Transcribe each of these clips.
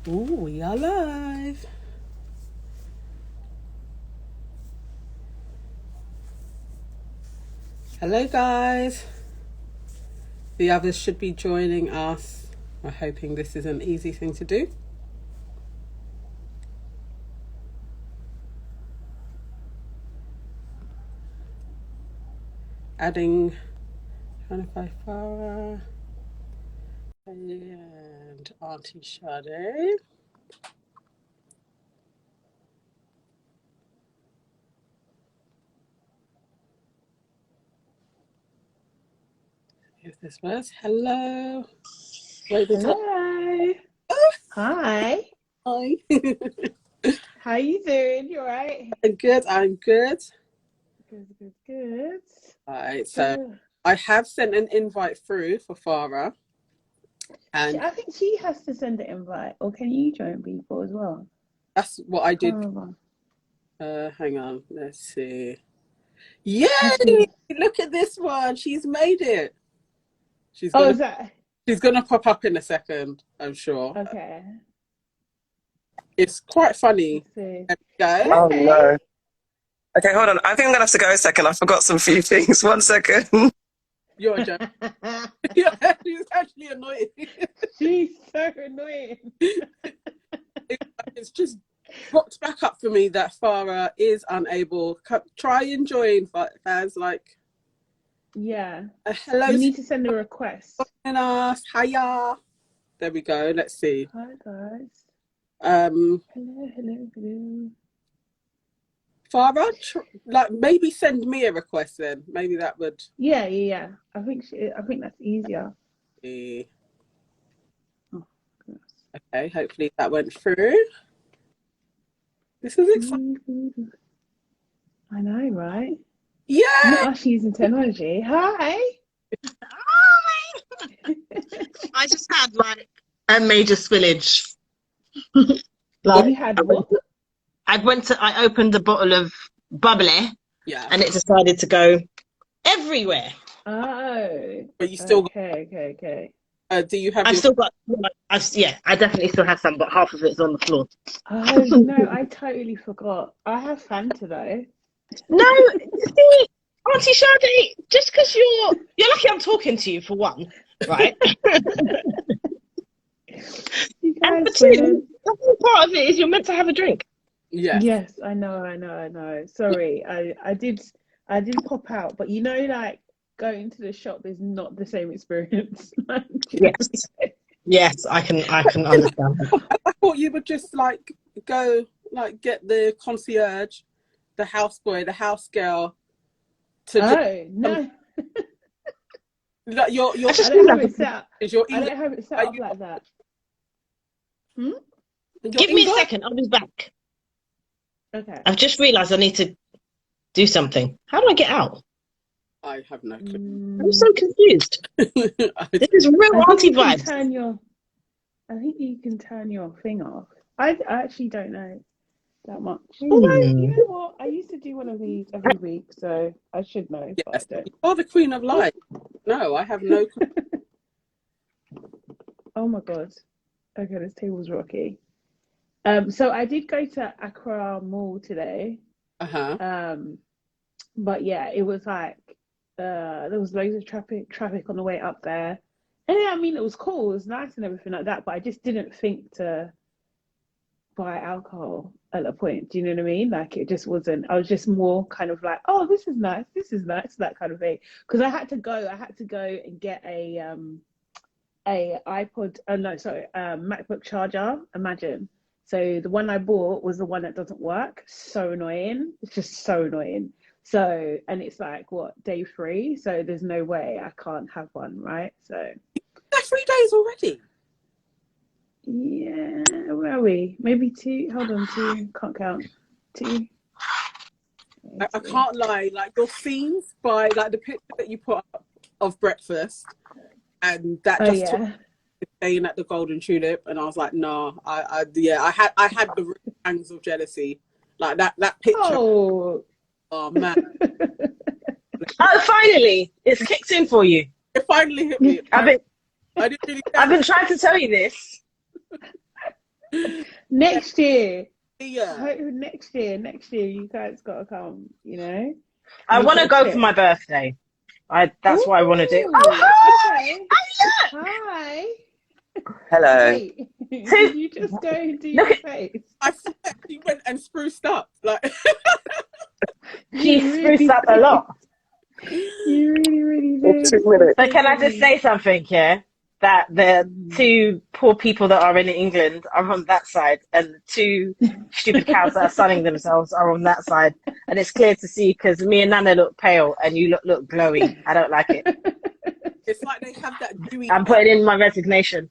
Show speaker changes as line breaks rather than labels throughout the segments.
Ooh, we are live. Hello, guys. The others should be joining us. We're hoping this is an easy thing to do. Adding 25 Farah and Auntie Sade. If this works. Hello. Wait,
Hello. Hi.
Hi.
How you doing? You alright?
I'm good.
Good.
All right, so I have sent an invite through for Farah. And
I think she has to send an invite, or can you join people as well?
that's what I did. Hang on, let's see. Yay! Look at this one. She's made it. She's gonna pop up in a second, I'm sure.
Okay.
It's quite funny.
There
we go.
Oh no. Okay, hold on. I think I'm gonna have to go a second. I forgot some few things. 1 second.
You're a joke. She's actually annoying.
She's so annoying.
It's just popped back up for me that Farah is unable. Try and join, fans. Like,
yeah.
Hello.
You need to send a request.
Us. Hiya. There we go. Let's see.
Hi guys.
Hello. Farah, like maybe send me a request then. Maybe that would.
Yeah. I think that's easier.
Okay, hopefully that went through. This is exciting.
I know, right?
Yeah.
Not us using technology. Hi.
Hi. I just had like a major spillage.
You had what?
I opened a bottle of bubbly,
yeah,
and it decided to go everywhere.
Oh,
but you still
okay.
Do you have?
I definitely still have some, but half of it's on the floor.
Oh no, I totally forgot. I have Fanta though.
No, see, Auntie Sade, just because you're lucky I'm talking to you for one, right? And for two, the whole part of it is you're meant to have a drink.
Yeah.
Yes, I know. Sorry, I did pop out, but like going to the shop is not the same experience.
Yes, I can understand.
I thought you would just like go like get the concierge, the houseboy, the house girl.
No.
Like I
don't have it set up. I don't have it set up like that.
Give me a second, I'll be back.
Okay.
I've just realised I need to do something. How do I get out?
I have no clue.
I'm so confused. This is real auntie vibes.
I think you can turn your thing off. I actually don't know that much.
Although,
you know what? I used to do one of these every week, so I should know.
Yes.
But I don't.
You're the queen of light. No, I have no clue.
Oh my god. Okay, this table's rocky. So I did go to Accra Mall today. But yeah, it was like there was loads of traffic on the way up there. And yeah, I mean it was cool, it was nice and everything like that, but I just didn't think to buy alcohol at a point. Do you know what I mean? Like it just wasn't. I was just more kind of like, oh, this is nice, that kind of thing. Because I had to go and get a MacBook charger. Imagine. So the one I bought was the one that doesn't work. So annoying. It's just so annoying. So, and it's like, what, day 3? So there's no way I can't have one, right? So.
That's 3 days already.
Yeah, where are we? Maybe 2. Hold on, 2. Can't count. 2.
I can't lie. Like your scenes by like the picture that you put up of breakfast, and that just took staying at the Golden Tulip, and I was like, no, I had the pangs of jealousy, like that picture. Oh man!
Oh, finally, it's kicked in for you.
It finally hit me.
I've been trying to tell you this.
Next year.
Yeah.
I hope next year you guys gotta come, you know?
I want to
Make it a
go
trip.
for my birthday. That's what I want to do.
Ooh,
Oh, hi!
okay.
Oh,
Hi.
Hello.
Wait, did you just go and do
Look
your
at-
face?
I swear she went and spruced up. Like
She
You
spruced
really
up a
did.
lot.
You really
In 2
did.
minutes.
But can I just say something here? That the two poor people that are in England are on that side, and the two stupid cows that are sunning themselves are on that side. And it's clear to see because me and Nana look pale and you look glowy. I don't like it.
it's like they have that dewy.
I'm putting in my resignation.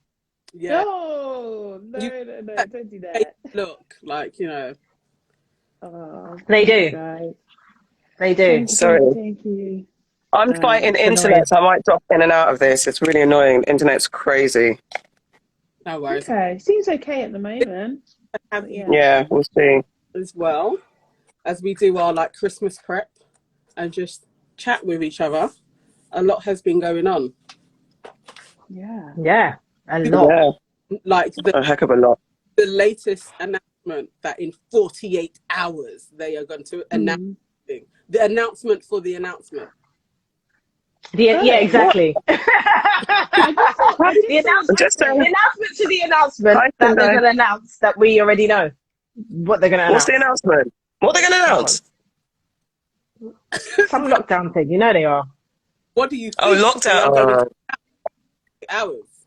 Yeah.
No,
You-
don't do that.
Look, like, you know.
Oh,
They
thank you,
do.
guys.
They do.
Sorry.
Thank you.
I'm fighting
it's annoying.
internet, so I might drop in and out of this. It's really annoying. Internet's crazy.
No worries.
Okay, seems okay at the moment.
Have you
Yeah, we'll see.
as well as we do our like Christmas prep and just chat with each other. A lot has been going on.
Yeah.
Yeah, a lot.
Yeah,
Like
a heck of a lot.
the latest announcement that in 48 hours they are going to announce the announcement for the announcement.
Yeah, exactly.
I just thought,
The announcement to the announcement
Hi,
that they're
Sindai.
going to announce that we already know what they're going to
What's
announce.
the announcement? What are they going to announce?
Some lockdown thing, you know they are.
What do you think?
Oh,
They are
lockdown.
going to hours.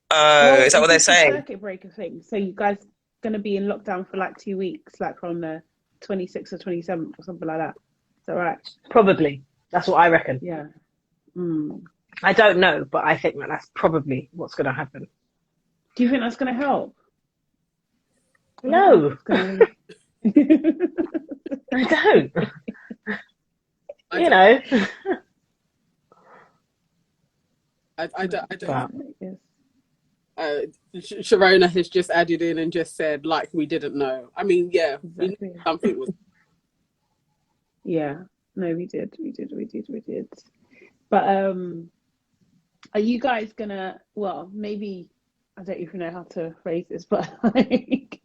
Oh, is that what they're
it's just a
saying?
circuit breaker thing. So you guys going to be in lockdown for like 2 weeks, like from the 26th or 27th or something like that. Is that right?
Probably. That's what I reckon.
Yeah.
I don't know, but I think that that's probably what's going to happen.
Do you think that's going to help?
No,
I
I don't.
I
You
don't-
know.
I don't.
But-
Sharona has just added in and just said, like, we didn't know. I mean, yeah, we
Exactly.
knew something was.
Yeah. No, we did. But are you guys gonna? Well, maybe I don't even know how to phrase this, but like,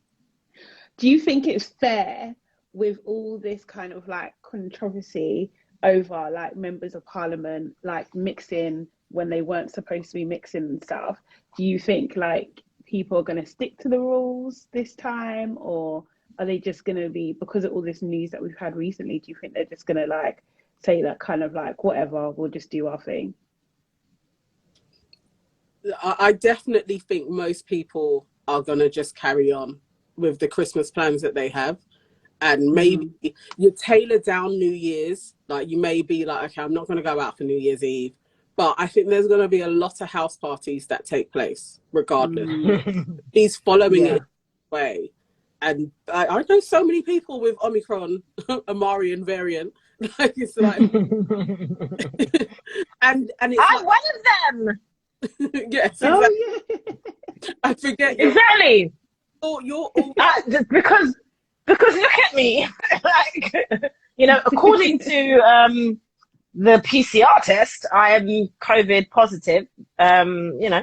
do you think it's fair with all this kind of like controversy over like members of parliament like mixing when they weren't supposed to be mixing and stuff? Do you think like people are going to stick to the rules this time, or are they just going to be, because of all this news that we've had recently, do you think they're just going to like say that kind of like whatever, we'll just do our thing?
I definitely think most people are going to just carry on with the Christmas plans that they have. And maybe you tailor down New Year's. Like you may be like, okay, I'm not going to go out for New Year's Eve. But I think there's going to be a lot of house parties that take place regardless. He's following it way. And I know so many people with Omicron, Amarian variant. Like it's like, and it's
I'm one of them.
Yes, exactly.
Oh yeah.
I forget
Exactly.
you're all
Because look at me. Like, you know, according to the PCR test, I am COVID positive. You know,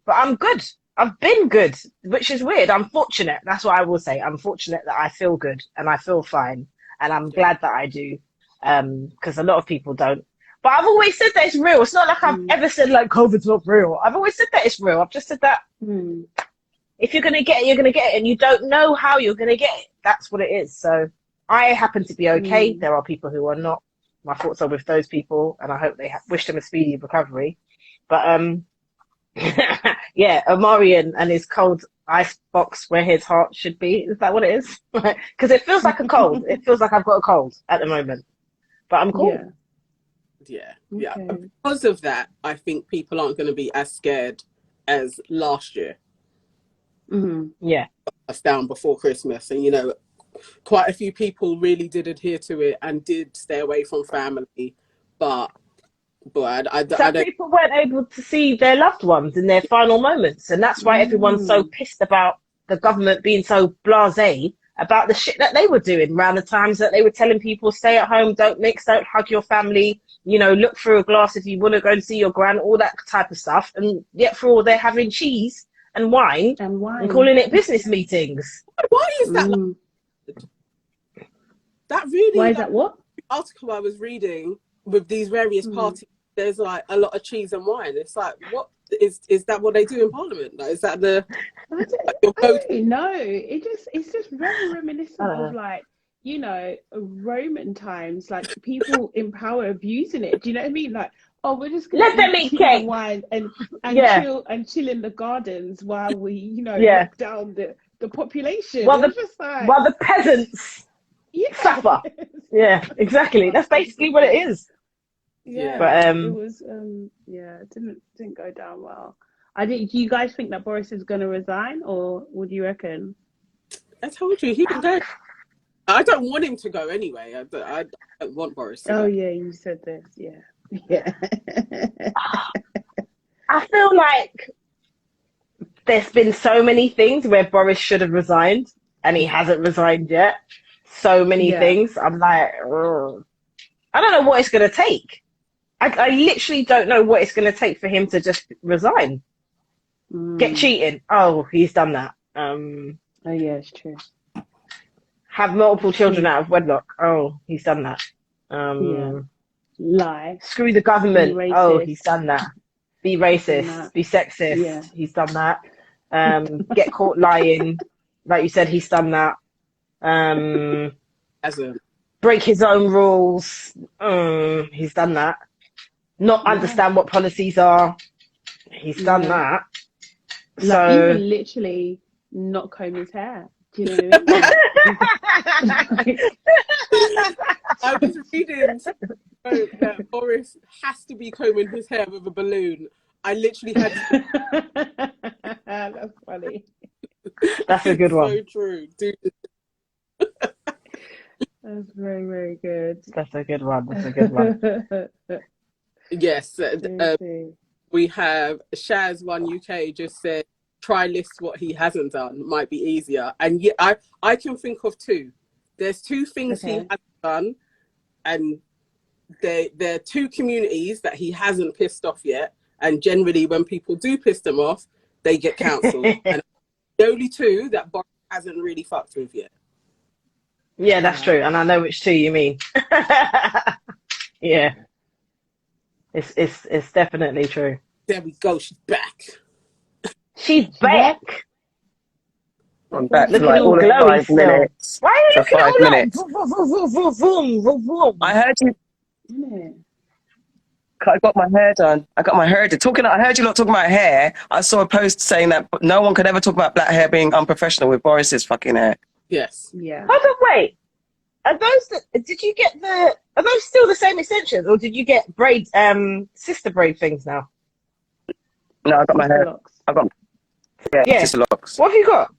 but I'm good. I've been good, which is weird. I'm fortunate. That's what I will say. I'm fortunate that I feel good and I feel fine, and I'm glad that I do. Because a lot of people don't. But I've always said that it's real. It's not like I've ever said like COVID's not real. I've always said that it's real. I've just said that if you're going to get it, you're going to get it. And you don't know how you're going to get it. That's what it is. So I happen to be okay. There are people who are not. My thoughts are with those people. And I hope they wish them a speedy recovery. But yeah, Omarion and his cold ice box where his heart should be. Is that what it is? Because it feels like a cold. It feels like I've got a cold at the moment. But I'm cool.
Yeah.
Okay.
Because of that, I think people aren't going to be as scared as last year.
Yeah.
Us down before Christmas, and you know, quite a few people really did adhere to it and did stay away from family. But I don't.
People weren't able to see their loved ones in their final moments, and that's why everyone's so pissed about the government being so blasé about the shit that they were doing around the times that they were telling people stay at home, don't mix, don't hug your family, you know, look through a glass if you want to go and see your gran, all that type of stuff. And yet for all they're having cheese and wine and calling it business meetings.
Why is that? That really.
Why is that what?
Article I was reading with these various parties, there's like a lot of cheese and wine. It's like, what is that what they do in Parliament? Like, is that the
I don't know. It's just very reminiscent of like, you know, Roman times, like people in power abusing it. Do you know what I mean? Like, oh, we're just gonna
let them eat cake
and wine and chill in the gardens while we, you know, lock down the population.
While
just like,
while the peasants suffer. Yeah, exactly. That's basically what it is.
Yeah,
but
it was it didn't go down well. Do you guys think that Boris is going to resign, or what do you reckon?
I told you he can go. I don't want him to go anyway. I don't want Boris to go.
Oh yeah, you said this. Yeah.
I feel like there's been so many things where Boris should have resigned and he hasn't resigned yet. So many things. I'm like, I don't know what it's going to take. I literally don't know what it's going to take for him to just resign. Get cheating. Oh, he's done that.
Oh yeah, it's true.
Have multiple children out of wedlock. Oh, he's done that.
Lie.
Screw the government. Oh, he's done that. Be racist. Be sexist.
Yeah.
He's done that. Get caught lying. Like you said, he's done that. Break his own rules. He's done that. Not understand what policies are. He's done that.
Like,
So
even literally not comb his hair. Do you know what I mean?
I was reading that Boris has to be combing his hair with a balloon. I literally had to...
That's funny.
That's a good one.
So true. Dude.
That's very, very good.
That's a good one. That's a good one.
Yes. We have Shaz1 UK just said, try list what he hasn't done. Might be easier. And yet I can think of two. There's two things he hasn't done. And they're two communities that he hasn't pissed off yet. And generally when people do piss them off, they get cancelled. And the only two that Boris hasn't really fucked with yet.
Yeah, that's true. And I know which two you mean. Yeah. It's definitely true.
There we go. She's back.
She's back.
I'm back for
Looking
like
all
all of
glowy
5 minutes.
Why are you
For
looking
5
all
minutes.
like vroom, vroom, vroom?
I heard you. I got my hair done. I heard you lot talking about hair. I saw a post saying that no one could ever talk about black hair being unprofessional with Boris's fucking hair.
Yes.
Yeah.
Hold on, wait. Are those still the same extensions, or did you get braid, sister braid things now?
No, I got my hair.
Locks.
Sister locks.
What have you got?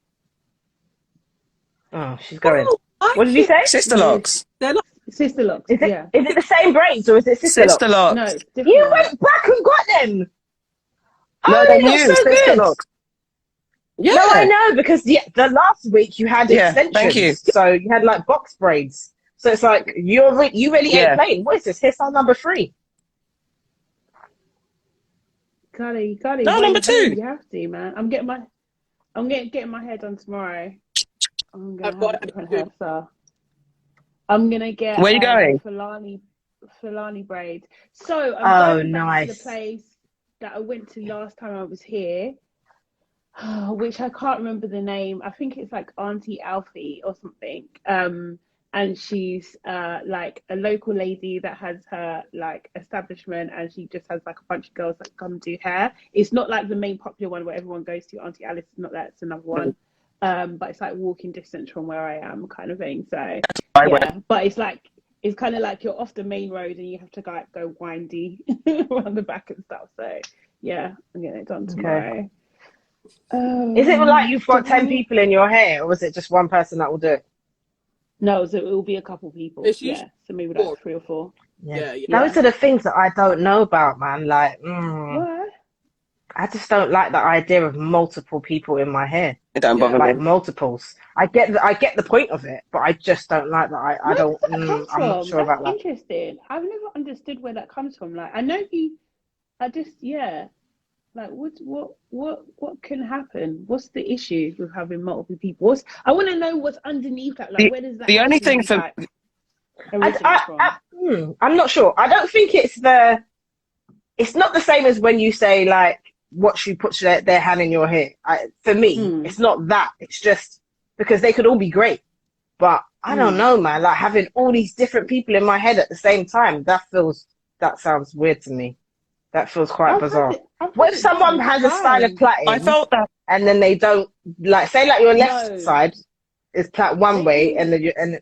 Oh, she's going. What did you say?
Sister locks.
They're like
Sister locks.
Is it the same braids, or is it sister locks?
locks.
No, it's different.
You went back and got them.
No,
Oh,
they're
they
new.
look so
Sister
good.
locks. Yeah.
No, I know, because the last week you had extensions.
Thank you.
So you had like box braids. So it's like you really ain't playing. What is this? Hairstyle number 3.
Gotta.
No, number 2.
You have to, man. I'm getting my hair done tomorrow. I'm gonna have a different hairstyle. I'm gonna get.
Where are you going?
Fulani braid. So I'm going back to the
nice.
place that I went to last time I was here, which I can't remember the name. I think it's like Auntie Alfie or something. And she's like a local lady that has her like establishment, and she just has like a bunch of girls that come do hair. It's not like the main popular one where everyone goes to. Auntie Alice is not that, it's another one. But it's like walking distance from where I am, kind of thing. So but it's kind of like you're off the main road and you have to go windy around the back and stuff. So yeah, I'm getting it done tomorrow.
Is it like you've got 10 people in your hair, or is it just one person that will do it?
No, so it will be a couple people. So maybe like 3 or 4.
Yeah.
Those are the things that I don't know about, man. Like, I just don't like the idea of multiple people in my hair.
It don't bother
like
me.
multiples. I get the point of it, but I just don't like that. I don't. I'm not sure about that.
Interesting. I've never understood where that comes from. Like, I know Like, what can happen? What's the issue with having multiple people? I want to know what's underneath that. Like, where does that
the only thing
actually,
for
like, originate from?
I'm not sure. I don't think it's not the same as when you say, like, what you put their hand in your hair. For me, it's not that. It's just because they could all be great. But I don't know, man. Like, having all these different people in my head at the same time, that sounds weird to me. That feels quite bizarre. What if someone has a style of plaiting?
I felt that.
And then they don't, like, say, like, your left side is plait one way, and then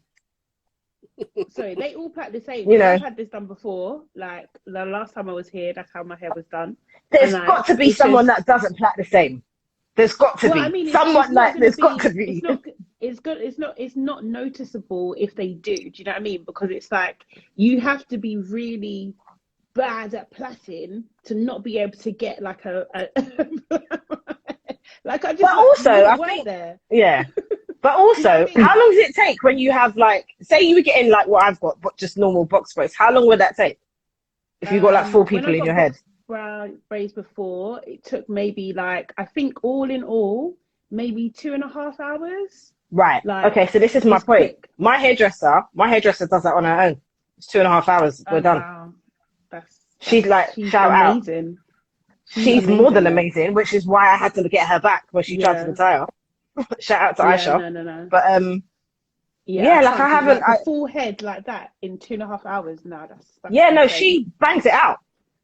sorry, they all plait the same.
You know,
I've had this done before. Like, the last time I was here, that's how my hair was done.
There's got to be someone that doesn't plait the same. There's got to be. I mean, someone like, there's got to be.
It's not noticeable if they do. Do you know what I mean? Because it's like, you have to be really bad at plaiting to not be able to get like a like, I just,
but also I think yeah, but also you know how long does it take when you have, like, say you were getting like what I've got, but just normal box braids? How long would that take if you got like 4 people in your head?
Braids before, it took maybe, like, I think all in all maybe 2.5 hours. Right. Like, okay, so this is my point. Quick. My hairdresser does that on her own. It's 2.5 hours. We're done. Wow. She's shout amazing. She's more than amazing, which is why I had to get her back when she tried to retire. Shout out to Aisha. No. But like, I haven't a full head like that in 2.5 hours. No, that's
no, she bangs it out.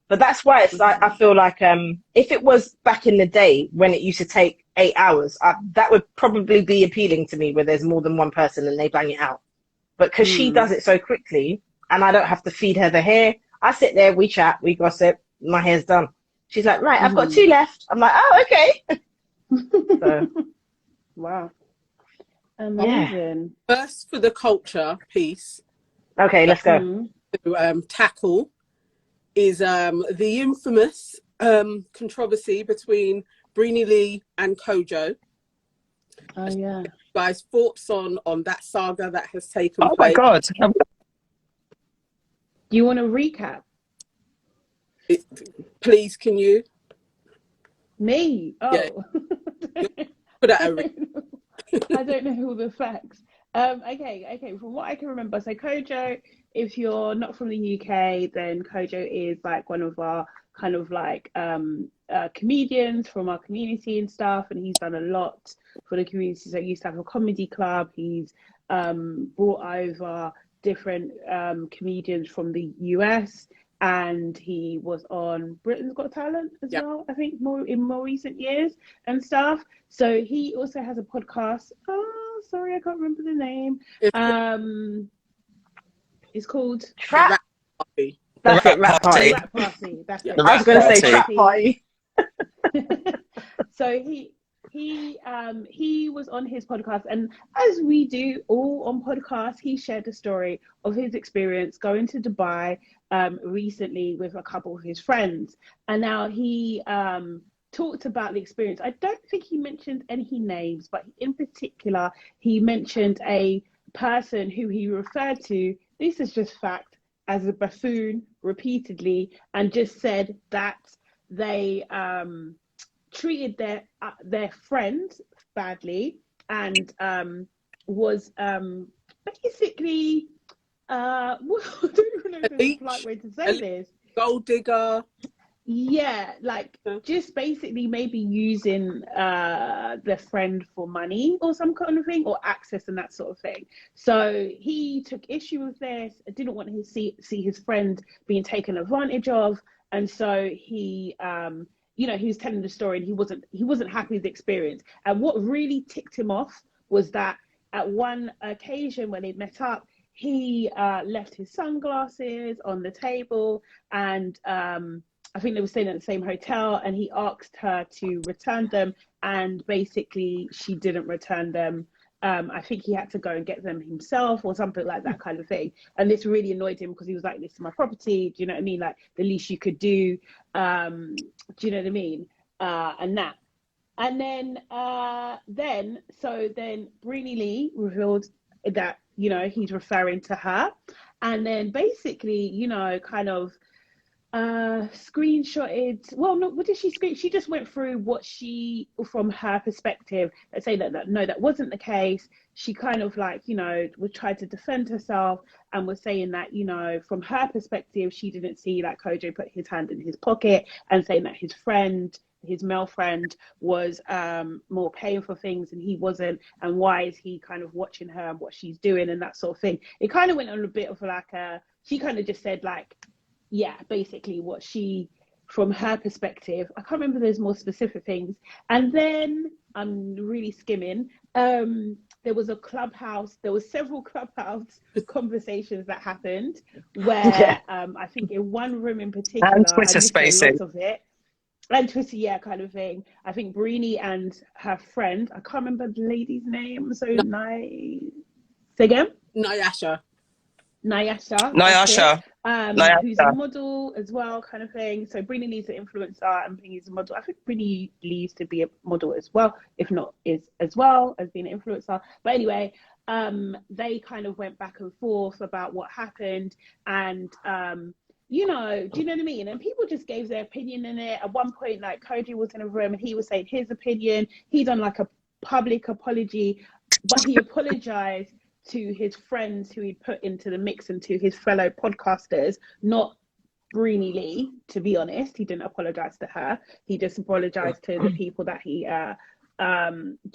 But that's why it's like, I feel like if it was back in the day when it used to take 8 hours, that would probably be appealing to me, where there's more than one person and they bang it out. But because she does it so quickly, and I don't have to feed her the hair, I sit there, we chat, we gossip, my hair's done. She's like, right, I've got 2 left. I'm like, oh, okay. So,
wow. Amazing.
Yeah. First, for the culture piece.
Okay, let's go.
To tackle is the infamous controversy between Breeny and Kojo.
Oh, yeah.
Guys, thoughts on that saga that has taken place?
Oh, my God.
Do you want to recap?
Please, can you?
Me? Oh.
Yeah. Put that
I don't know all the facts. Okay. From what I can remember, so Kojo, if you're not from the UK, then Kojo is like one of our kind of like comedians from our community and stuff, and he's done a lot for the community. So he used to have a comedy club. He's brought over different comedians from the US, and he was on Britain's Got Talent as well, I think, in more recent years and stuff. So he also has a podcast. Oh, sorry, I can't remember the name. It's called
Trap
Party.
That's it, Rap Party.
Rap Party. That's it.
I was going to say Trap Party.
So he was on his podcast, and as we do all on podcasts, he shared a story of his experience going to Dubai recently with a couple of his friends. And now he talked about the experience. I don't think he mentioned any names, but in particular, he mentioned a person who he referred to, this is just fact, as a buffoon repeatedly, and just said that they treated their friend badly, and was basically I don't even know if there's a polite way to say this.
Gold digger.
Yeah, like just basically maybe using their friend for money or some kind of thing, or access and that sort of thing. So he took issue with this, didn't want to see his friend being taken advantage of, and so he he was telling the story, and he wasn't happy with the experience. And what really ticked him off was that at one occasion when they met up, he left his sunglasses on the table, and I think they were staying at the same hotel, and he asked her to return them, and basically she didn't return them. I think he had to go and get them himself or something like that kind of thing. And this really annoyed him because he was like, this is my property. Do you know what I mean? Like, the least you could do. Do you know what I mean? And that. And then Breeny Lee revealed that, he's referring to her. And then basically, kind of screenshotted. Well, no, what did she screen? She just went through what she, from her perspective, and say that no, that wasn't the case. She kind of like, would try to defend herself and was saying that, from her perspective, she didn't see that Kojo put his hand in his pocket, and saying that his male friend was more paying for things and he wasn't, and why is he kind of watching her and what she's doing and that sort of thing. It kind of went on a bit of like she kind of just said like, yeah, basically what she, from her perspective, I can't remember, there's more specific things. And then I'm really skimming. There was several Clubhouse conversations that happened where I think in one room in particular,
And Twitter
I missed
Spaces.
a lot of it. And Twitter, yeah, kind of thing. I think Breeny and her friend, I can't remember the lady's name, so say again?
Nyasha.
Nyasha.
Who's a model as well, kind of thing. So Breeny Lee's an influencer and Breeny is a model. I think Breeny Lee used to be a model as well, if not is as well as being an influencer. But anyway, they kind of went back and forth about what happened, and do you know what I mean? And people just gave their opinion in it. At one point, like Kojo was in a room and he was saying his opinion. He done like a public apology, but he apologized to his friends who he put into the mix and to his fellow podcasters, not Breeny Lee, to be honest. He didn't apologize to her. He just apologized to the people that he, do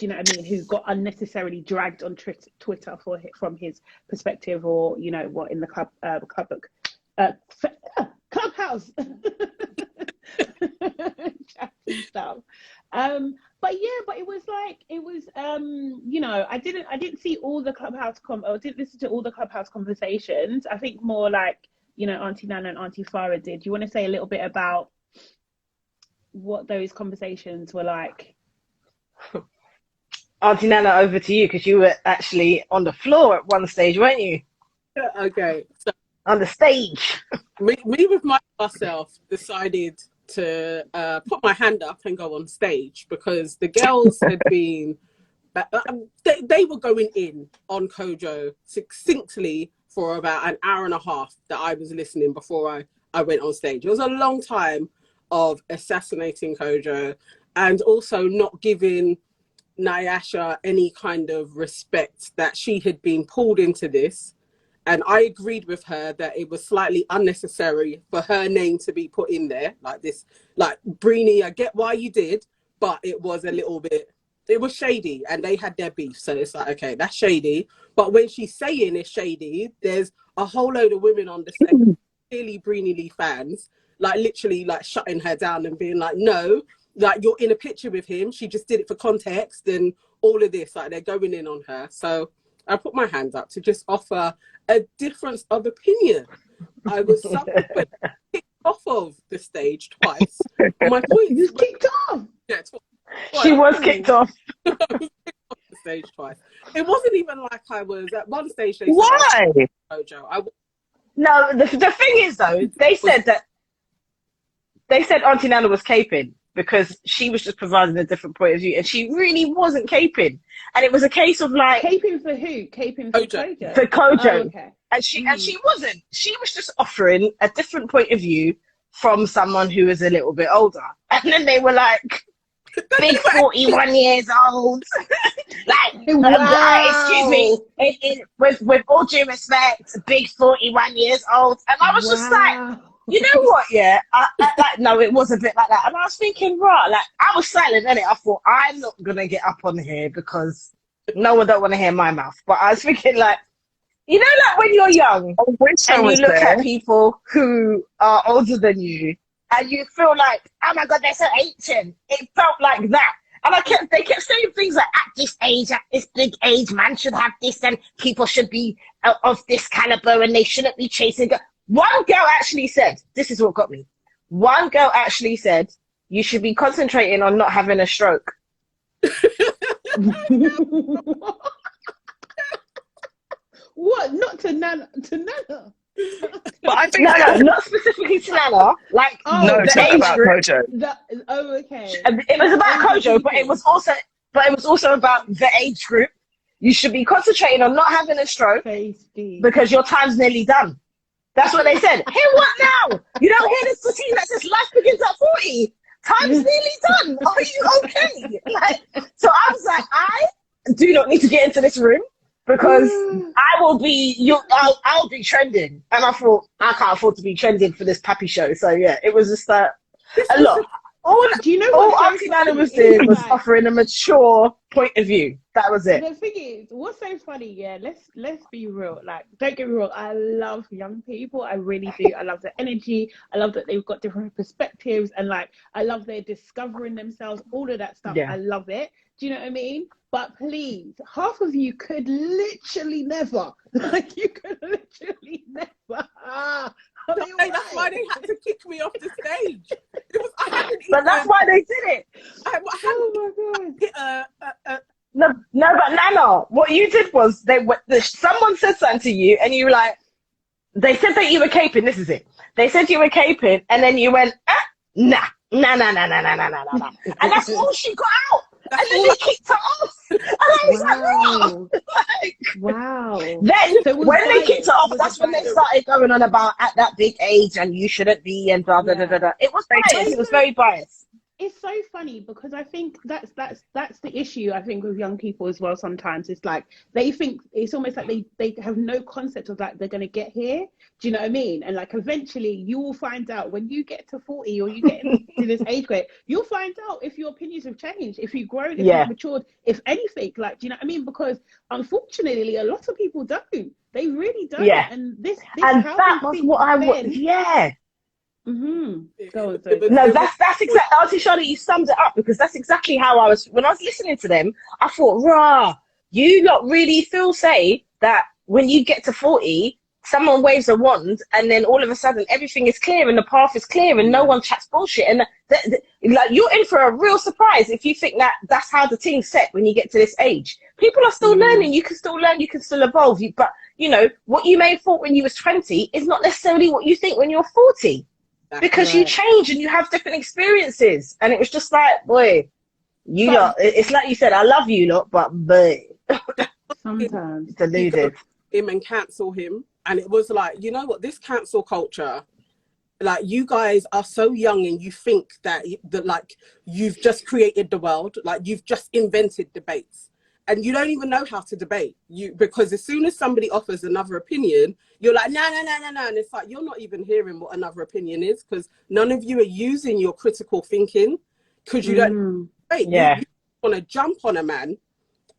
you know what I mean, who got unnecessarily dragged on Twitter from his perspective, or, what in the Clubhouse chatting stuff. But it was I didn't see all the Clubhouse or didn't listen to all the Clubhouse conversations. I think more like, Auntie Nana and Auntie Farah did. Do you want to say a little bit about what those conversations were like?
Auntie Nana, over to you, because you were actually on the floor at one stage, weren't you?
Okay. So
on the stage.
me with myself decided to put my hand up and go on stage, because the girls had been they were going in on Kojo succinctly for about an hour and a half that I was listening before I went on stage. It was a long time of assassinating Kojo and also not giving Nyasha any kind of respect that she had been pulled into this. And I agreed with her that it was slightly unnecessary for her name to be put in there like this. Like, Breeny, I get why you did, but it was a little bit, it was shady, and they had their beef. So it's like, okay, that's shady. But when she's saying it's shady, there's a whole load of women on the set, clearly Breeny Lee fans, like literally like shutting her down and being like, no, like you're in a picture with him. She just did it for context and all of this. Like, they're going in on her. So I put my hands up to just offer a difference of opinion. I was subsequently kicked off of the stage twice. My point
is kicked off.
Yeah, twice.
She was kicked off.
I was kicked off the stage twice. It wasn't even like I was at one stage. They
Why?
Said, Kojo.
No, the thing is though, they said Auntie Nana was caping because she was just providing a different point of view, and she really wasn't caping. And it was a case of like,
caping for who? Caping for Kojo.
For Kojo.
Oh, okay.
And she wasn't. She was just offering a different point of view from someone who is a little bit older. And then they were like, big 41 years old. Like, excuse me, with all due respect, big 41 years old. And I was just like, you know what, yeah? No, it was a bit like that. And I was thinking, right, like, I was silent, innit? I thought, I'm not going to get up on here because no one don't want to hear my mouth. But I was thinking, like, you know, like when you're young and you look at people who are older than you and you feel like, oh my God, they're so ancient. It felt like that. And they kept saying things like, at this age, at this big age, man should have this, and people should be of this caliber and they shouldn't be chasing. One girl actually said, this is what got me. One girl actually said, you should be concentrating on not having a stroke.
What? Not to Nana? To Nana?
But I think
no, not specifically to Nana. Like,
no, it's not about Kojo.
Okay.
It was about Kojo, but it was also about the age group. You should be concentrating on not having a stroke because your time's nearly done. That's what they said. Hear what now? You don't hear this routine that says life begins at 40. Time's nearly done. Are you okay? Like, so I was like, I do not need to get into this room because I will be, I'll be trending. And I thought, I can't afford to be trending for this pappy show. So yeah, it was just a lot.
Do you know
all
what
Auntie Nana was doing was offering a mature point of view. That was it.
The thing is, what's so funny, yeah, let's be real. Like, don't get me wrong, I love young people. I really do. I love their energy. I love that they've got different perspectives, and like, I love their discovering themselves, all of that stuff. Yeah. I love it. Do you know what I mean? But please, half of you could literally never. Like, you could literally never.
That's why they had to kick me off the stage.
But that's why they did it.
Oh my
God. No, but Nana, what you did was someone said something to you, and you were like, they said that you were caping. This is it. They said you were caping, and then you went, nah, and that's all she got out. And then they kicked her off. And I was
wow.
Then when they kicked her off, that's when they started going on about at that big age and you shouldn't be and blah, blah, blah, blah. It was biased. It was very biased.
It's so funny because I think that's the issue, I think, with young people as well. Sometimes it's like they think it's almost like they have no concept of like they're going to get here. Do you know what I mean? And like eventually you will find out when you get to 40 or you get into this age grade, you'll find out if your opinions have changed, if you've grown, if you've matured, if anything. Like, do you know what I mean? Because unfortunately, a lot of people don't. They really don't.
Yeah.
And this
and that was what I was. Yeah.
No,
that's exactly, Auntie Charlotte, you summed it up, because that's exactly how I was when I was listening to them. I thought, rah, you lot really say that when you get to 40, someone waves a wand and then all of a sudden everything is clear and the path is clear and no one chats bullshit, and like you're in for a real surprise if you think that that's how the thing's set when you get to this age. People are still learning. You can still learn, you can still evolve, but you know what you may have thought when you was 20 is not necessarily what you think when you're 40. Because you change and you have different experiences. And it was just like, boy, you lot, it's like you said, I love you lot, but boy.
Sometimes.
Deluded.
Him and cancel him. And it was like, you know what, this cancel culture, like you guys are so young and you think that like you've just created the world, like you've just invented debates. And you don't even know how to debate, because as soon as somebody offers another opinion, you're like, no. And it's like, you're not even hearing what another opinion is, because none of you are using your critical thinking, because you don't debate.
Yeah.
You want to jump on a man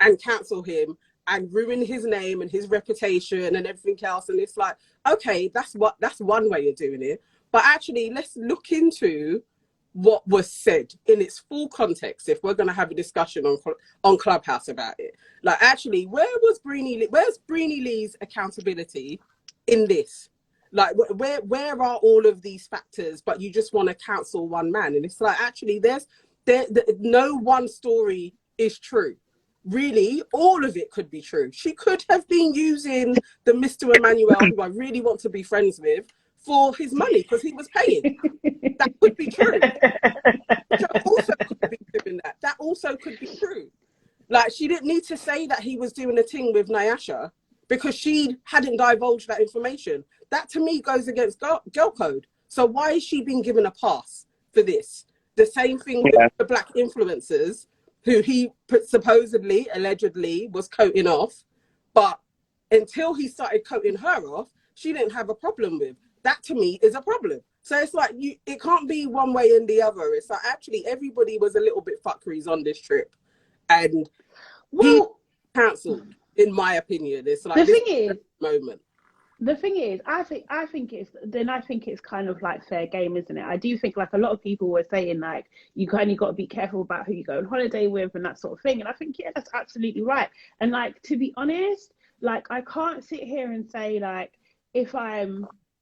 and cancel him and ruin his name and his reputation and everything else. And it's like, okay, that's one way of doing it. But actually, let's look into what was said in its full context if we're going to have a discussion on Clubhouse about it. Like, actually, where's Breeny Lee's accountability in this? Like, where are all of these factors, but you just want to cancel one man? And it's like, actually, no one story is true. Really, all of it could be true. She could have been using the Mr. Emmanuel, who I really want to be friends with, for his money because he was paying. That could be true. So also could be doing that. That also could be true. Like, she didn't need to say that he was doing a thing with Nyasha because she hadn't divulged that information. That to me goes against girl code. So why is she being given a pass for this? The same thing with the black influencers who he supposedly, allegedly was coating off. But until he started coating her off, she didn't have a problem with. That to me is a problem. So it's like, it can't be one way and the other. It's like, actually, everybody was a little bit fuckeries on this trip. And he cancelled, in my opinion. It's like
the thing is,
moment.
The thing is, I think it's kind of like fair game, isn't it? I do think, like, a lot of people were saying, like, you kind of got to be careful about who you go on holiday with and that sort of thing. And I think, yeah, that's absolutely right. And, like, to be honest, like, I can't sit here and say, like,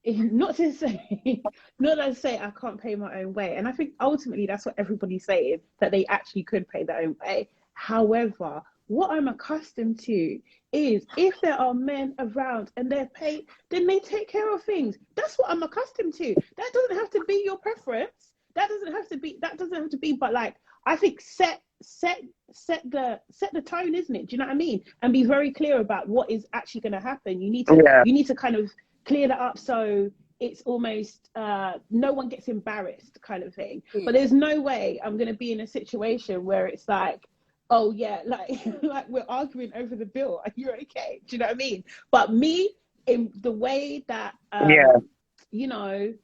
not to say I can't pay my own way. And I think ultimately that's what everybody's saying, that they actually could pay their own way. However, what I'm accustomed to is if there are men around and they're paid, then they take care of things. That's what I'm accustomed to. That doesn't have to be your preference. That doesn't have to be, but like, I think set the tone, isn't it? Do you know what I mean? And be very clear about what is actually going to happen. You need to kind of clear that up so it's almost no one gets embarrassed kind of thing. But there's no way I'm going to be in a situation where it's like, oh yeah, like we're arguing over the bill. Are you okay? Do you know what I mean? But me, in the way that, you know,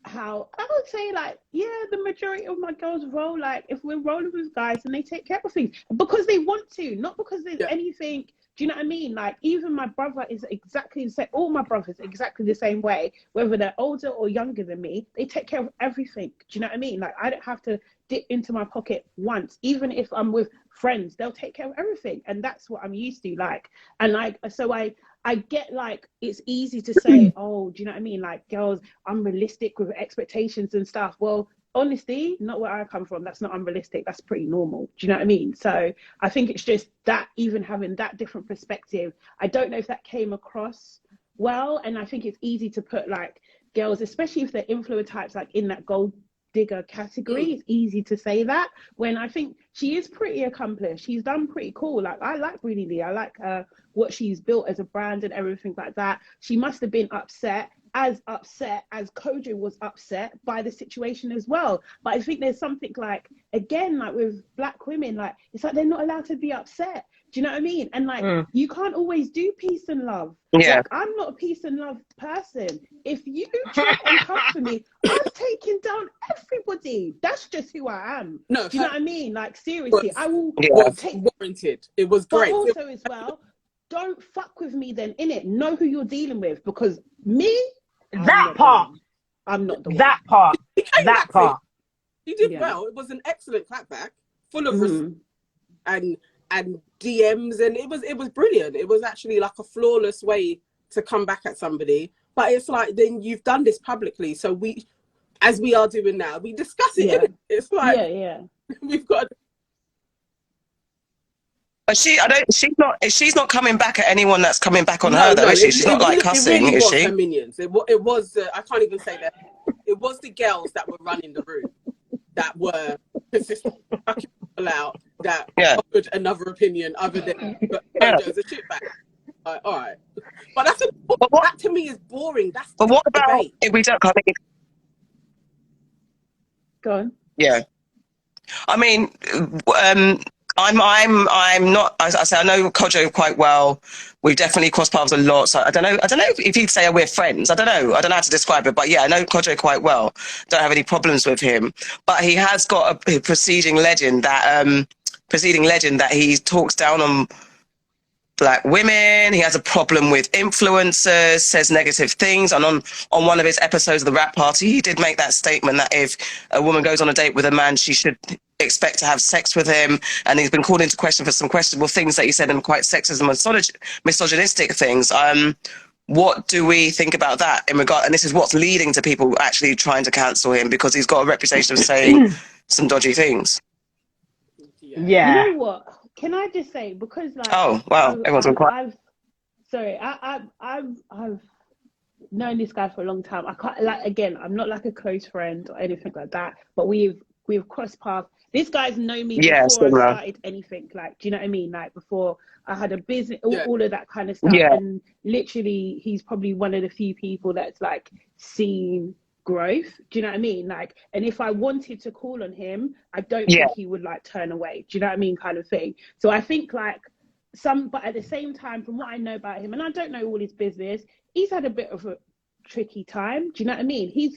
how I would say, like, yeah, the majority of my girls roll, like, if we're rolling with guys and they take care of things because they want to, not because there's anything. Do you know what I mean? Like, even my brother is exactly the same. All my brothers are exactly the same way, whether they're older or younger than me. They take care of everything. Do you know what I mean? Like, I don't have to dip into my pocket once. Even if I'm with friends, they'll take care of everything. And that's what I'm used to. Like, and like, so I get, like, it's easy to say, oh, do you know what I mean? Like, girls, unrealistic with expectations and stuff. Well, honestly, not where I come from. That's not unrealistic. That's pretty normal. Do you know what I mean? So I think it's just that, even having that different perspective, I don't know if that came across well. And I think it's easy to put, like, girls, especially if they're influencer types, like in that gold digger category, it's easy to say that, when I think she is pretty accomplished. She's done pretty cool. Like, I like Breeny. I like what she's built as a brand and everything like that. She must have been upset as Kojo was upset by the situation as well. But I think there's something, like, again, like with black women, like, it's like they're not allowed to be upset. Do you know what I mean? And like, you can't always do peace and love.
Yeah.
Like, I'm not a peace and love person. If you try and come for me, I've taken down everybody. That's just who I am.
No,
do you know what I mean? Like, seriously, I will take
warranted. It was great.
But also as well, don't fuck with me then, innit? Know who you're dealing with, because me, I'm not the one.
That part.
He did well. It was an excellent clapback, full of respect and DMs, and it was brilliant. It was actually like a flawless way to come back at somebody. But it's like, then you've done this publicly, so we, as we are doing now, we discuss it.
Yeah.
It's like, we've got.
But she's not coming back at anyone that's coming back on her, though, is she? She's not like cussing,
it really
is
was
she?
her minions. It was, I can't even say that. It was the girls that were running the room that were consistently fucking people out that offered another opinion other than Kojo's a shitbag. All right. But that to me is boring. That's
but what about
debate.
if we don't come in?
Go on.
Yeah. I mean, I'm not. I say I know Kojo quite well. We've definitely crossed paths a lot. So I don't know if he'd say we're friends. I don't know how to describe it. But yeah, I know Kojo quite well. Don't have any problems with him. But he has got a preceding legend that he talks down on black women. He has a problem with influencers, says negative things. And on one of his episodes of the Rap Party, he did make that statement that if a woman goes on a date with a man, she should expect to have sex with him. And he's been called into question for some questionable things that he said, and quite sexist and misogynistic things. What do we think about that in regard? And this is what's leading to people actually trying to cancel him, because he's got a reputation of saying some dodgy things.
Yeah.
You know what? Can I just say, because like,
oh wow, everyone's on quiet.
I've known this guy for a long time. I can't, like, again, I'm not like a close friend or anything like that, but we've crossed paths. This guy's known me before I started anything. Like, do you know what I mean? Like, before I had a business, all of that kind of stuff.
Yeah.
And literally, he's probably one of the few people that's like seen growth. Do you know what I mean? Like, and if I wanted to call on him, I don't think he would like turn away. Do you know what I mean? Kind of thing. So I think like but at the same time, from what I know about him, and I don't know all his business, he's had a bit of a tricky time. Do you know what I mean? He's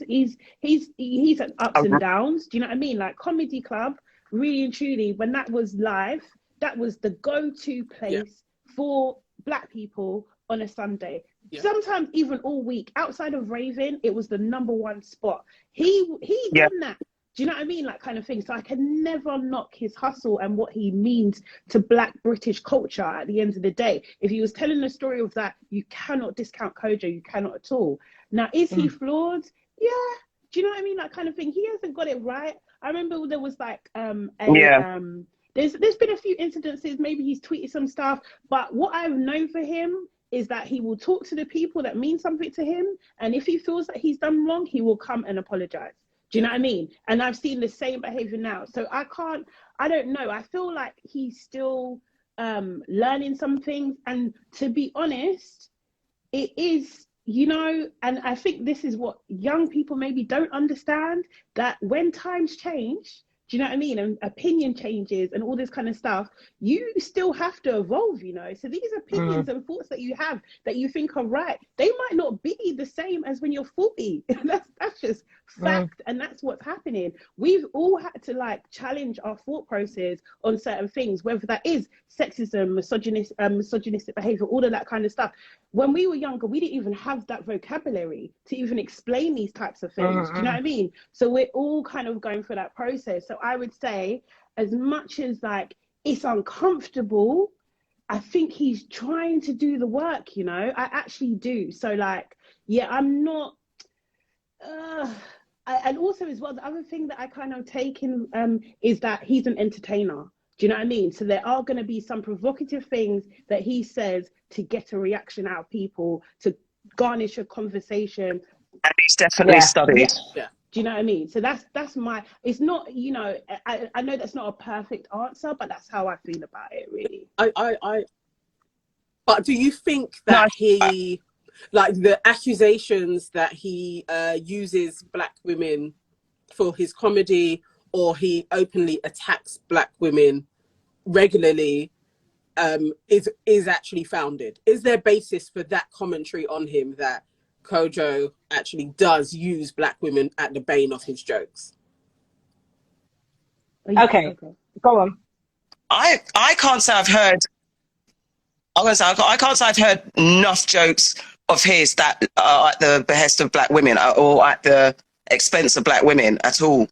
had ups and downs. Do you know what I mean? Like, Comedy Club, really and truly, when that was live, that was the go-to place for black people on a Sunday. Sometimes even all week. Outside of Raven, it was the #1 spot. He done that. Do you know what I mean? Like, kind of thing. So I can never knock his hustle and what he means to black British culture at the end of the day. If he was telling the story of that, you cannot discount Kojo. You cannot at all. Now, is he flawed? Yeah. Do you know what I mean? That kind of thing. He hasn't got it right. I remember there was like there's been a few incidences. Maybe he's tweeted some stuff. But what I've known for him is that he will talk to the people that mean something to him. And if he feels that he's done wrong, he will come and apologize. Do you know what I mean? And I've seen the same behavior now. So I don't know. I feel like he's still learning some things. And to be honest, it is you know, and I think this is what young people maybe don't understand, that when times change, do you know what I mean? And opinion changes and all this kind of stuff, you still have to evolve, you know. So these opinions and thoughts that you have that you think are right, they might not be the same as when you're 40. That's just fact. And that's what's happening. We've all had to like challenge our thought process on certain things, whether that is sexism, misogynistic behavior, all of that kind of stuff. When we were younger, we didn't even have that vocabulary to even explain these types of things. Do you know what I mean? So we're all kind of going through that process. So I would say, as much as like it's uncomfortable, I think he's trying to do the work, you know. I actually do. So like, yeah, I'm not and also as well, the other thing that I kind of take in is that he's an entertainer. Do you know what I mean? So there are going to be some provocative things that he says to get a reaction out of people, to garnish a conversation.
And he's definitely studied.
Yeah.
Do you know what I mean? So that's my, it's not, you know, I know that's not a perfect answer, but that's how I feel about it, really.
But do you think that he, like the accusations that he uses black women for his comedy, or he openly attacks black women regularly, is actually founded? Is there basis for that commentary on him, that Kojo actually does use black women at the bane of his jokes?
Okay, go on.
I can't say I've heard. I can't say I've heard enough jokes of his that are at the behest of black women or at the expense of black women at all.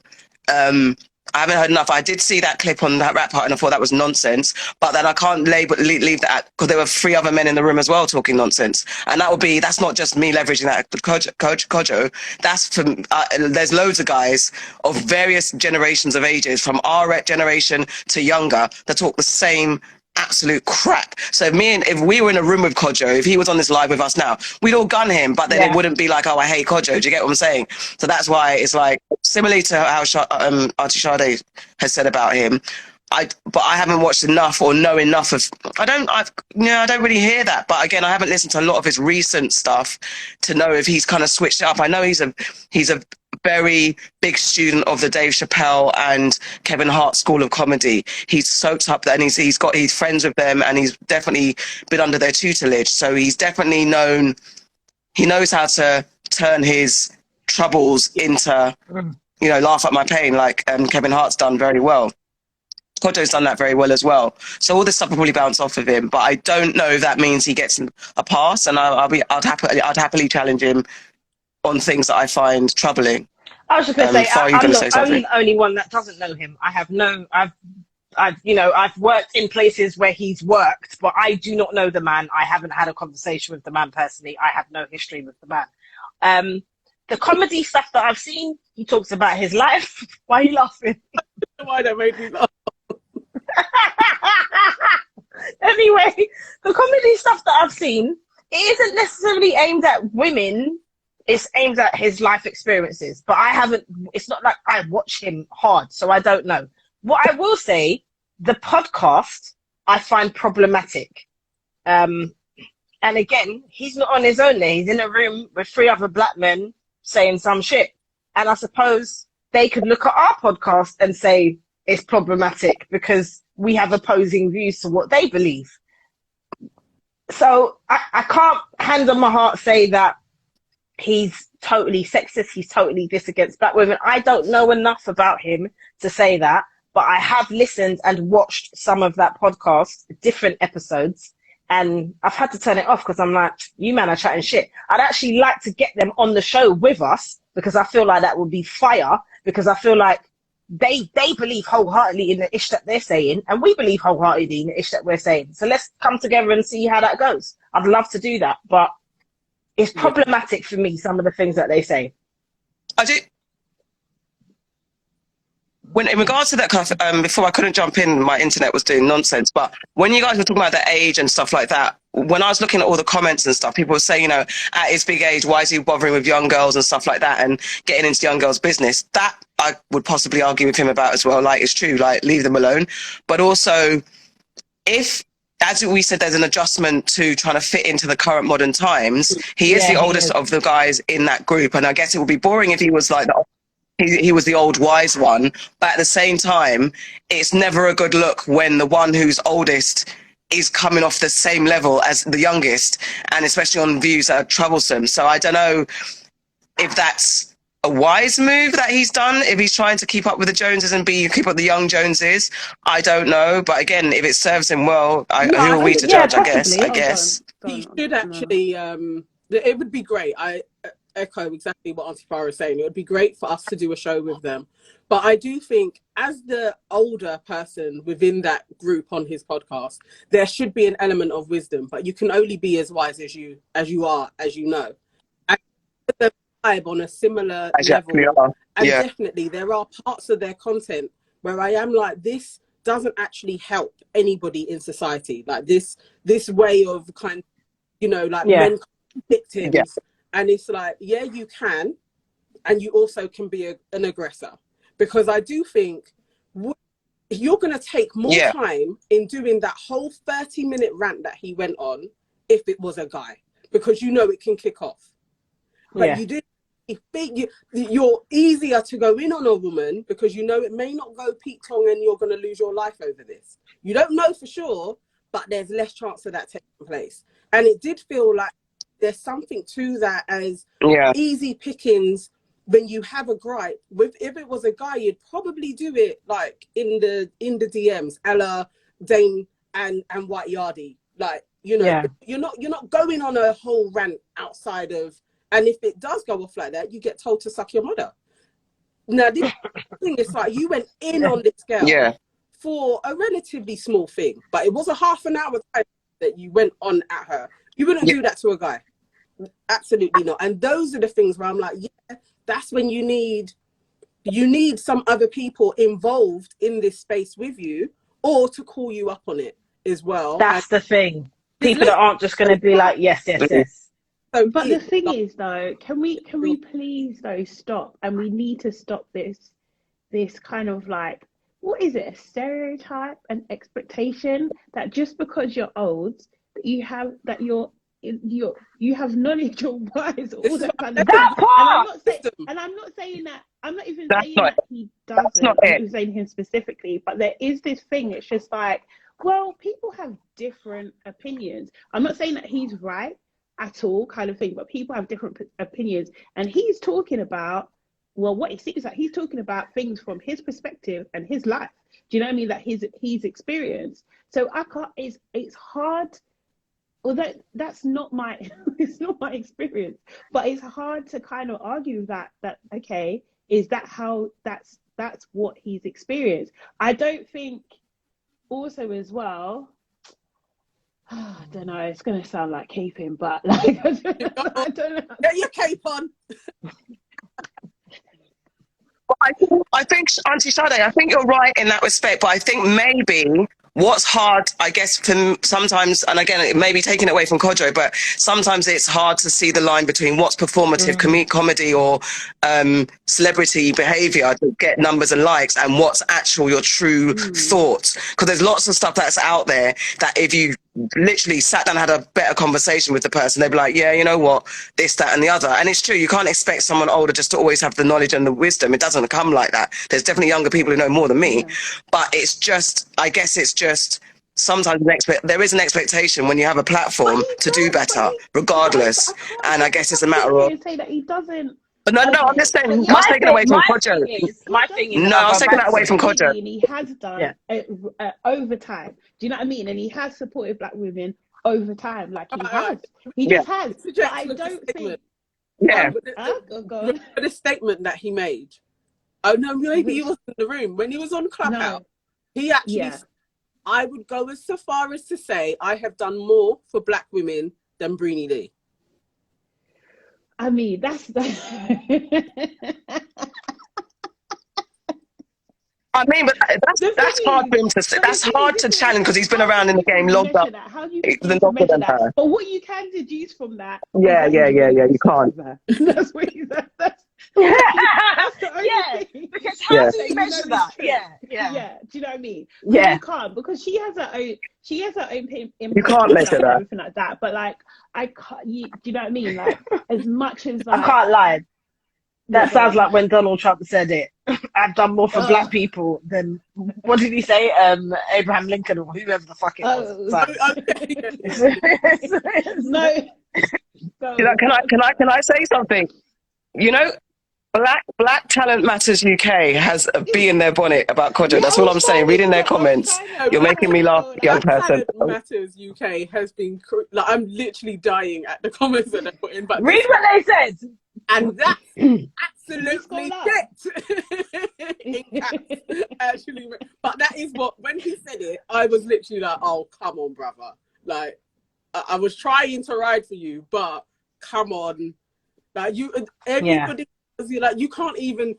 I haven't heard enough. I did see that clip on that rap part and I thought that was nonsense, but then I can't leave that, because there were 3 other men in the room as well talking nonsense. And that's not just me leveraging that. Kojo, that's from, there's loads of guys of various generations of ages, from our generation to younger, that talk the same absolute crap. So if we were in a room with Kojo, if he was on this live with us now, we'd all gun him, but then it wouldn't be like, oh, I hate Kojo. Do you get what I'm saying? So that's why it's like, similarly to how Auntie Sade has said about him, but I haven't watched enough or know enough of. I don't really hear that. But again, I haven't listened to a lot of his recent stuff to know if he's kind of switched it up. I know he's a very big student of the Dave Chappelle and Kevin Hart School of Comedy. He's soaked up that, and he's friends with them, and he's definitely been under their tutelage. So he's definitely known. He knows how to turn his troubles into, laugh at my pain, like Kevin Hart's done very well. Kojo's done that very well as well. So all this stuff will probably bounce off of him, but I don't know if that means he gets a pass, and I'd happily challenge him on things that I find troubling.
I was just going to say, I'm the only one that doesn't know him. I've worked in places where he's worked, but I do not know the man. I haven't had a conversation with the man personally. I have no history with the man. The comedy stuff that I've seen, he talks about his life. Why are you laughing?
Why that made me laugh?
Anyway, the comedy stuff that I've seen, it isn't necessarily aimed at women. It's aimed at his life experiences. But it's not like I watch him hard, so I don't know. What I will say, the podcast, I find problematic. And again, he's not on his own there. He's in a room with 3 other black men saying some shit. And I suppose they could look at our podcast and say it's problematic because we have opposing views to what they believe. So I can't, hand on my heart, say that he's totally sexist, he's totally this against black women. I don't know enough about him to say that, but I have listened and watched some of that podcast, different episodes, and I've had to turn it off because I'm like, you man are chatting shit. I'd actually like to get them on the show with us, because I feel like that would be fire, because I feel like they believe wholeheartedly in the ish that they're saying, and we believe wholeheartedly in the ish that we're saying. So let's come together and see how that goes. I'd love to do that, but it's problematic for me, some of the things that they say.
I do. When in regards to that kind of, before I couldn't jump in, my internet was doing nonsense. But when you guys were talking about the age and stuff like that, when I was looking at all the comments and stuff, people were saying, at his big age, why is he bothering with young girls and stuff like that and getting into young girls' business? That I would possibly argue with him about as well. Like, it's true, like, leave them alone. But also, if as we said, there's an adjustment to trying to fit into the current modern times. He is the oldest of the guys in that group, and I guess it would be boring if he was like he was the old wise one. But at the same time, it's never a good look when the one who's oldest is coming off the same level as the youngest, and especially on views that are troublesome. So I don't know if that's a wise move that he's done, if he's trying to keep up with the Joneses and keep up the young Joneses. I don't know, but again, if it serves him well, who are we to judge? I guess
he should actually. It would be great. I echo exactly what Auntie Farah is saying. It would be great for us to do a show with them, but I do think, as the older person within that group on his podcast, there should be an element of wisdom. But you can only be as wise as you are, as you know. And the vibe on a similar level, and definitely there are parts of their content where I am like, this doesn't actually help anybody in society. Like this way of kind of, you know, like men victims. Yeah. And it's like, yeah, you can, and you also can be an aggressor. Because I do think you're going to take more time in doing that whole 30-minute rant that he went on if it was a guy. Because you know it can kick off. But you do, you're easier to go in on a woman because you know it may not go Pete Tong and you're going to lose your life over this. You don't know for sure, but there's less chance of that taking place. And it did feel like there's something to that as easy pickings when you have a gripe. If it was a guy, you'd probably do it like in the DMs, a la Dane and White Yardie. Like, you know, you're not going on a whole rant outside of, and if it does go off like that, you get told to suck your mother. Now this thing is like, you went in on this girl for a relatively small thing, but it was a half an hour time that you went on at her. You wouldn't do that to a guy. Absolutely not. And those are the things where I'm like, that's when you need some other people involved in this space with you, or to call you up on it as well.
That's the thing. People that aren't just going to be like, yes.
So, but the thing is, though, can we please though stop? And we need to stop this kind of like, what is it? A stereotype, an expectation that just because you're old, you have knowledge, you're wise, all that kind of thing. And I'm not saying that. I'm not even saying that he doesn't. I'm not saying him specifically, but there is this thing. It's just like, well, people have different opinions. I'm not saying that he's right at all, kind of thing, but people have different opinions, and he's talking about, well, what it seems like he's talking about things from his perspective and his life. Do you know what I mean? That he's experienced. So I can't. It's hard. Well, that's not my it's not my experience, but it's hard to kind of argue that okay, is that how that's what he's experienced. I don't think also as well. I don't know. It's gonna sound like caping, but like I don't know.
Get your cape on.
I think, Auntie Sade, I think you're right in that respect, but I think maybe what's hard, I guess, for sometimes, and again, it may be taken away from Kojo, but sometimes it's hard to see the line between what's performative comedy or celebrity behavior to get numbers and likes, and what's actual your true thoughts. Because there's lots of stuff that's out there that if you literally sat down and had a better conversation with the person, they'd be like, yeah, you know what, this, that, and the other. And it's true, you can't expect someone older just to always have the knowledge and the wisdom. It doesn't come like that. There's definitely younger people who know more than me, but it's just, I guess it's just sometimes there is an expectation when you have a platform to do better, regardless. And I guess it's a matter of
say that he doesn't.
But no, I'm just saying, I was taking away from Kojo.
My thing is,
no, I was taking that away from Kojo.
And he has done over time. Do you know what I mean? And he has supported Black women over time. Like he has. He just has. But I don't think.
The statement that he made. Oh no, maybe he wasn't in the room when he was on ClubHouse. No. He actually. Yeah. I would go as far as to say I have done more for Black women than Breeny Lee.
I mean, that's
I mean, but that's hard for him to say. That's hard to challenge because he's been around in the game longer than her.
But what you can deduce from that,
you can't.
That's what That's the only thing.
Because how do you measure that?
Yeah. Do you know what I mean?
Yeah.
You can't, because she has her own impact.
You can't measure that.
Everything like that. But like, I can't. Do you know what I mean? Like, as much as like,
I can't lie. That sounds like when Donald Trump said it. I've done more for black people than, what did he say? Abraham Lincoln or whoever the fuck it was.
No.
Can I say something? You know, Black Talent Matters UK has a bee in their bonnet about Kojo. That's all I'm saying. Reading their comments, you're making me laugh, young person.
Black Talent Matters UK has been like, I'm literally dying at the comments that they put in. But
read what they said,
and that's absolutely it. Actually, but that is what, when he said it, I was literally like, oh, come on, brother. Like, I was trying to ride for you, but come on. Like, everybody, like, you can't even,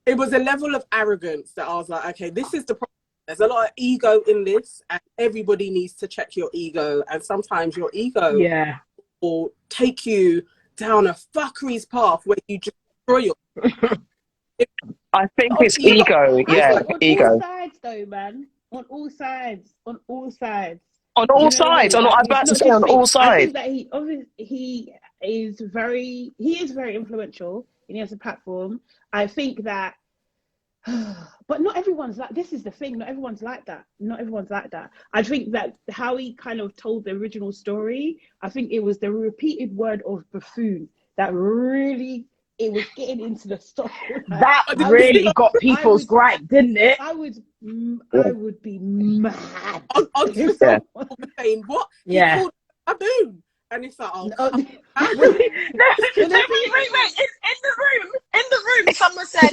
it was a level of arrogance that I was like, okay, this is the problem. There's a lot of ego in this, and everybody needs to check your ego. And sometimes your ego will take you down a fuckery's path where you just destroy your.
I think it's ego. Yeah, ego.
On all sides, though, man. On all sides. On all sides.
On all sides. I was about to say on all sides.
I think that he is very influential, and he has a platform. I think that, but not everyone's like, this is the thing, not everyone's like that. I think that how he kind of told the original story, I think it was the repeated word of buffoon that really, it was getting into the story.
That really got people's gripe, didn't it?
I would be mad.
On saying what?
Yeah.
He called a baboon. And it's like, oh,
no, wait, in the room, someone said,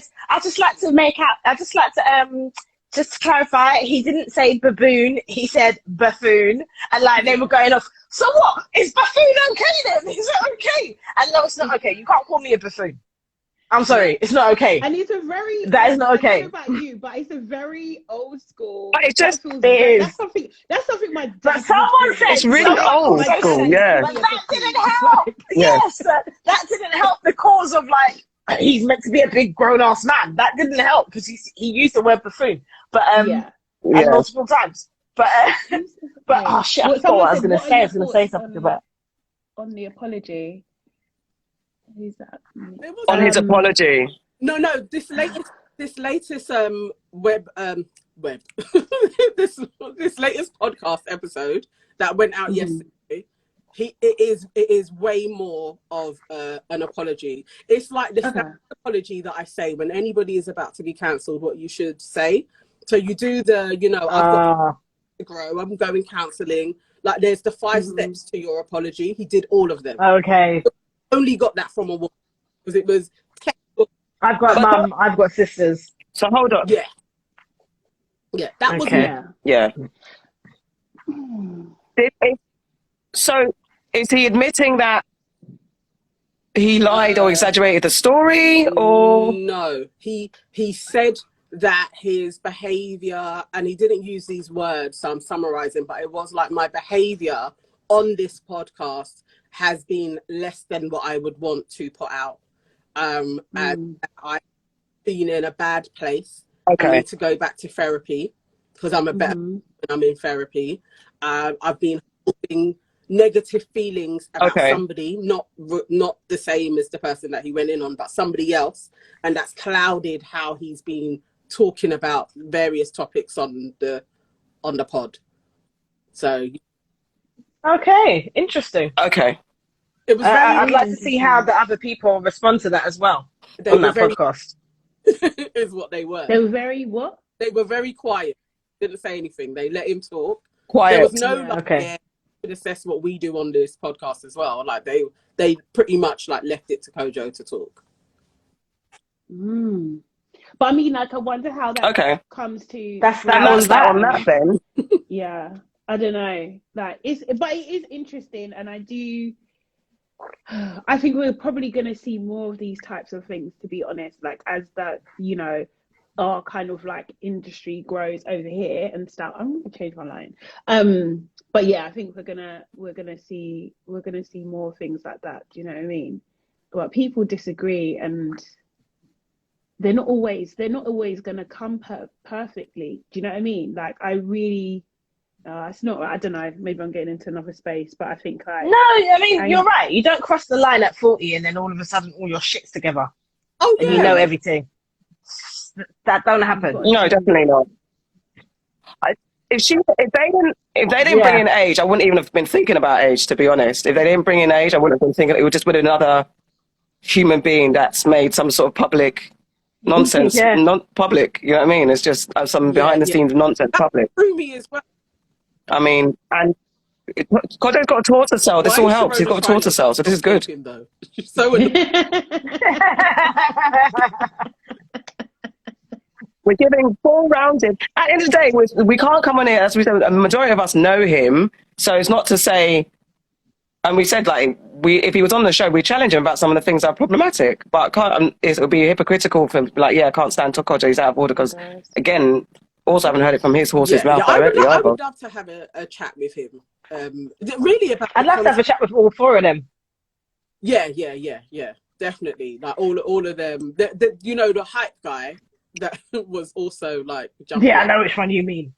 just to clarify, he didn't say baboon, he said buffoon, and like they were going off, so what? Is buffoon okay then? Is it okay? And no, it's not okay. You can't call me a buffoon. I'm sorry, it's not okay.
And it's a very,
that is not okay.
I don't know about you, but it's a very old school.
But it's just,
that's something my dad.
But someone said
it's really old school, yeah.
But that didn't help. Yes, that didn't help the cause of like, he's meant to be a big grown ass man. That didn't help because he used the word buffoon, but and multiple times. But oh shit, I forgot what I was gonna say. I was gonna say something about
on the apology. Who's that?
On his apology.
No, this latest web this latest podcast episode that went out yesterday. It is way more of an apology. It's like the standard apology that I say when anybody is about to be cancelled, what you should say. So you do the, I've got to grow, I'm going counselling. Like, there's the 5 steps to your apology. He did all of them.
Okay.
Only got that from a woman because it was textbook.
I've got mum, I've got sisters.
So hold on.
Yeah, that was
So is he admitting that he lied or exaggerated the story, or
no? He said that his behavior, and he didn't use these words, so I'm summarizing, but it was like, my behavior on this podcast has been less than what I would want to put out. And I've been in a bad place. I need to go back to therapy because I'm a better when I'm in therapy. I've been holding negative feelings about somebody, not the same as the person that he went in on, but somebody else. And that's clouded how he's been talking about various topics on the pod. So.
Okay, interesting.
Okay.
It was
I'd like to see how the other people respond to that as well on that podcast.
Is what they were.
They were very what?
They were very quiet. Didn't say anything. They let him talk.
Quiet.
There was no to assess what we do on this podcast as well. Like they pretty much like left it to Kojo to talk.
But I mean, like, I wonder how that comes to.
That's that on that then.
Yeah, I don't know. Like, but it is interesting, and I think we're probably going to see more of these types of things, to be honest, like as that, our kind of like industry grows over here and stuff. I'm going to change my line. But yeah, I think we're gonna see more things like that. Do you know what I mean? but people disagree, and they're not always going to come perfectly. Do you know what I mean? Like, I really, it's not, I don't know, maybe I'm getting into another space, but I think like...
No, I mean, you're right. You don't cross the line at 40 and then all of a sudden all your shit's together.
Oh,
and
yeah.
you know everything. That don't happen.
No, definitely not. If they didn't bring in Age, I wouldn't even have been thinking about Age, to be honest. If they didn't bring in Age, I wouldn't have been thinking. It would just been another human being that's made some sort of public nonsense, not public. You know what I mean? It's just some behind the scenes nonsense public.
Through me as well.
I mean, and Kojo's got a tour to sell. This all helps. He's got a tour to sell, so this is good.
Though. So
we're giving full rounded. At the end of the day, we can't come on here, as we said, a majority of us know him, so it's not to say, and we said, like, if he was on the show, we challenge him about some of the things that are problematic, but it would be hypocritical for, like, I can't stand Kojo, he's out of order, because, again, also haven't heard it from his horse's mouth directly.
I would love to have a chat with him. Really about.
I'd love to have a chat with all four of them.
Yeah, definitely. Like all of them. The hype guy that was also like jumping.
Yeah, I know which one you mean.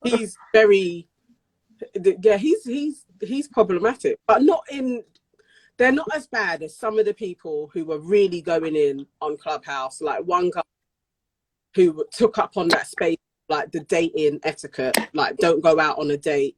He's very. Yeah, he's problematic, but they're not as bad as some of the people who were really going in on ClubHouse. Like one guy who took up on that space, like the dating etiquette, like don't go out on a date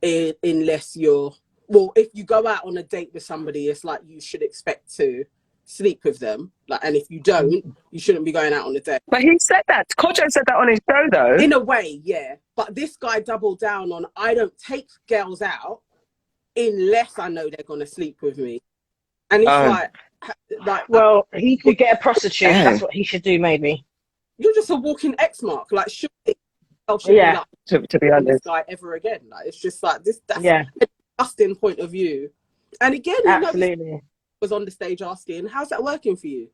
unless if you go out on a date with somebody, it's like you should expect to sleep with them, like, and if you don't, you shouldn't be going out on a date.
But he said that. Kojo said that on his show, though.
In a way, yeah. But this guy doubled down on, I don't take girls out unless I know they're gonna sleep with me, and it's like,
well, he could get a prostitute. That's what he should do, maybe.
You're just a walking X mark. Like, should be like,
to be honest,
this guy ever again. Like, it's just like this. That's a disgusting point of view. And again,
absolutely,
was on the stage asking, "How's that working for you?"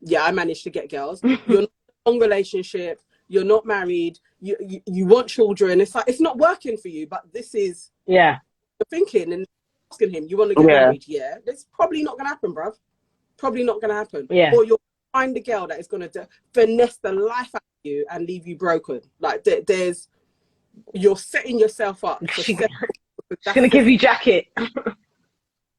Yeah, I managed to get girls. You're not in a long relationship. You're not married. You want children. It's like, it's not working for you. But this is you're thinking and asking him, "You want to get married?" Yeah, it's probably not gonna happen, bruv. Probably not gonna happen.
Yeah.
Or you'll find a girl that is gonna finesse the life out of you and leave you broken. Like you're setting yourself up.
She's gonna give you jacket.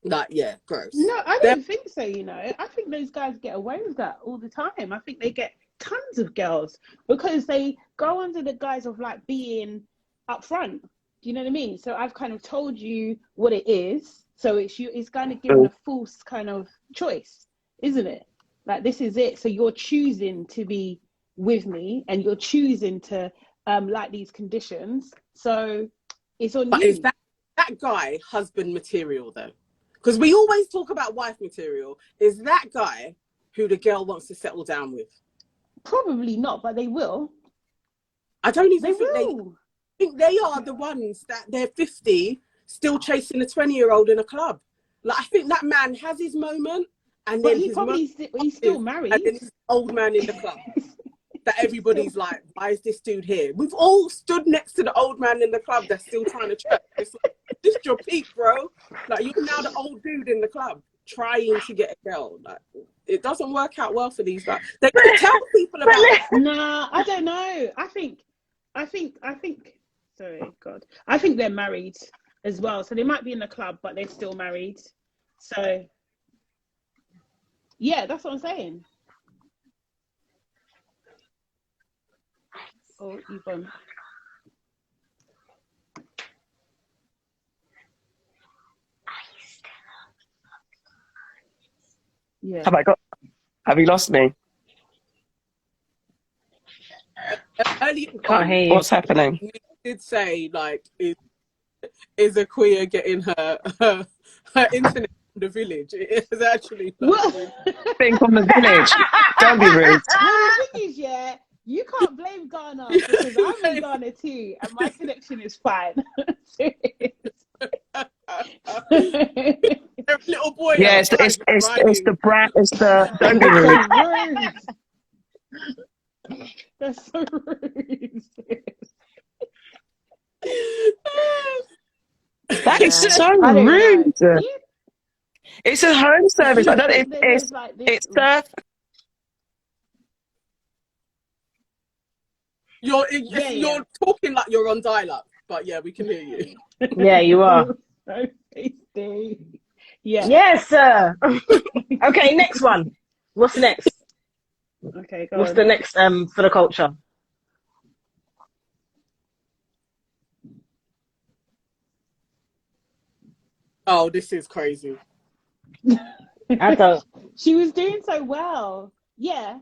Like, yeah, gross.
No, I don't think so, I think those guys get away with that all the time. I think they get tons of girls because they go under the guise of like being upfront. Do you know what I mean? So I've kind of told you what it is. So it's kind of given a false kind of choice, isn't it? Like, this is it. So you're choosing to be with me and you're choosing to like these conditions. So it's on you.
Is that guy husband material though? Because we always talk about wife material. Is that guy who the girl wants to settle down with?
Probably not, but they will.
I don't even think they are the ones that they're 50 still chasing a 20-year-old in a club. Like, I think that man has his moment, and then
he's still married,
and then he's old man in the club. That everybody's like, why is this dude here? We've all stood next to the old man in the club that's still trying to check. It's like, this is your peak, bro. Like, you're now the old dude in the club trying to get a girl. Like, it doesn't work out well for these guys. They can tell people about it.
Nah, I don't know. I think sorry, God. I think they're married as well. So they might be in the club, but they're still married. So yeah, that's what I'm saying. Oh, you've gone. Yeah.
Have you lost me?
Earlier
Can't hear you.
What's happening?
You did say, like, is a queer getting her internet from the village? It is actually
Thing from the village. Don't be rude.
Well, the thing is, you can't blame Ghana because I'm in Ghana too, and my connection is fine.
Little boy.
Yeah, it's the brat. It's the. Don't be rude.
That's so rude.
That is so rude. It's a home service. I don't.
There's like this.
It's surf.
You're talking like you're on dial-up, but yeah, we can hear you.
Yeah, you are.
So tasty. Yeah.
Yes, sir. Okay, next one. What's next?
Okay, go
What's
on.
the next for the culture?
Oh, this is crazy.
I don't.
She was doing so well. Yeah.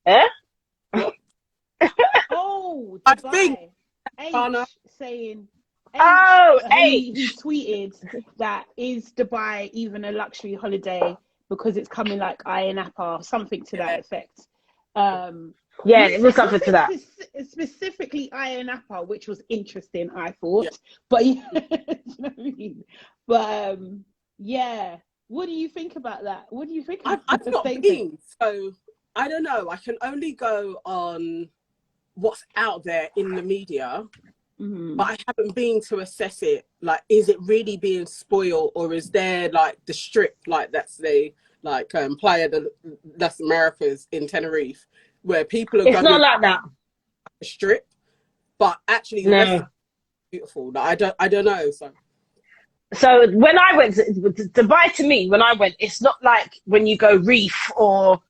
Eh?
Oh,
I
Dubai.
think
Aitch saying.
Oh,
he
Aitch.
tweeted that is Dubai even a luxury holiday because it's coming like Ayia Napa, something to that effect.
Yeah, it was something to that.
Specifically Ayia Napa, which was interesting, I thought.
Yeah.
But yeah, you know what I mean? But yeah, what do you think about that? What do you think?
I've not been, so I don't know. I can only go on what's out there in the media.
Mm-hmm.
But I haven't been to assess it. Like, is it really being spoiled, or is there like the strip, like that's the Playa de Las Americas in Tenerife, where people are
It's
going
not like that.
the strip, but actually the rest is beautiful. Like, I don't know.
So when I went to Dubai, to me, when I went, it's not like when you go Reef or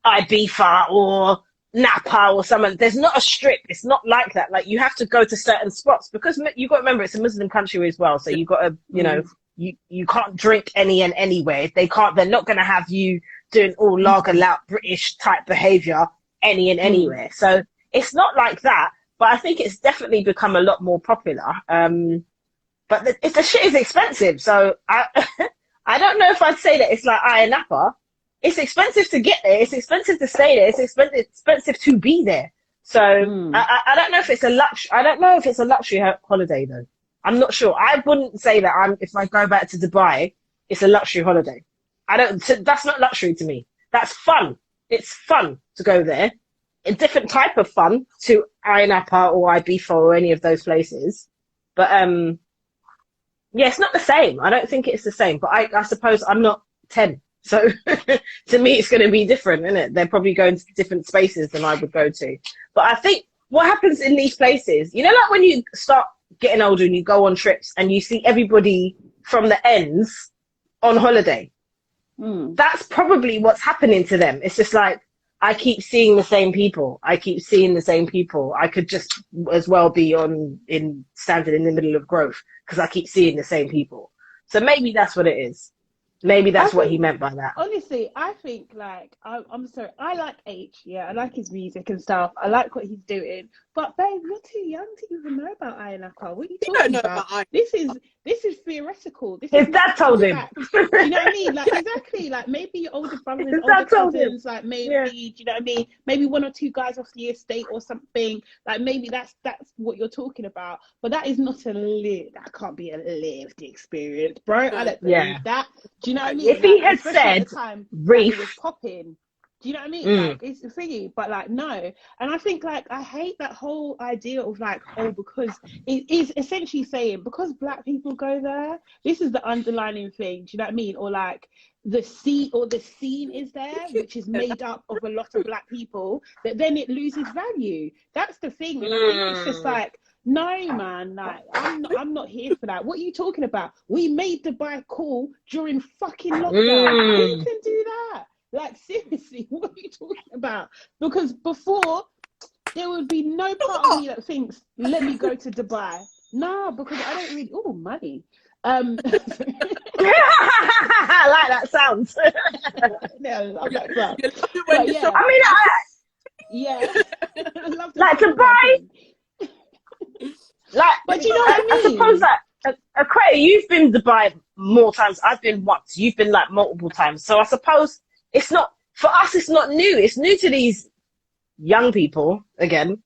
Ibiza or Napa or something. There's not a strip. It's not like that. Like, you have to go to certain spots because you got to remember it's a Muslim country as well. So you got to, you know, you can't drink any and anywhere. They're not going to have you doing all lager lout British type behavior any and anywhere. So it's not like that. But I think it's definitely become a lot more popular. But the shit is expensive. So I don't know if I'd say that it's like Ayia Napa. It's expensive to get there. It's expensive to stay there. It's expensive to be there. So I don't know if it's a I don't know if it's a luxury holiday though. I'm not sure. I wouldn't say that if I go back to Dubai, it's a luxury holiday. That's not luxury to me. That's fun. It's fun to go there. A different type of fun to Ayia Napa or Ibiza or any of those places. But yeah, it's not the same. I don't think it's the same. But I suppose I'm not 10. So to me, it's going to be different, isn't it? They're probably going to different spaces than I would go to. But I think what happens in these places, you know, like when you start getting older and you go on trips and you see everybody from the ends on holiday, that's probably what's happening to them. It's just like, I keep seeing the same people. I could just as well be standing in the middle of growth because I keep seeing the same people. So maybe that's what it is. Maybe that's what he meant by that.
Honestly, I think like I'm sorry. I like Aitch. Yeah, I like his music and stuff. I like what he's doing. But babe, you're too young to even know about Ayia Napa. What are you talking about? This is theoretical.
His dad told him.
Do you know what I mean? Like, exactly. Like, maybe your older brothers, older cousins, like maybe, do you know what I mean? Maybe one or two guys off the estate or something. Like, maybe that's what you're talking about. But that is not that can't be a lived experience, bro. I don't believe that. Do you know what I mean?
If he had said Reef,
it was popping. Do you know what I mean? Like, it's a thingy, but like, no. And I think like, I hate that whole idea of like, because it is essentially saying, because black people go there, this is the underlining thing. Do you know what I mean? Or like the scene is there, which is made up of a lot of black people, that then it loses value. That's the thing. And I think it's just like, no, man, like, I'm not here for that. What are you talking about? We made Dubai cool during fucking lockdown. Who can do that? Like, seriously, what are you talking about? Because before, there would be no part of me that thinks, let me go to Dubai. No, because I don't really, money.
I like that sound.
No, I like that. I love
like Dubai. Like,
but you know what I mean?
I suppose that, Aquaria, you've been to Dubai more times. I've been once. You've been like multiple times. So I suppose it's not, for us, it's not new. It's new to these young people, again.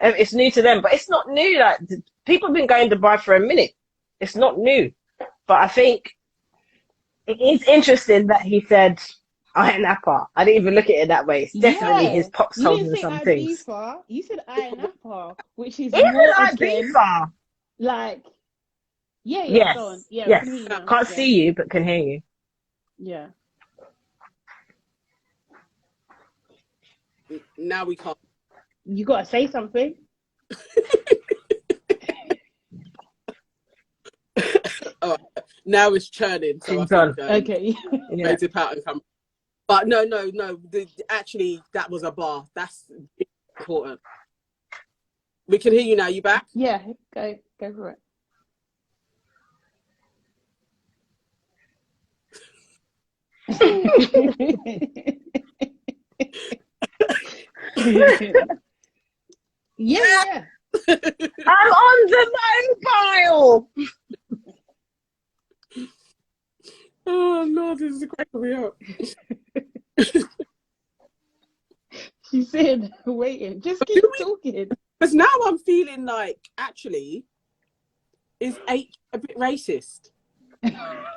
It's new to them, but it's not new. Like, people have been going to Dubai for a minute. It's not new. But I think it is interesting that he said Ayia Napa. I didn't even look at it that way. It's definitely his pops told him some things.
You said Ayia Napa, which is
even
more
Ibiza.
like, Yeah, go on. Yeah,
yes.
I can hear you now.
Can't see you, but can hear you.
Yeah.
Now we can't.
You gotta say something.
All right. Now it's churning, so
She's
I think
Okay.
Yeah.
dip out and come. But no. Actually, that was a bar. That's important. We can hear you now. You back?
Yeah, go for it. Yeah.
I'm on the mobile.
Oh Lord, this is cracking me up.
She said, waiting. Just keep talking.
Because now I'm feeling like, actually, is Aitch a bit racist?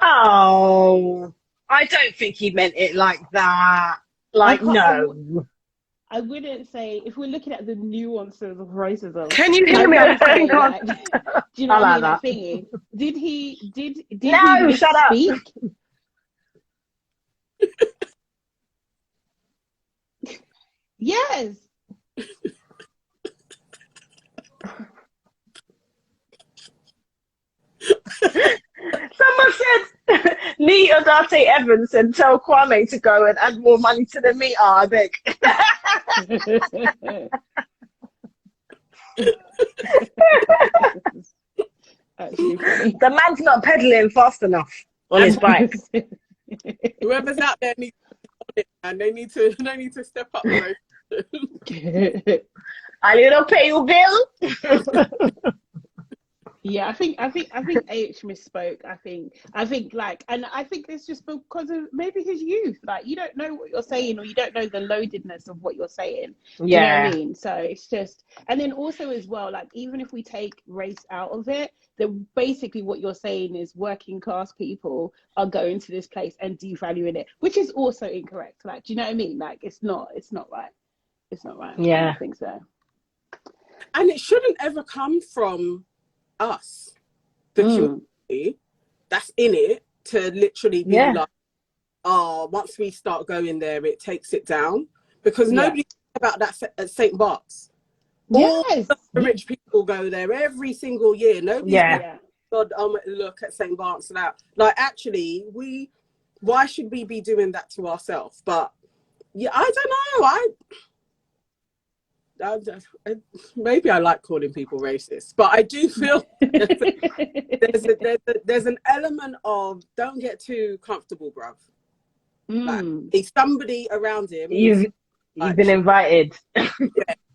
Oh, I don't think he meant it like that. Like, no.
I wouldn't say, if we're looking at the nuances of racism.
Can you hear me?
Hang on.
Like, do you know what I mean? Like, thingy. Did he
No, shut up.
misspeak? Yes.
Someone said, Lee Odate Evans and tell Kwame to go and add more money to the meter, I beg.
Actually funny.
The man's not pedaling fast enough on his bike.
Whoever's out there needs to it, and they need to step up.
A little pay you bill.
Yeah, I think Aych misspoke. I think like, and I think it's just because of maybe his youth. Like, you don't know what you're saying, or you don't know the loadedness of what you're saying. Do you know what I mean? So it's just, and then also as well, like, even if we take race out of it, then basically what you're saying is working class people are going to this place and devaluing it, which is also incorrect. Like, do you know what I mean? Like, it's not right. It's not right.
Yeah,
I don't think so.
And it shouldn't ever come from us, the community that's in it, to literally be like, oh, once we start going there, it takes it down, because nobody thinks about that at St. Bart's.
Yes,
all the rich people go there every single year. Nobody's God, look at St. Bart's now. Like, actually, why should we be doing that to ourselves? But yeah, I don't know. Maybe I like calling people racist, but I do feel there's an element of don't get too comfortable, bruv. Like, if somebody around him,
you've been invited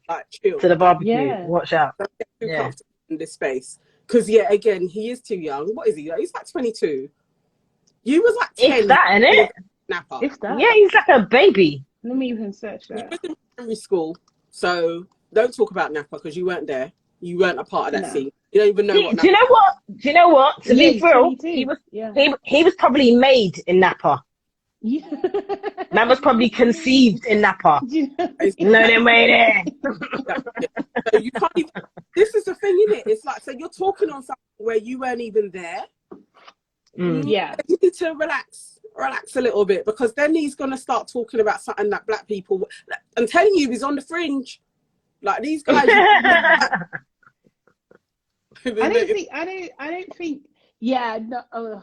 like, chill,
to the barbecue. Watch out.
Don't get too comfortable in this space, because again, he is too young. What is he? He's like 22. You was like 10.
If that, innit?
Napa.
If that.
Yeah, he's like a baby.
Let me even search that.
You was in primary school, so don't talk about Napa because you weren't there. You weren't a part of that scene. You don't even know what.
Do you know what? To be real, he was probably made in Napa.
Yeah.
Man was probably conceived in Napa. No, they made it.
So you can't even. This is the thing, isn't it? It's like, so you're talking on something where you weren't even there.
Yeah.
You need to relax a little bit, because then he's gonna start talking about something that black people. I'm telling you, he's on the fringe. Like, these guys. I
don't think. Yeah. No.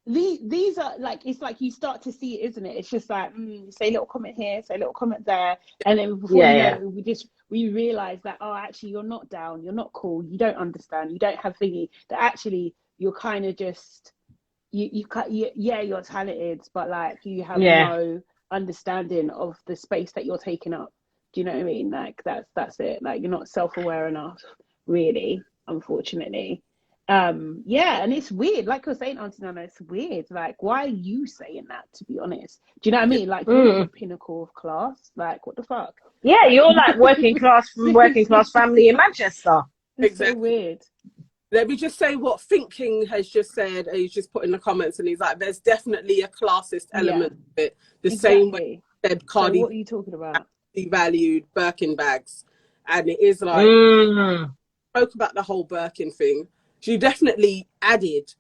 These are like, it's like you start to see it, isn't it? It's just like, say a little comment here, say a little comment there, and then before you know, we realize that, oh, actually, you're not down, you're not cool, you don't understand, you don't have thingy. That actually you're kind of just you're talented, but like you have no understanding of the space that you're taking up. Do you know what I mean? Like, that's it. Like, you're not self-aware enough, really, unfortunately. And it's weird. Like you're saying, Auntie Nana, it's weird. Like, why are you saying that, to be honest? Do you know what I mean? Like, you're the pinnacle of class. Like, what the fuck?
Yeah, you're like working class family in Manchester.
It's so weird.
Let me just say what Thinking has just said. He's just put in the comments, and he's like, there's definitely a classist element to it. The same way he said Cardi.
So what are you talking about?
Devalued Birkin bags, and it is like spoke about the whole Birkin thing. She definitely added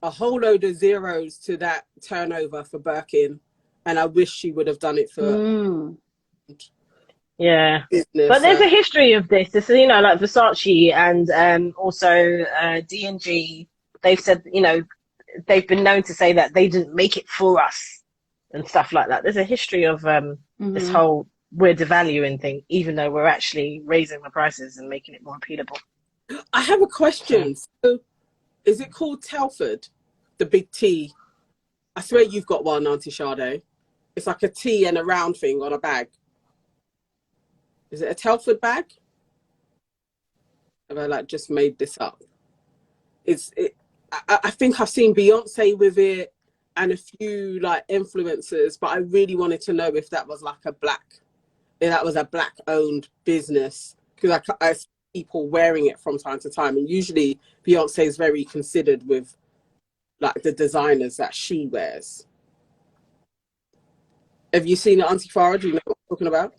a whole load of zeros to that turnover for Birkin, and I wish she would have done it for
yeah.
business.
But there's a history of this. This is, you know, like Versace and also D&G. They've said, you know, they've been known to say that they didn't make it for us and stuff like that. There's a history of this whole we're devaluing thing, even though we're actually raising the prices and making it more appealable.
I have a question. So, is it called Telford, the big T? I swear you've got one, Auntie Sade. It's like a T and a round thing on a bag. Is it a Telford bag? Have I like just made this up? I think I've seen Beyonce with it and a few like influencers, but I really wanted to know if that was like a black owned business, because I see people wearing it from time to time, and usually Beyonce is very considered with like the designers that she wears. Have you seen it, Auntie Farah? Do you know what I'm talking about?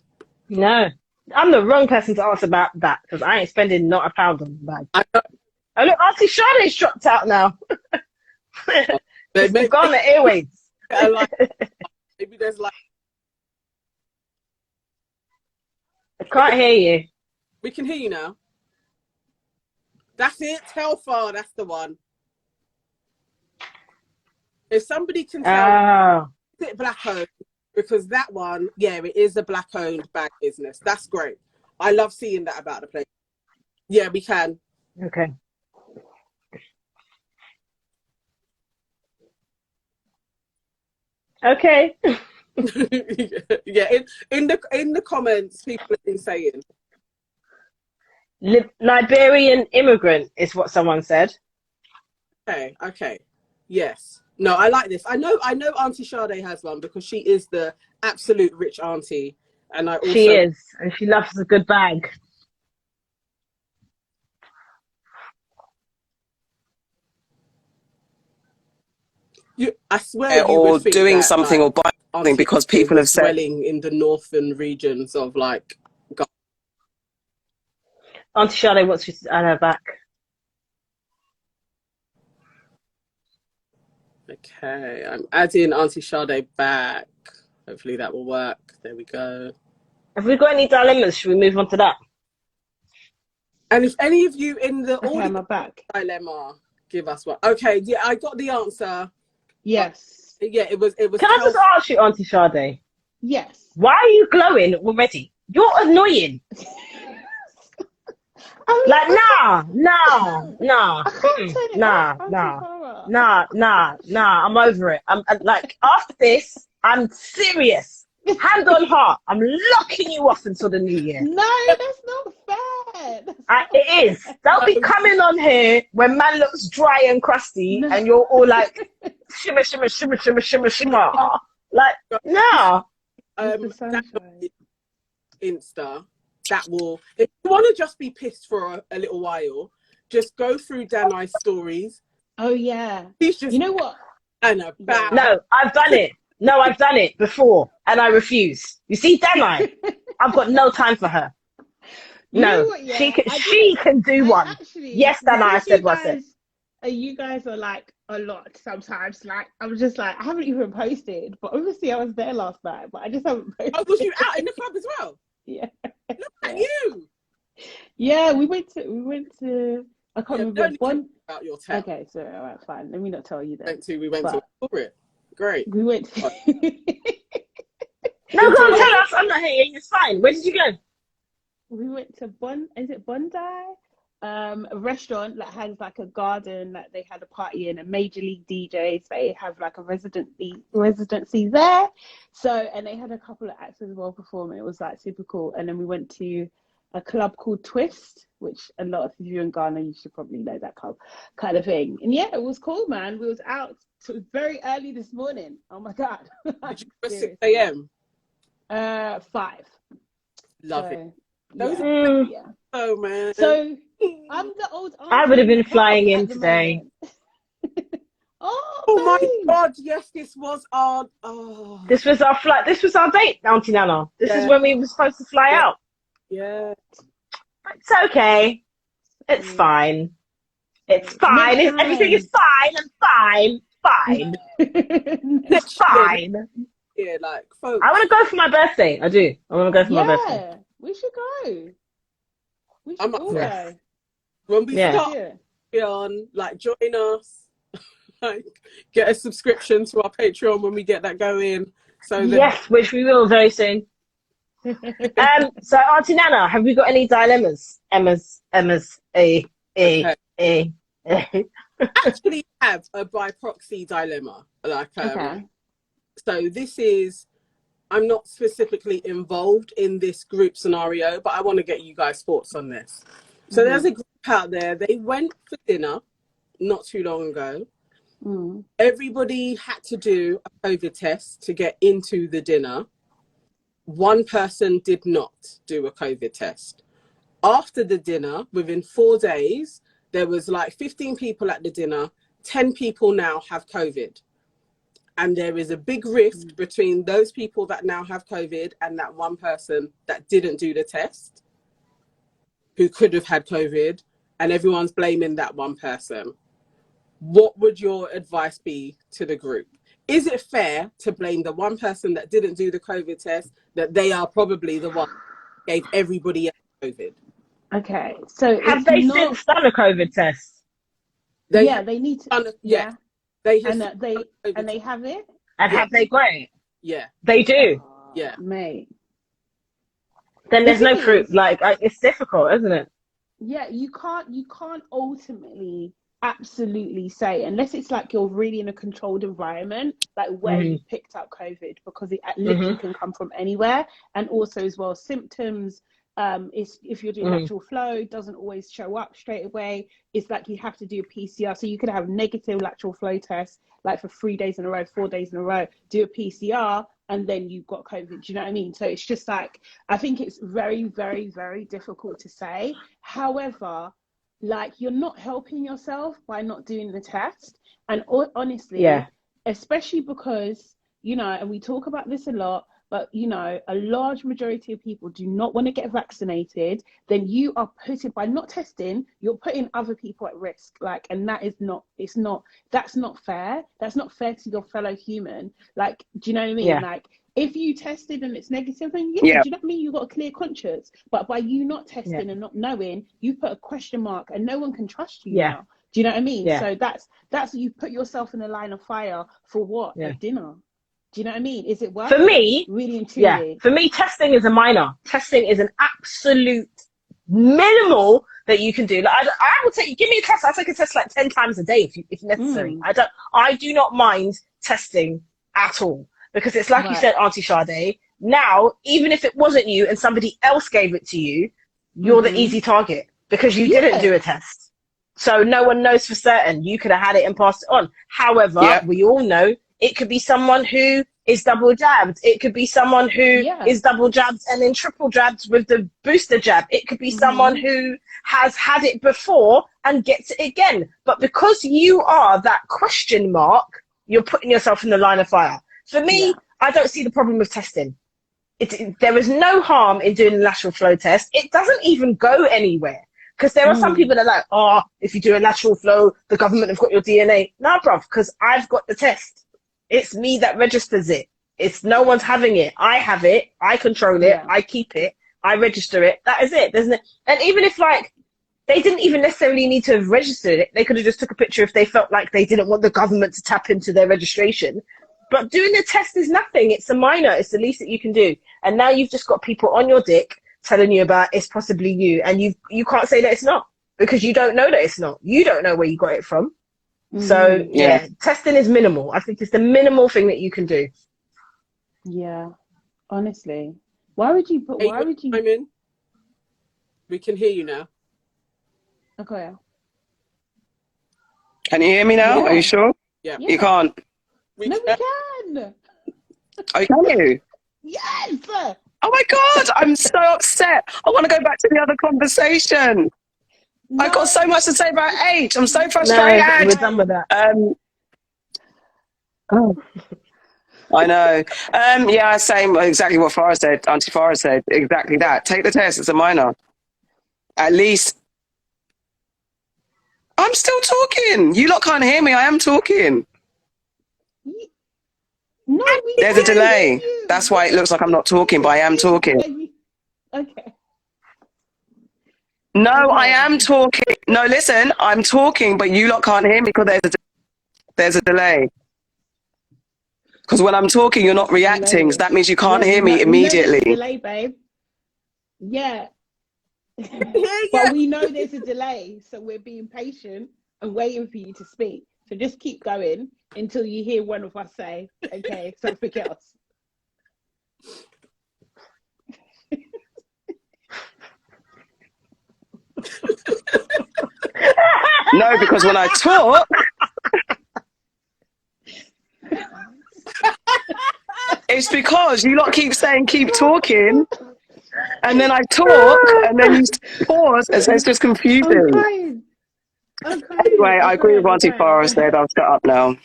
No, I'm the wrong person to ask about that because I ain't spending not a pound on the bag. Oh look, Auntie Sade's dropped out now. It's gone the airwaves.
Maybe there's like.
I can't hear you.
We can hear you now. That's it, Telfar, that's the one. If somebody can tell, is it black owned? Because that one, yeah, it is a black owned bag business. That's great. I love seeing that about the place. Yeah, we can.
Okay. Okay.
Yeah, in the comments, people have been saying.
Liberian immigrant is what someone said.
Okay. Yes. No, I like this. I know Auntie Sade has one because she is the absolute rich auntie. And
she is, and she loves a good bag.
I swear you
or
would think
doing
that,
something
like,
or buying something because people have said
dwelling in the northern regions of like.
Auntie Sade wants you at her back.
Okay, I'm adding Auntie Sade back. Hopefully that will work. There we go.
Have we got any dilemmas? Should we move on to that?
And if any of you in the
audience back
dilemma, give us one. Okay, yeah, I got the answer.
Yes.
Yeah, it was.
Can I just ask you, Auntie Sade?
Yes.
Why are you glowing already? You're annoying. Like, nah. I'm over it. I'm like, after this, I'm serious. Hand on heart. I'm locking you off until the new year.
No, that's not fair.
It is. Don't be coming on here when man looks dry and crusty and you're all like, shimmer. Like, no.
Insta. That will, if you want to just be pissed for a little while, just go through Danai's stories.
Oh yeah.
He's just,
you know what?
No,
I've done it. No, I've done it before and I refuse. You see, Danai, I've got no time for her. No, she can do one. Actually, yes, Danai, I said what I said.
You guys are like a lot sometimes. Like, I'm just like, I haven't even posted, but obviously I was there last night, but I just haven't posted.
Oh, was you out in the club as well?
Yeah.
Look at you.
Yeah, we went to I can't remember one
about your town.
Okay, so all right, fine. Let me not tell you that.
We went to it. Great.
We went
No, go on, tell us. I'm not here. It's fine. Where did you go?
We went to Bondi? A restaurant that has like a garden that they had a party in, a major league DJs. They have like a residency there. So, and they had a couple of acts as well performing. It was like super cool. And then we went to a club called Twist, which a lot of you in Ghana, you should probably know that club kind of thing. And yeah, it was cool, man. We was out very early this morning. Oh my God.
Did you go 6 a.m.?
5.
Love it.
Yeah.
Oh man.
So I'm the old auntie.
I would have been flying in today.
Oh
my God! Yes, this was our.
This was our flight. This was our date, Auntie Nana. This is when we were supposed to fly out.
Yeah.
It's okay. It's fine. It's fine. Everything is fine. I'm fine. It's fine.
Yeah, like, folks.
I want to go for my birthday. I do. I want to go for my birthday.
Yeah, we should go. We should all go.
When we start on, like, join us. Like, get a subscription to our Patreon when we get that going. So
yes, which we will very soon. So Auntie Nana, have we got any dilemmas? Emma's
actually have a by proxy dilemma. Like, so this is, I'm not specifically involved in this group scenario, but I want to get you guys' thoughts on this. So there's a group out there. They went for dinner not too long ago. Everybody had to do a COVID test to get into the dinner. One person did not do a COVID test. After the dinner, within 4 days, there was like 15 people at the dinner. 10 people now have COVID. And there is a big rift between those people that now have COVID and that one person that didn't do the test, who could have had COVID, and everyone's blaming that one person. What would your advice be to the group? Is it fair to blame the one person that didn't do the COVID test, that they are probably the one who gave everybody else COVID?
Okay, so
have they since done a COVID test?
They need to.
They
have, and they have it.
And have they got it?
Yeah,
they do.
Mate.
Then there's no proof. Like, it's difficult, isn't it?
Yeah, you can't ultimately absolutely say, unless it's like you're really in a controlled environment, like where you picked up COVID, because it literally can come from anywhere. And also as well, symptoms, if you're doing lateral flow, doesn't always show up straight away. It's like you have to do a PCR. So you could have negative lateral flow tests like for 3 days in a row, 4 days in a row, do a PCR, and then you've got COVID. Do you know what I mean? So it's just like, I think it's very, very, very difficult to say. However, like, you're not helping yourself by not doing the test. And honestly, especially because, you know, and we talk about this a lot, but, you know, a large majority of people do not want to get vaccinated, then you are putting, by not testing, you're putting other people at risk. Like, and that is not, that's not fair. That's not fair to your fellow human. Like, do you know what I mean? Yeah. Like, if you tested and it's negative, then do you know what I mean? You've got a clear conscience. But by you not testing and not knowing, you put a question mark and no one can trust you now. Do you know what I mean? Yeah. So that's you put yourself in the line of fire for what? A dinner. Do you know what I mean? Is it worth
for me?
Really and truly?
Yeah. For me, testing is a minor. Testing is an absolute minimal that you can do. Like, I will give me a test. I'll take a test like 10 times a day if necessary. I do not mind testing at all, because it's like you said, Auntie Sade. Now, even if it wasn't you and somebody else gave it to you, you're the easy target because you didn't do a test. So no one knows for certain. You could have had it and passed it on. However, we all know it could be someone who is double jabbed. It could be someone who is double jabbed and then triple jabbed with the booster jab. It could be someone who has had it before and gets it again. But because you are that question mark, you're putting yourself in the line of fire. For me, I don't see the problem with testing. There is no harm in doing a lateral flow test. It doesn't even go anywhere. Because there are some people that are like, if you do a lateral flow, the government have got your DNA. No, bruv, because I've got the test. It's me that registers it. It's no one's having it. I have it. I control it. I keep it. I register it. That is it. And even if like they didn't even necessarily need to have registered it, they could have just took a picture if they felt like they didn't want the government to tap into their registration. But doing the test is nothing. It's a minor. It's the least that you can do. And now you've just got people on your dick telling you about it's possibly you, and you can't say that it's not, because you don't know that it's not. You don't know where you got it from. So testing is minimal. I think it's the minimal thing that you can do.
Yeah, honestly. Why would you?
Amin, we can hear you now.
Okay.
Can you hear me now? Are you sure?
Yeah.
You can't.
We can.
Oh, can you?
Yes.
Oh my God, I'm so upset. I want to go back to the other conversation. No. I've got so much to say about Aitch. I'm so frustrated.
No, we're done with that.
I know. Same, exactly what Farah said, Auntie Farah said. Exactly that. Take the test, it's a minor. At least. I'm still talking. You lot can't hear me. I am talking.
No,
There's a delay. That's why it looks like I'm not talking, but I am talking.
Okay.
No, I am talking. No, listen, I'm talking, but you lot can't hear me because there's a delay. Because when I'm talking, you're not reacting. So that means you can't hear me immediately.
We know there's a delay, babe. Yeah. But we know there's a delay, so we're being patient and waiting for you to speak. So just keep going until you hear one of us say, okay, something else.
No, because when I talk, it's because you lot keep saying keep talking, and then I talk, and then you pause, and so it's just confusing.
I'm crying.
Anyway, I agree with Auntie Farah said. I'll shut up now.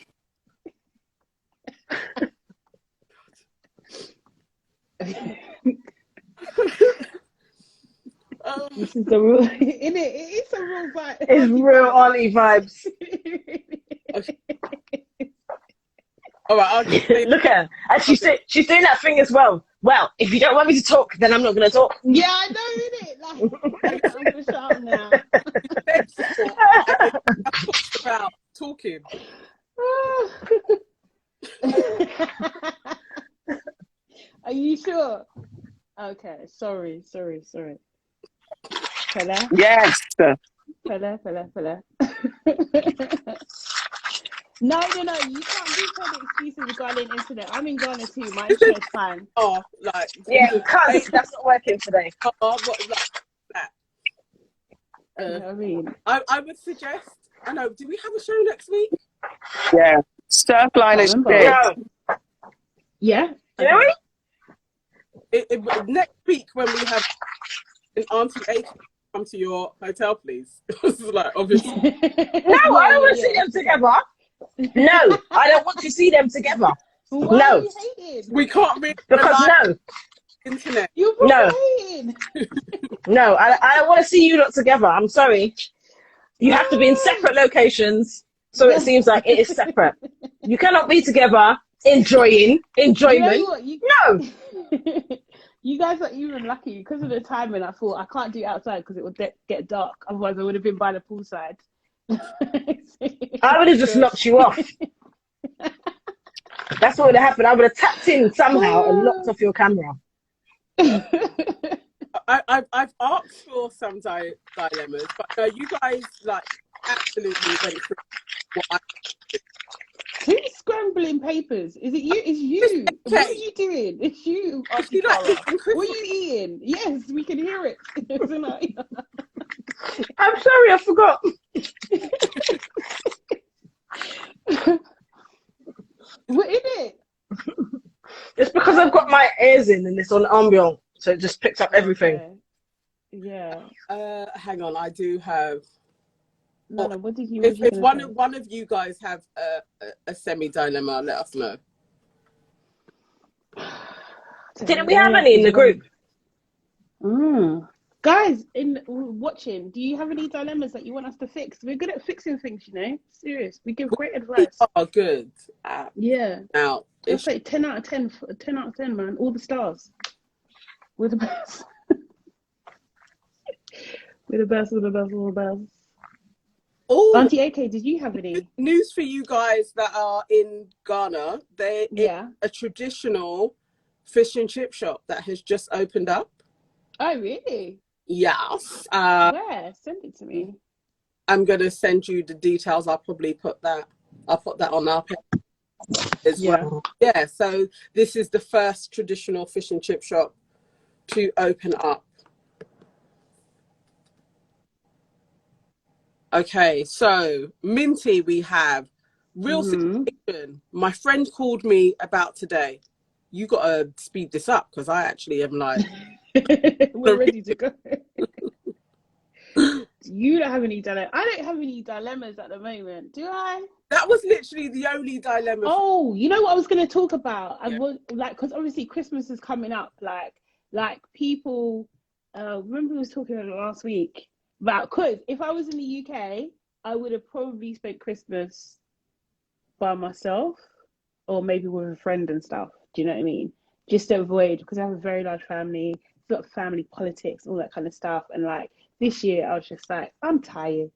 This is the real, isn't it? It's a real vibe.
It's real Auntie vibes.
All right, I'll just say,
Look at her. And she's doing that thing as well. Well, if you don't want me to talk, then I'm not going to talk.
Yeah, I know, innit? Like, I'm going to shut up now.
I talked about talking.
Are you sure? Okay, sorry. Fella?
Yes.
Fella. No, you can't give her the excuses regarding internet. I'm in Ghana too. My internet's fine.
Oh, like
Yeah, because that's not working today.
what, like that.
You know what I mean?
I would suggest. I know. Do we have a show next week?
Yeah. Surfline is big.
No.
Yeah.
Do we?
Next week when we have an Auntie Aitch come to your hotel, please. This is like obviously.
No, I don't want to see them together. No, I don't want to see them together.
Why
No.
are you hating?
We can't really
Because no.
internet.
You're
No.
hating.
No, I don't want to see you lot together. I'm sorry. You have to be in separate locations, so it seems like it is separate. You cannot be together enjoyment.
You know what?
No.
You guys are even lucky because of the timing. I thought I can't do it outside because it would get dark. Otherwise, I would have been by the poolside.
I would have just knocked you off. That's what would have happened. I would have tapped in somehow and locked off your camera.
I've asked for some dilemmas, but no, you guys like absolutely went through what I did.
Who's scrambling papers? Is it you? It's you.
Okay.
What are you doing? It's you.
You like
What are you eating? Yes, we can hear it. Isn't it?
I'm sorry, I forgot.
What is it?
It's because I've got my ears in and it's on ambient, so it just picks up everything.
Okay. Yeah.
Hang on, I do have.
No, what did you?
If one of you guys have a semi dilemma, let us know.
Didn't we have any in the group?
Guys, in watching, do you have any dilemmas that you want us to fix? We're good at fixing things, you know. Serious, we give great advice.
Oh, good.
Yeah.
Now
it's like 10 out of 10. 10 out of 10, man. All the stars. We're the best. We're the best. We're the best. We're the best.
Oh,
Auntie AK, did you have any
news for you guys that are in Ghana? A traditional fish and chip shop that has just opened up.
Oh, really?
Yes.
Where? Send it to me.
I'm gonna send you the details. I'll put that on our page as well. Yeah. So this is the first traditional fish and chip shop to open up. Okay, so Minty, we have real situation. My friend called me about today. You gotta speed this up because I actually am like
we're ready to go. You don't have any dilemmas. I don't have any dilemmas at the moment, do I?
That was literally the only dilemma.
Oh, you know what I was going to talk about? I was like, because obviously Christmas is coming up. Like people. Remember we was talking about it last week about because if I was in the UK I would have probably spent Christmas by myself or maybe with a friend and stuff. Do you know what I mean? Just to avoid, because I have a very large family, a lot of family politics, all that kind of stuff. And like this year, I was just like, I'm tired.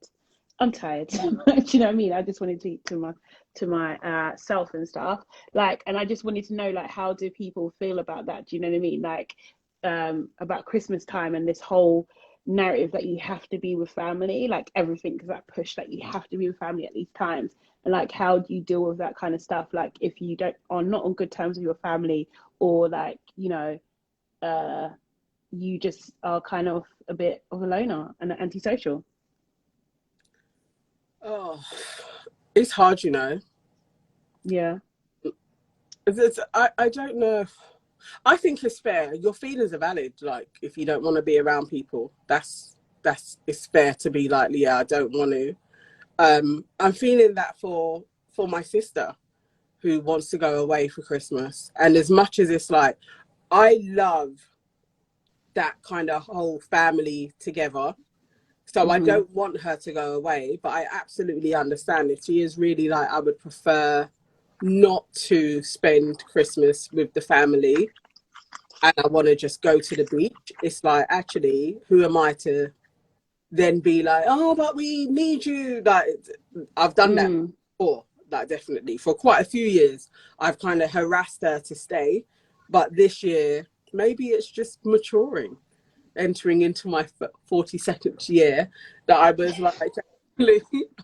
I'm tired. Do you know what I mean? I just wanted to eat to my self and stuff. Like, and I just wanted to know, like, how do people feel about that? Do you know what I mean? Like, about Christmas time and this whole narrative that you have to be with family, like everything is that push that you have to be with family at these times. And like, how do you deal with that kind of stuff? Like, if you are not on good terms with your family, or like, you know, you just are kind of a bit of a loner and antisocial.
Oh, it's hard, you know.
Yeah.
I don't know. I think it's fair. Your feelings are valid. Like, if you don't want to be around people, it's fair to be like, yeah, I don't want to. I'm feeling that for my sister who wants to go away for Christmas. And as much as it's like, I love that kind of whole family together. So I don't want her to go away, but I absolutely understand if she is really like, I would prefer not to spend Christmas with the family and I want to just go to the beach. It's like, actually, who am I to then be like, oh, but we need you? Like, I've done that before, like, definitely. For quite a few years, I've kind of harassed her to stay. But this year, maybe it's just maturing, entering into my 42nd year, that I was like,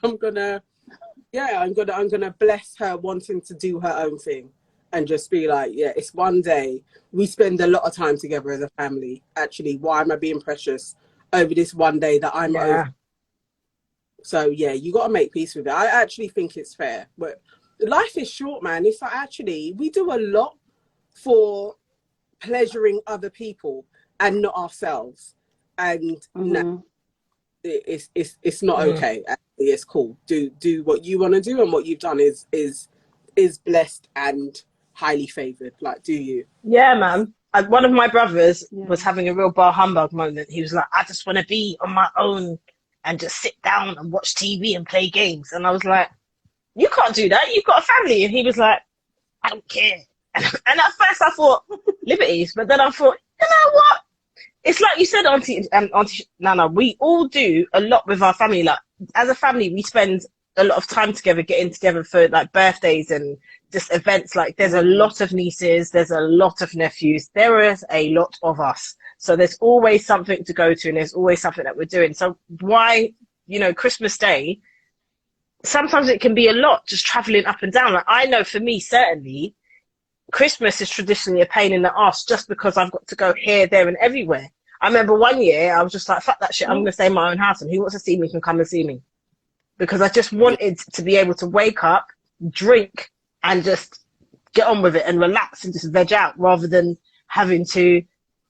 I'm gonna bless her wanting to do her own thing and just be like, yeah, it's one day. We spend a lot of time together as a family. Actually, why am I being precious over this one day that I'm over? So yeah, you got to make peace with it. I actually think it's fair, but life is short, man. It's like, actually, we do a lot for pleasuring other people and not ourselves, and no, it's not okay. Actually, it's cool. Do what you want to do, and what you've done is blessed and highly favored. Like, do you?
Yeah, man. One of my brothers was having a real bar humbug moment. He was like, I just want to be on my own and just sit down and watch TV and play games. And I was like, you can't do that. You've got a family. And he was like, I don't care. And at first I thought, liberties. But then I thought, you know what? It's like you said, Auntie Nana, we all do a lot with our family. Like, as a family, we spend a lot of time together, getting together for like birthdays and just events. Like, there's a lot of nieces, there's a lot of nephews, there is a lot of us. So there's always something to go to, and there's always something that we're doing. So why, you know, Christmas Day, sometimes it can be a lot, just traveling up and down. Like, I know for me, certainly, Christmas is traditionally a pain in the ass just because I've got to go here, there, and everywhere. I remember one year I was just like, fuck that shit, I'm going to stay in my own house, and who wants to see me can come and see me. Because I just wanted to be able to wake up, drink, and just get on with it and relax and just veg out, rather than having to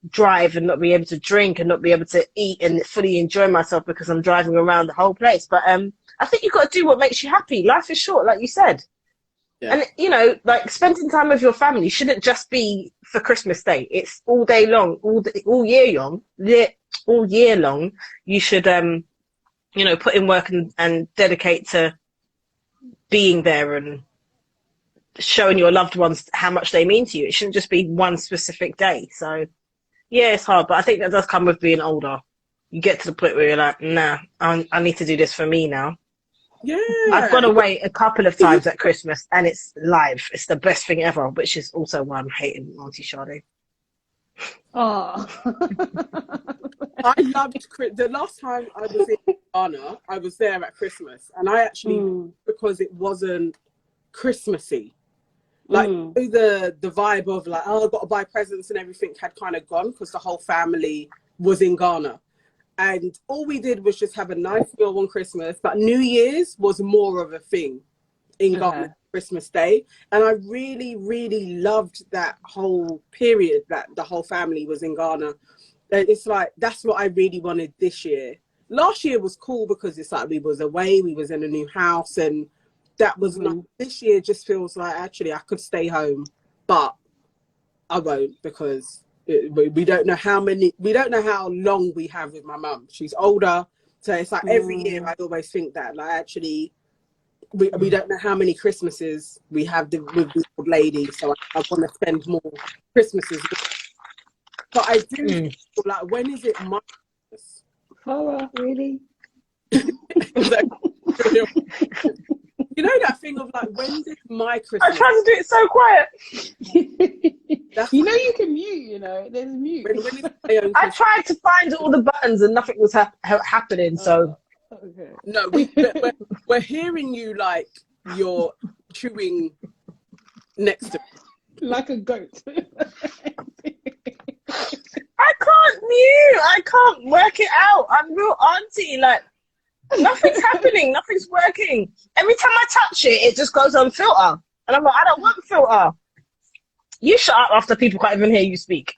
drive and not be able to drink and not be able to eat and fully enjoy myself because I'm driving around the whole place. But I think you've got to do what makes you happy. Life is short, like you said. Yeah. And, you know, like, spending time with your family shouldn't just be for Christmas Day. It's all day long, all year long. You should, you know, put in work and dedicate to being there and showing your loved ones how much they mean to you. It shouldn't just be one specific day. So, yeah, it's hard, but I think that does come with being older. You get to the point where you're like, nah, I need to do this for me now.
Yeah.
I've gone away a couple of times at Christmas, and it's live. It's the best thing ever, which is also why I'm hating Auntie Sade.
Oh.
I loved the last time I was in Ghana, I was there at Christmas, and I actually, because it wasn't Christmassy, like the vibe of like, oh, I've got to buy presents and everything had kind of gone because the whole family was in Ghana. And all we did was just have a nice meal on Christmas, but New Year's was more of a thing in Ghana, Christmas Day. And I really, really loved that whole period that the whole family was in Ghana. And it's like, that's what I really wanted this year. Last year was cool because it's like we was away, we was in a new house, and that was nice. This year just feels like, actually, I could stay home, but I won't, because we don't know how long we have with my mum. She's older, So it's like every year I always think that, like, actually, we don't know how many Christmases we have with the old lady, so I want to spend more Christmases with her. But I do feel like, when is it my Christmas?
Horror, really?
You know that thing of like, when's it my Christmas?
I try to do it so quiet.
You know you can mute, you know, there's mute.
When is my own
I
Christmas?
tried to find all the buttons and nothing was happening, so...
Okay.
No, we're hearing you like you're chewing next to me.
Like a goat.
I can't mute. I can't work it out. I'm real auntie. Like, nothing's happening. Nothing's working. Every time I touch it, it just goes on filter. And I'm like, I don't want filter. You shut up after people can't even hear you speak.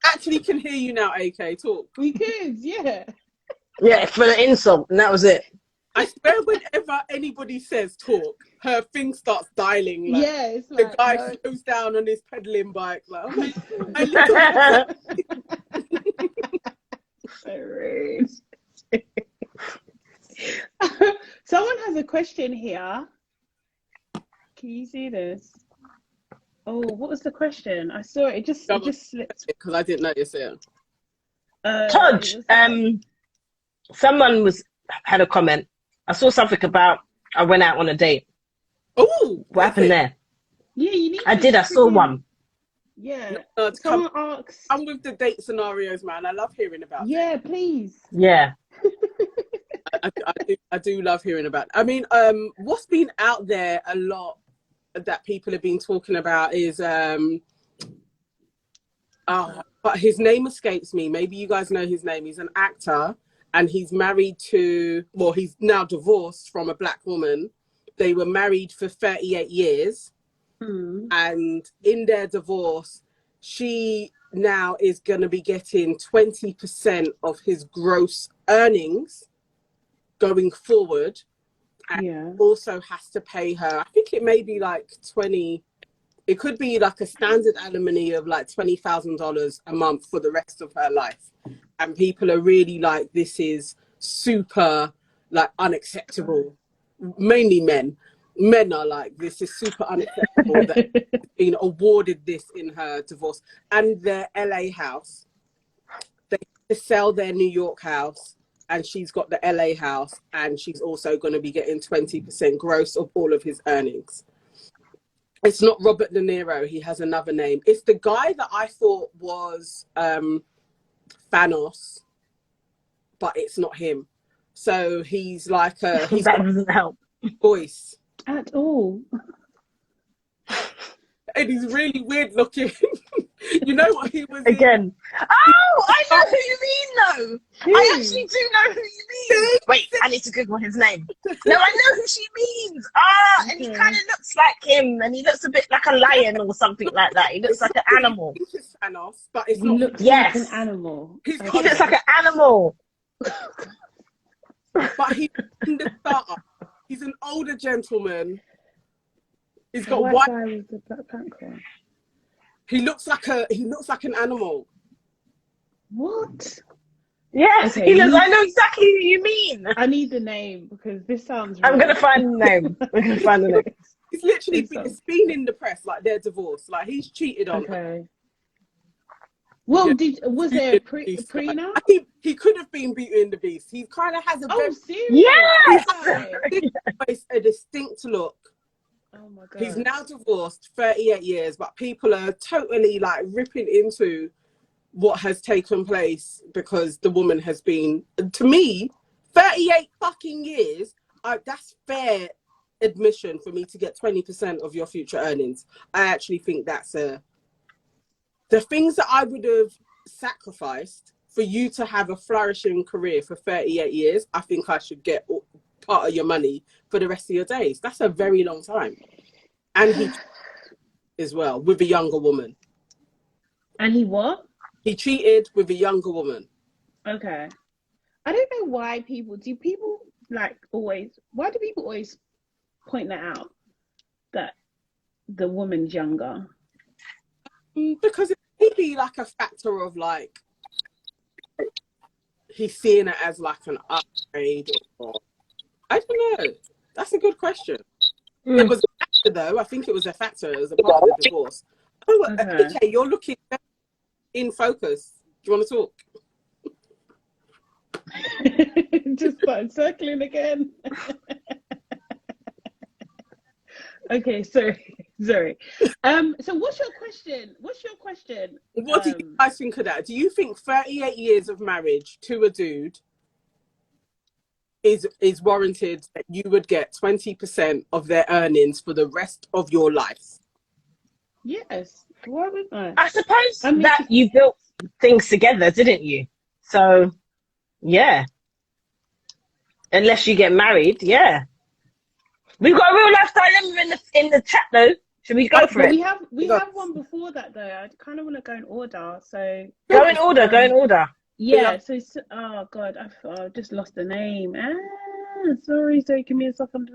Actually can hear you now, AK. Talk.
We could, yeah.
Yeah, for the insult, and that was it.
I swear, whenever anybody says talk, her thing starts dialing. Like,
Yeah, it's
the
like,
guy
no.
slows down on his pedaling bike. Like, oh my
So rude. Someone has a question here. Can you see this? Oh, what was the question? I saw it. It just slipped.
because I didn't notice it.
Todge, someone had a comment. I saw something about I went out on a date.
Oh,
What happened there?
Yeah, you need.
I did. I saw one.
Yeah.
Come
Someone asks.
I'm with the date scenarios, man. I love hearing about.
Yeah, please.
Yeah.
I do love hearing about. I mean, what's been out there a lot that people have been talking about is but his name escapes me. Maybe you guys know his name. He's an actor, and he's married to, well, he's now divorced from a black woman. They were married for 38 years. And in their divorce, she now is going to be getting 20% of his gross earnings going forward. And also has to pay her, I think it may be like 20, it could be like a standard alimony of like $20,000 a month for the rest of her life. And people are really like, this is super like unacceptable. Mainly men. Men are like, this is super unacceptable that being awarded this in her divorce. And their LA house, they sell their New York house, and she's got the LA house, and she's also going to be getting 20% gross of all of his earnings. It's not Robert De Niro. He has another name. It's the guy that I thought was Thanos, but it's not him. So he's like he's
That doesn't help.
Voice.
At all.
And he's really weird looking. You know what he was
Again.
in?
Oh, I know who you mean, though. I actually do know who you mean. Wait, I need to Google his name. No, I know who she means. And he kind of looks like him, and he looks a bit like a lion or something like that. He looks like an animal.
I think it's Thanos, but it's
He
not.
looks like an animal.
He looks like an animal.
But he's in the startup. He's an older gentleman. He's got
white
white.
guy with the Black Panther.
He looks like an animal.
What?
Yes,
Okay,
he looks. I know exactly who you mean.
I need the name because this sounds.
I'm gonna find the name. I'm gonna find the name.
It's literally been in the press, like their divorce. Like he's cheated on her.
Okay. Well,
Yeah.
was there a prenup?
He could have been Beauty and the Beast. He kind of has a very,
Yes.
a distinct look.
Oh my god.
He's now divorced, 38 years, but people are totally like ripping into what has taken place because the woman has been, to me, 38 fucking years. That's fair admission for me to get 20% of your future earnings. I actually think that's the things that I would have sacrificed for you to have a flourishing career for 38 years. I think I should get part of your money for the rest of your days. That's a very long time. And he as well with a younger woman.
And he what?
He cheated with a younger woman.
Okay. I don't know why why do people always point that out, that the woman's younger?
Because it may be like a factor of like, he's seeing it as like an upgrade, or I don't know. That's a good question. It was a factor, though. I think it was a factor as a part of the divorce. Oh, okay, you're looking in focus. Do you want to talk?
Just started circling again. Okay, sorry. So what's your question?
What do you guys think of that? Do you think 38 years of marriage to a dude is warranted that you would get 20% of their earnings for the rest of your life?
Yes. Why wouldn't I?
I suppose that you built things together, didn't you? So, yeah. Unless you get married, yeah. We've got a real life dilemma in the chat, though. Should we go for it?
We have one before that, though. I kind of want to go in order. So
go in order.
Yeah. So oh god, I've just lost the name. Sorry. Give me a second.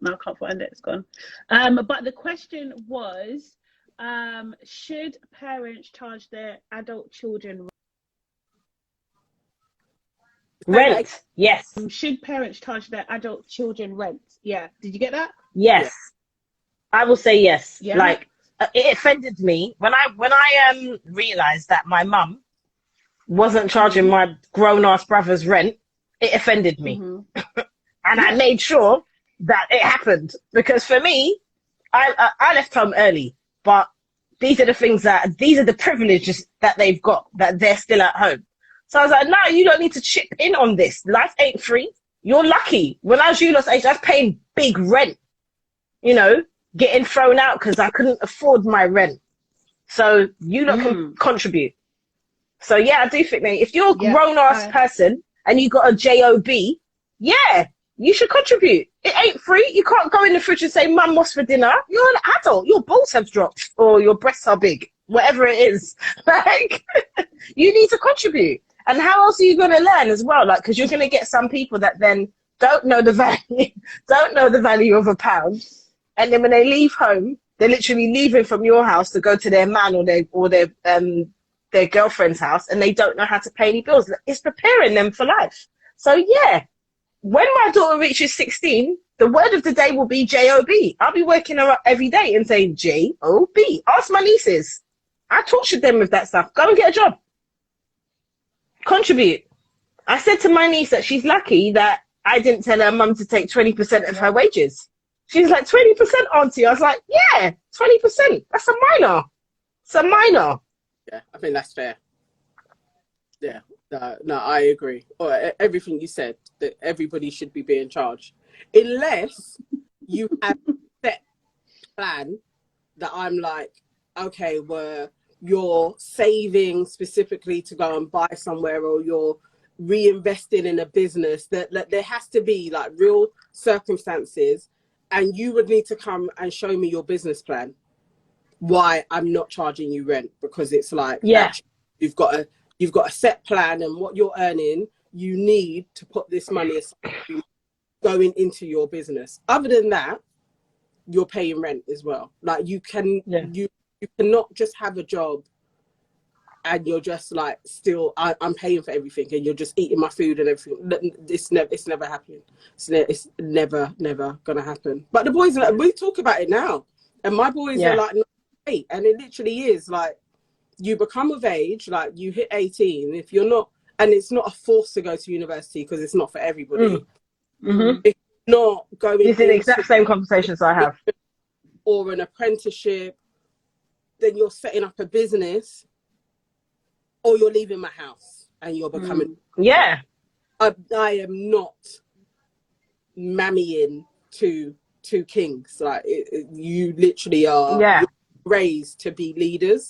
No, I can't find it. It's gone. But the question was, should parents charge their adult children
rent? Yes.
Should parents charge their adult children rent? Yeah. Did you get that?
Yes. Yeah. I will say yes.
Yeah.
Like it offended me when I realized that my mum wasn't charging my grown ass brother's rent. It offended me, and I made sure that it happened, because for me, I left home early, but these are the privileges that they've got, that they're still at home. So I was like, no, you don't need to chip in on this. Life ain't free. You're lucky. When I was Julius age, I was paying big rent, getting thrown out because I couldn't afford my rent. So you lot can contribute. So yeah, I do think that if you're a grown-ass person and you got a job, yeah, you should contribute. It ain't free. You can't go in the fridge and say, Mum, what's for dinner? You're an adult. Your balls have dropped or your breasts are big, whatever it is. Like, you need to contribute. And how else are you going to learn as well? Like, because you're going to get some people that then don't know the value of a pound. And then when they leave home, they're literally leaving from your house to go to their man or their girlfriend's house, and they don't know how to pay any bills. It's preparing them for life. So yeah, when my daughter reaches 16, the word of the day will be J-O-B. I'll be waking her up every day and saying J-O-B. Ask my nieces. I tortured them with that stuff. Go and get a job. Contribute. I said to my niece that she's lucky that I didn't tell her mum to take 20% of her wages. She's like, 20%, auntie? I was like, yeah, 20%. That's a minor. It's a minor.
Yeah, I think that's fair. Yeah, no, I agree. Or everything you said, that everybody should be being charged, unless you have a set plan that I'm like, okay, where you're saving specifically to go and buy somewhere, or you're reinvesting in a business, that there has to be like real circumstances, and you would need to come and show me your business plan why I'm not charging you rent, because it's like, actually, you've got a set plan, and what you're earning, you need to put this money aside going into your business. Other than that, you're paying rent as well. Like you cannot just have a job and you're just like, still I'm paying for everything and you're just eating my food and everything. It's never happening. It's never gonna happen. But the boys, we talk about it now, and my boys are like 8, and it literally is like, you become of age, like you hit 18. If you're not, and it's not a force to go to university, because it's not for everybody. If you're not going,
these are the exact same conversations I have,
or an apprenticeship, then you're setting up a business, or you're leaving my house and you're becoming. I am not mammying to kings. Like you literally are raised to be leaders.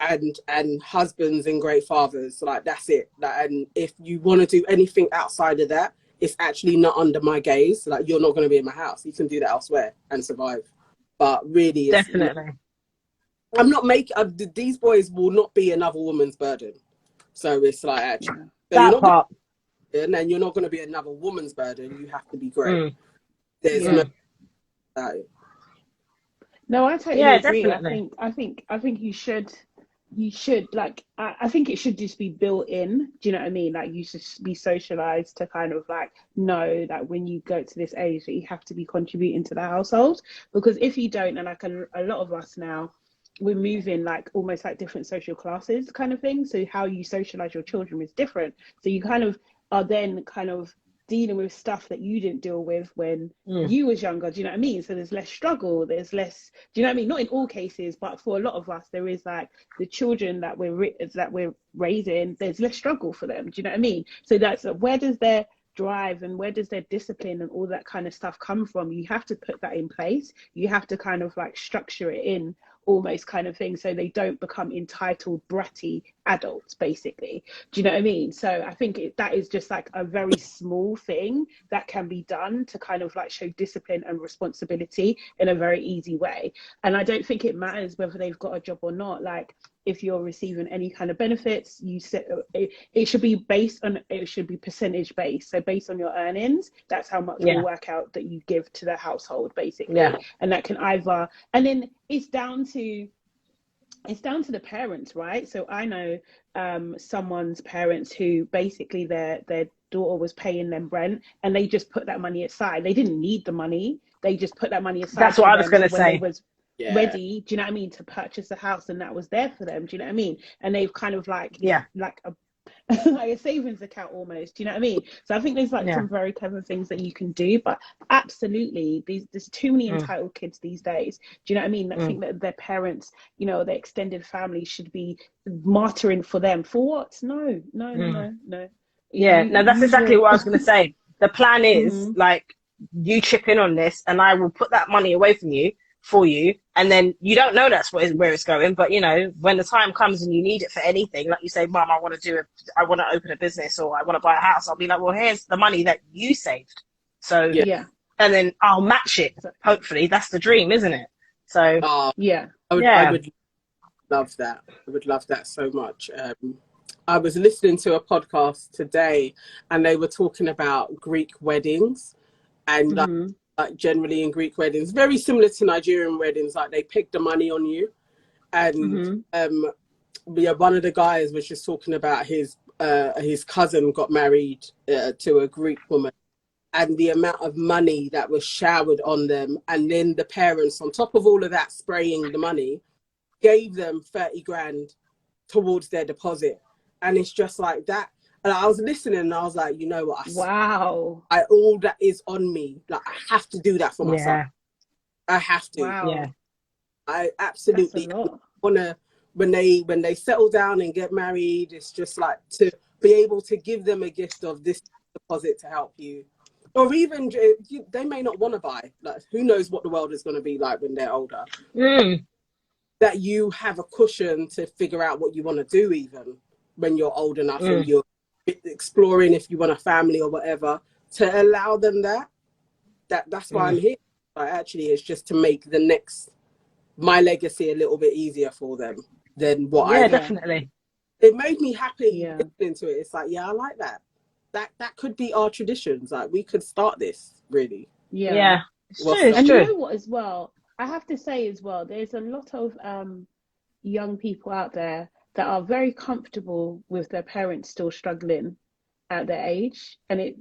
And husbands and great fathers. Like that's it. And if you want to do anything outside of that, it's actually not under my gaze. Like you're not going to be in my house. You can do that elsewhere and survive. But really,
definitely,
I'm not making. These boys will not be another woman's burden. So it's like, actually,
that part.
And then you're not going to be another woman's burden. You have to be great. There's no.
No, I totally agree. Definitely. I think you should you should like I think it should just be built in. Do you know what I mean? Like you should be socialized to kind of like know that when you go to this age that you have to be contributing to the household. Because if you don't, and like a lot of us now, we're moving like almost like different social classes kind of thing. So how you socialize your children is different. So you kind of are then kind of dealing with stuff that you didn't deal with when you was younger. Do you know what I mean? So there's less struggle, there's less, do you know what I mean? Not in all cases, but for a lot of us, there is like the children that we're raising, there's less struggle for them. Do you know what I mean? So that's where does their drive and where does their discipline and all that kind of stuff come from? You have to put that in place. You have to kind of like structure it in almost kind of thing so they don't become entitled bratty adults basically. Do you know what I mean? So I think that is just like a very small thing that can be done to kind of like show discipline and responsibility in a very easy way. And I don't think it matters whether they've got a job or not. Like if you're receiving any kind of benefits, you set it should be based on, it should be percentage based. So based on your earnings, that's how much will work out that you give to the household basically. And that can either, and then it's down to the parents, right? So I know someone's parents who basically their daughter was paying them rent and they just put that money aside. They didn't need the money. They just put that money aside.
That's what I was going to say.
They was ready, do you know what I mean, to purchase a house, and that was there for them. Do you know what I mean? And they've kind of like like a like a savings account almost, do you know what I mean? So I think there's like some very clever things that you can do, but absolutely there's too many entitled kids these days. Do you know what I mean? I think that their parents, you know, their extended family should be martyring for them. For what? No.
Yeah, no, that's exactly what I was going to say. The plan is like you chip in on this and I will put that money away from you for you, and then you don't know that's where it's going, but you know when the time comes and you need it for anything, like you say, Mom, I want to open a business or I want to buy a house, I'll be like, well, here's the money that you saved, so and then I'll match it. Hopefully that's the dream, isn't it? So
I would love that. I would love that so much. I was listening to a podcast today and they were talking about Greek weddings and like generally in Greek weddings, very similar to Nigerian weddings, like they pick the money on you. And one of the guys was just talking about his cousin got married to a Greek woman, and the amount of money that was showered on them, and then the parents, on top of all of that, spraying the money, gave them 30 grand towards their deposit. And it's just like that. And I was listening and I was like, you know what? All that is on me. Like, I have to do that for myself. I have to. I absolutely want to, when they settle down and get married, it's just like to be able to give them a gift of this deposit to help you. Or even, they may not want to buy. Like, who knows what the world is going to be like when they're older. That you have a cushion to figure out what you want to do even when you're old enough and you're exploring if you want a family or whatever, to allow them that's why I'm here. Like, actually it's just to make my legacy a little bit easier for them than what I
definitely.
It made me happy listening to it. It's like, I like that could be our traditions. Like, we could start this really.
It's true. And you know what as well, I have to say as well, there's a lot of young people out there that are very comfortable with their parents still struggling at their age, and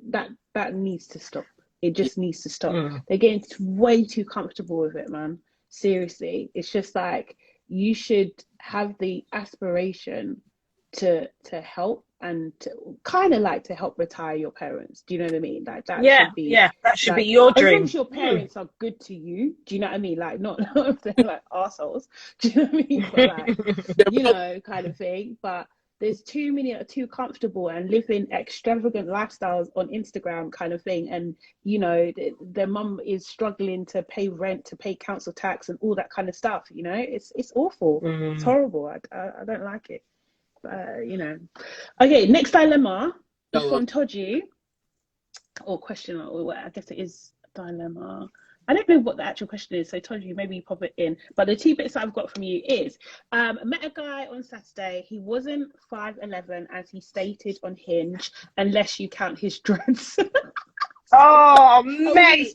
that needs to stop. It just needs to stop. They're getting way too comfortable with it, man. Seriously, it's just like you should have the aspiration to help and to kind of like to help retire your parents. Do you know what I mean? Like that should be
that should be your dream.
As long as your parents are good to you, do you know what I mean? Like not if they're like assholes. Do you know what I mean? But like, you know, kind of thing. But there's too many are too comfortable and living extravagant lifestyles on Instagram kind of thing, and you know their mum is struggling to pay rent, to pay council tax, and all that kind of stuff. You know, it's awful. It's horrible. I don't like it. You know. Okay, next dilemma is from Toji, or question, or I guess it is a dilemma. I don't know what the actual question is, so Toji, maybe you pop it in. But the two bits I've got from you is, met a guy on Saturday. He wasn't 5'11", as he stated on Hinge, unless you count his dreads.
Oh,
mate! I was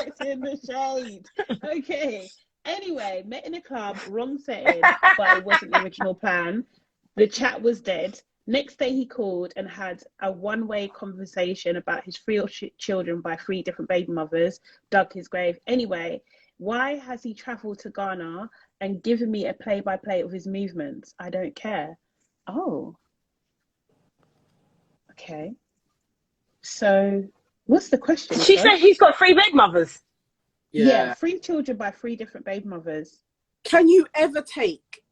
expecting the shade. Okay. Anyway, met in a club, wrong setting, but it wasn't the original plan. The chat was dead. Next day he called and had a one-way conversation about his three children by three different baby mothers, dug his grave. Anyway, why has he travelled to Ghana and given me a play-by-play of his movements? I don't care. Oh. Okay. So what's the question?
She said he's got three baby mothers.
Yeah, three children by three different baby mothers.
Can you ever take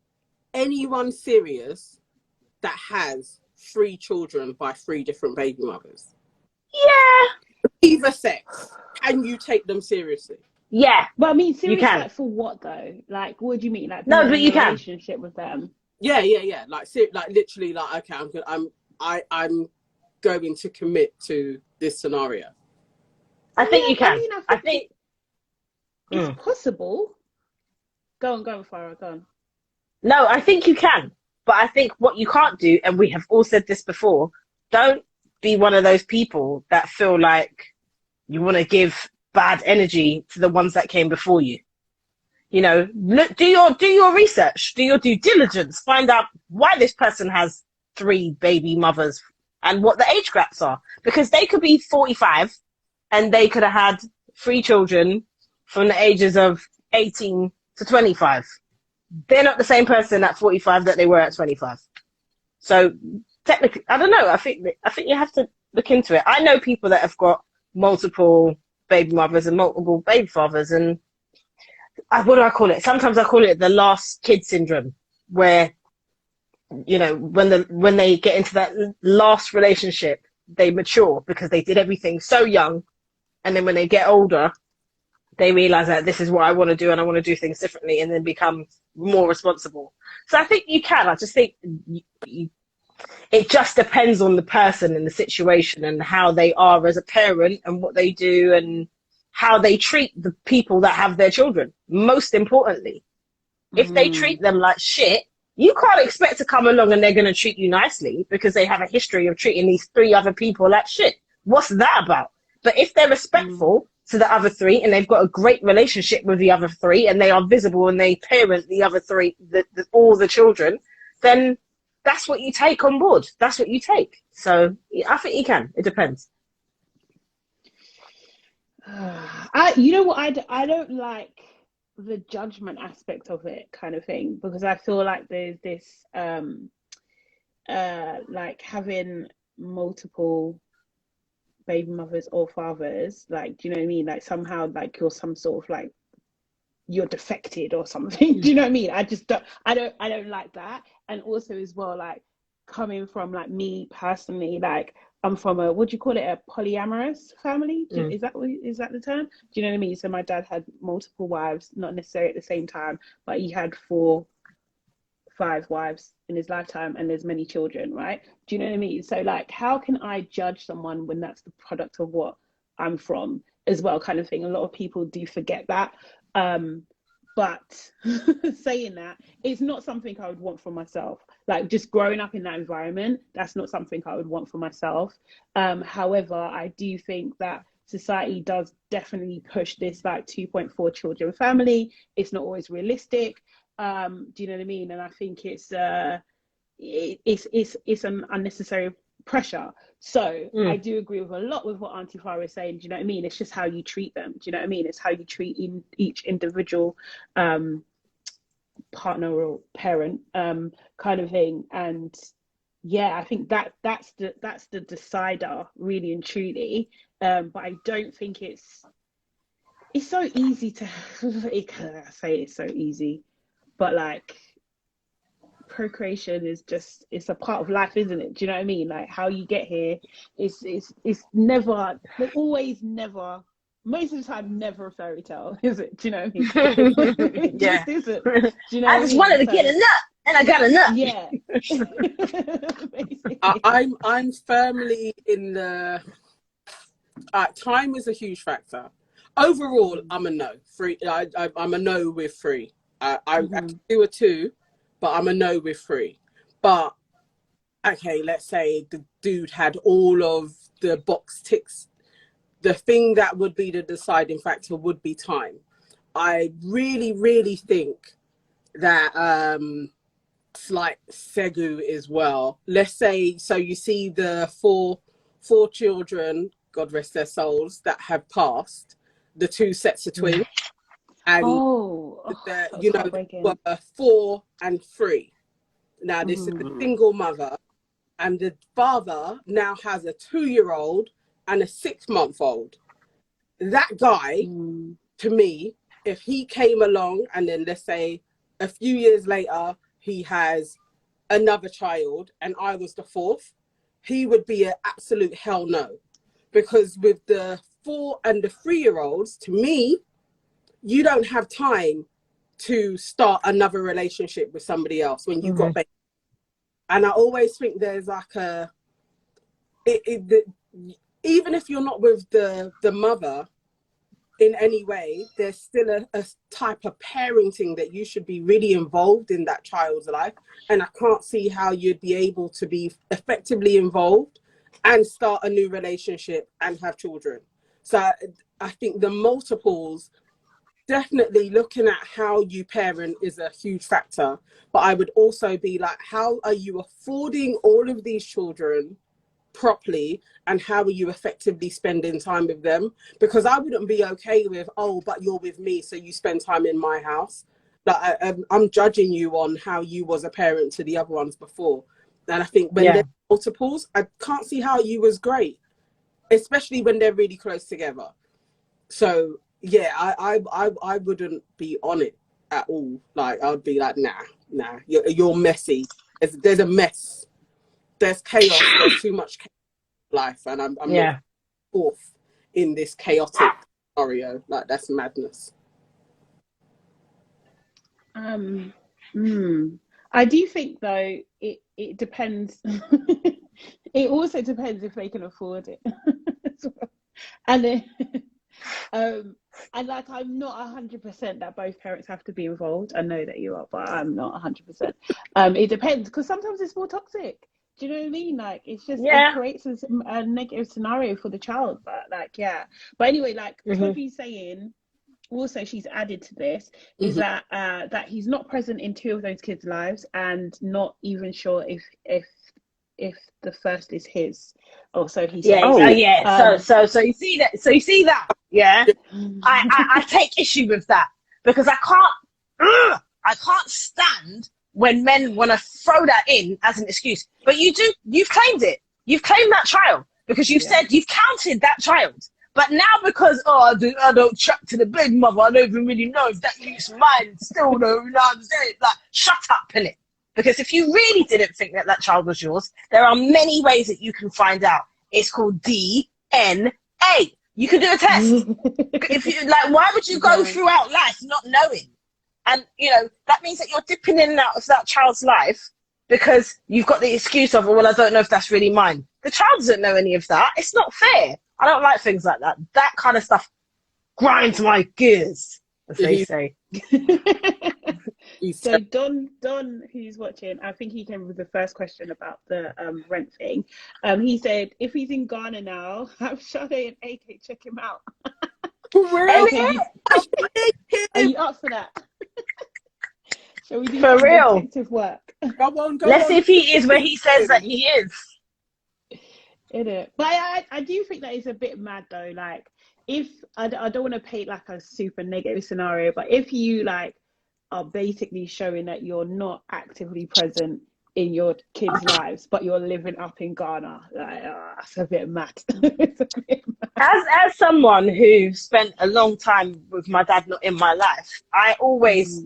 anyone serious that has three children by three different baby mothers?
Yeah.
Either sex. Can you take them seriously?
Yeah.
But I mean, seriously,
can.
like for what though? Like, what do you mean? Like,
no, but you can.
Relationship with them.
Yeah. Like literally, like, okay, I'm going to commit to this scenario.
I think you can. I think
it's possible. Go on, Farah, go on.
No, I think you can. But I think what you can't do, and we have all said this before, don't be one of those people that feel like you want to give bad energy to the ones that came before you. You know, look, do your research, do your due diligence, find out why this person has three baby mothers and what the age gaps are. Because they could be 45 and they could have had three children from the ages of 18 to 25. They're not the same person at 45 that they were at 25. So technically, I don't know. I think you have to look into it. I know people that have got multiple baby mothers and multiple baby fathers, and what do I call it? Sometimes I call it the last kid syndrome, where, you know, when they get into that last relationship, they mature because they did everything so young, and then when they get older, they realize that this is what I want to do and I want to do things differently, and then become more responsible. So I think you can. I just think it just depends on the person and the situation and how they are as a parent and what they do and how they treat the people that have their children. Most importantly, if they treat them like shit, you can't expect to come along and they're going to treat you nicely because they have a history of treating these three other people like shit. What's that about? But if they're respectful to the other three and they've got a great relationship with the other three and they are visible and they parent the other three, all the children, then that's what you take on board. That's what you take. So I think you can. It depends.
You know what? I don't like the judgment aspect of it, kind of thing, because I feel like there's this like having multiple baby mothers or fathers, like, do you know what I mean? Like somehow like you're some sort of like you're defected or something. Do you know what I mean? I don't like that. And also as well, like coming from like me personally, like I'm from a, what do you call it, a polyamorous family? Is that the term? Do you know what I mean? So my dad had multiple wives, not necessarily at the same time, but he had 5 wives in his lifetime, and there's many children, right? Do you know what I mean? So like, how can I judge someone when that's the product of what I'm from as well, kind of thing? A lot of people do forget that. But saying that, it's not something I would want for myself. Like just growing up in that environment, that's not something I would want for myself. However, I do think that society does definitely push this like 2.4 children family. It's not always realistic. Do you know what I mean? And I think it's an unnecessary pressure. So I do agree with a lot with what Auntie Farah is saying. Do you know what I mean? It's just how you treat them. Do you know what I mean? It's how you treat each individual partner or parent, kind of thing. And yeah, I think that's the decider, really and truly. But I don't think it's so easy to say it's so easy, but like procreation is just, it's a part of life, isn't it? Do you know what I mean? Like how you get here is never, always never, most of the time never a fairy tale, is it? Do you know what I mean? It
Yeah.
just isn't. Do you know
I just wanted to get a nut and I got a nut.
Yeah.
I'm firmly in the time is a huge factor. Overall, I'm a no. I'm a no with 3. I can do a 2, but I'm a no with 3. But okay, let's say the dude had all of the box ticks. The thing that would be the deciding factor would be time. I really, really think that it's like Segu as well. Let's say, so you see the four children, God rest their souls, that have passed, the 2 sets of twins, and you know, they were 4 and 3. Now this is a single mother, and the father now has a 2-year-old and a 6-month-old. That guy, to me, if he came along and then let's say a few years later he has another child and I was the 4th, he would be an absolute hell no. Because with the 4 and the 3-year-olds, to me, you don't have time to start another relationship with somebody else when you've got babies. And I always think there's like even if you're not with the mother in any way, there's still a type of parenting that you should be really involved in that child's life. And I can't see how you'd be able to be effectively involved and start a new relationship and have children. So I think the multiples, definitely looking at how you parent is a huge factor. But I would also be like, how are you affording all of these children properly, and how are you effectively spending time with them? Because I wouldn't be okay with, oh, but you're with me, so you spend time in my house. Like I'm judging you on how you was a parent to the other ones before. And I think when they're multiples, I can't see how you was great, especially when they're really close together. So yeah, I wouldn't be on it at all. Like I would be like, nah, you're messy. There's a mess. There's chaos. There's too much chaos in life, and I'm not 4th in this chaotic scenario. Like that's madness.
I do think though it depends. It also depends if they can afford it, and then, and like I'm not 100% that both parents have to be involved. I know that you are, but I'm not 100%. It depends, because sometimes it's more toxic. Do you know what I mean? Like it's just it creates a negative scenario for the child. But like but anyway, like Toby's saying, also she's added to this is that that he's not present in 2 of those kids' lives and not even sure if the first is his. Oh, so he says.
So you see that. Yeah, I take issue with that, because I can't stand when men want to throw that in as an excuse. But you've claimed it. You've claimed that child because you've said you've counted that child. But now because, I don't chat to the big mother, I don't even really know if that is mine still though, you know what I'm saying? Like, shut up, innit? Because if you really didn't think that child was yours, there are many ways that you can find out. It's called DNA. You can do a test. If you like, why would you go throughout life not knowing? And, you know, that means that you're dipping in and out of that child's life because you've got the excuse of, well, I don't know if that's really mine. The child doesn't know any of that. It's not fair. I don't like things like that. That kind of stuff grinds my gears, as they say.
So Don, who's watching, I think he came with the first question about the rent thing. He said, if he's in Ghana now, have Sade and AK check him out.
Really?
Are you up for that? Shall we do
for real
detective work?
Go on.
Let's see if he is where he says that he is.
But I do think that is a bit mad though. Like, if I don't want to paint like a super negative scenario, but if you like are basically showing that you're not actively present in your kids' lives, but you're living up in Ghana, like that's a bit mad. It's a bit mad.
As someone who spent a long time with my dad not in my life, I always,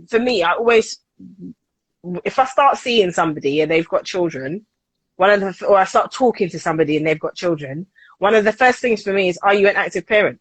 if I start seeing somebody and they've got children, or I start talking to somebody and they've got children, one of the first things for me is, are you an active parent?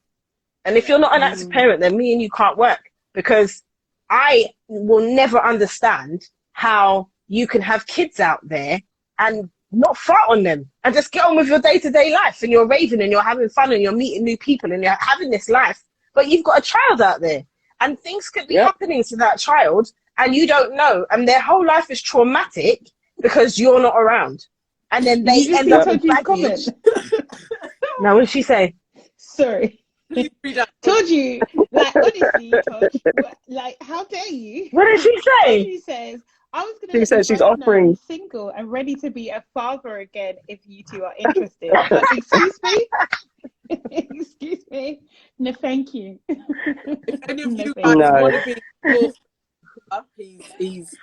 And if you're not an active parent, then me and you can't work, because I will never understand how you can have kids out there and not fart on them and just get on with your day-to-day life, and you're raving and you're having fun and you're meeting new people and you're having this life, but you've got a child out there and things could be happening to that child and you don't know, and their whole life is traumatic because you're not around. And then they end up with baggage. Now, what did she say?
Sorry. Told you, like, honestly, Tosh, like, how dare you?
What did she say?
She says, I was going to
She
let
says
you
she's
both know
offering.
he's single and ready to be a father again if you two are interested. Like, excuse me? Excuse me? No, thank you.
If any of
No,
you
thank
guys
No.
want to be he's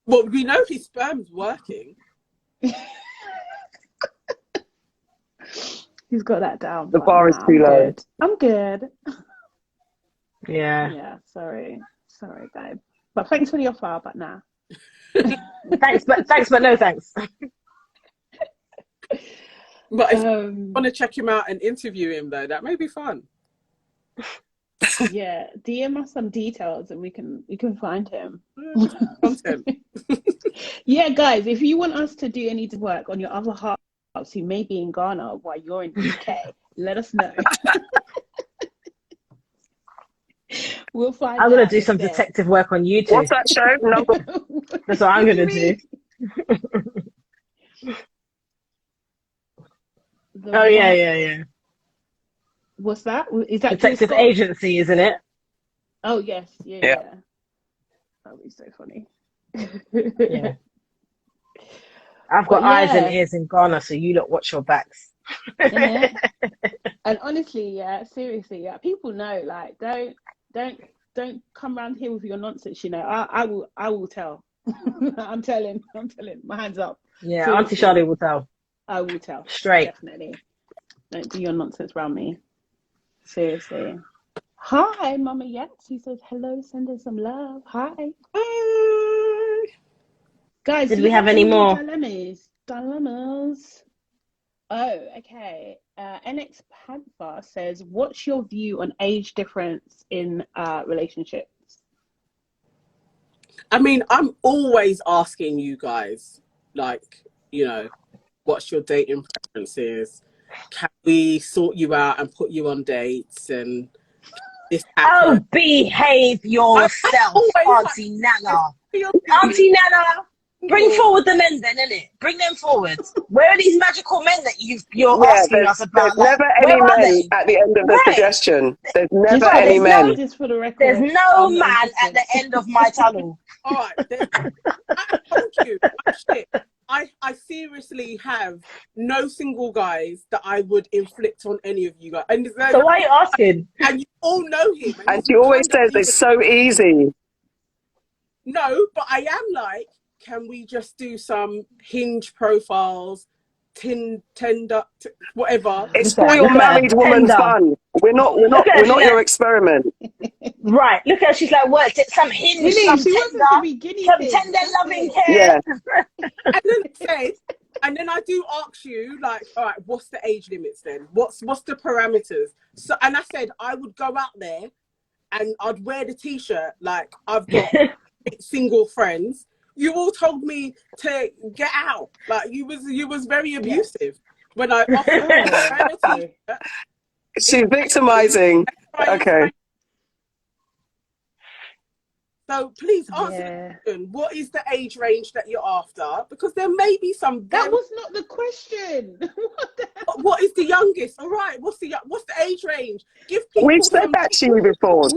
well, we know his sperm's working.
He's got that down.
The bar is
nah,
too low.
good. I'm good.
Yeah.
Yeah, sorry, babe. But thanks for the offer, but nah.
Thanks, but no thanks.
But if you want to check him out and interview him, though, that may be fun.
Yeah, DM us some details and we can find him.
Content.
Yeah, guys, if you want us to do any work on your other halves who may be in Ghana while you're in the UK, let us know. We'll find.
I'm gonna do some detective work on YouTube.
What's that show? Number.
That's what I'm gonna do. Oh yeah.
What's that? Is that
Detective Agency, isn't it?
Oh yes, yeah. That'll be so funny.
Yeah. I've got eyes and ears in Ghana, so you lot watch your backs.
And honestly, yeah, seriously, yeah, people know. Like, don't come around here with your nonsense. You know, I will tell. I'm telling. My hands up.
Yeah,
seriously.
Auntie Charlie will tell.
I will tell.
Straight.
Definitely. Don't do your nonsense around me. Seriously. Hi, Mama Yancy says hello. Send her some love. Hi.
Hi.
Guys,
did we have any more
dilemmas? Oh, okay. NX Panther says, what's your view on age difference in relationships?
I mean, I'm always asking you guys, like, you know, what's your dating preferences? Can we sort you out and put you on dates and this happen?
Oh, behave yourself, Auntie Nana. Auntie Nana, bring forward the men then, innit? Bring them forward. Where are these magical men that you're asking us about?
There's never any men at the end of the suggestion. There's never any men.
There's
no man at the end of my tunnel.
All right. I told you. I seriously have no single guys that I would inflict on any of you guys. And
so why are you asking?
And you all know him.
And she always says it's so easy.
No, but I am like, can we just do some Hinge profiles, Tinder, whatever?
It's for your married woman fun. We're not your experiment.
Right. Look at her. She's like, worked at some Hinge, some Tinder loving care.
Yeah.
And then I do ask you, like, all right, what's the age limits then? What's the parameters? So, and I said I would go out there and I'd wear the T-shirt like I've got single friends. You all told me to get out. Like you was very abusive when I offered you.
She's victimizing. Okay.
So please answer the question. What is the age range that you're after? Because there may be some.
That was not the question.
What is the youngest? All right. What's the age range? Give people.
We've said that to you before.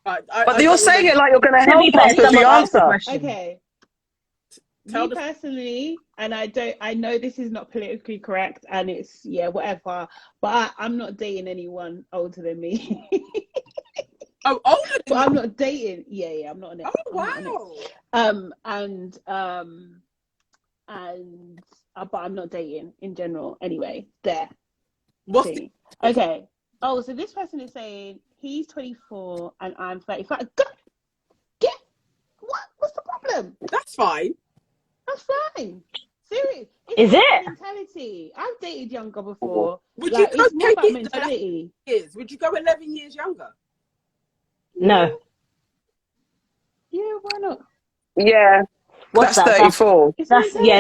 But you're saying it like you're going to help us with the answer.
Okay. Me personally, and I know this is not politically correct, and it's whatever. But I'm not dating anyone older than me.
Oh, older than
I'm not dating. Yeah, I'm not on it.
Oh, wow.
But I'm not dating in general. Anyway, there. Okay. Oh, so this person is saying he's 24 and I'm 35. What's the problem?
That's fine.
That's fine. Serious.
Is it?
Mentality. I've dated younger before.
Would you go
it's more about mentality.
Would you go 11 years younger?
No.
Yeah, why not?
Yeah.
What's
that's
that?
34.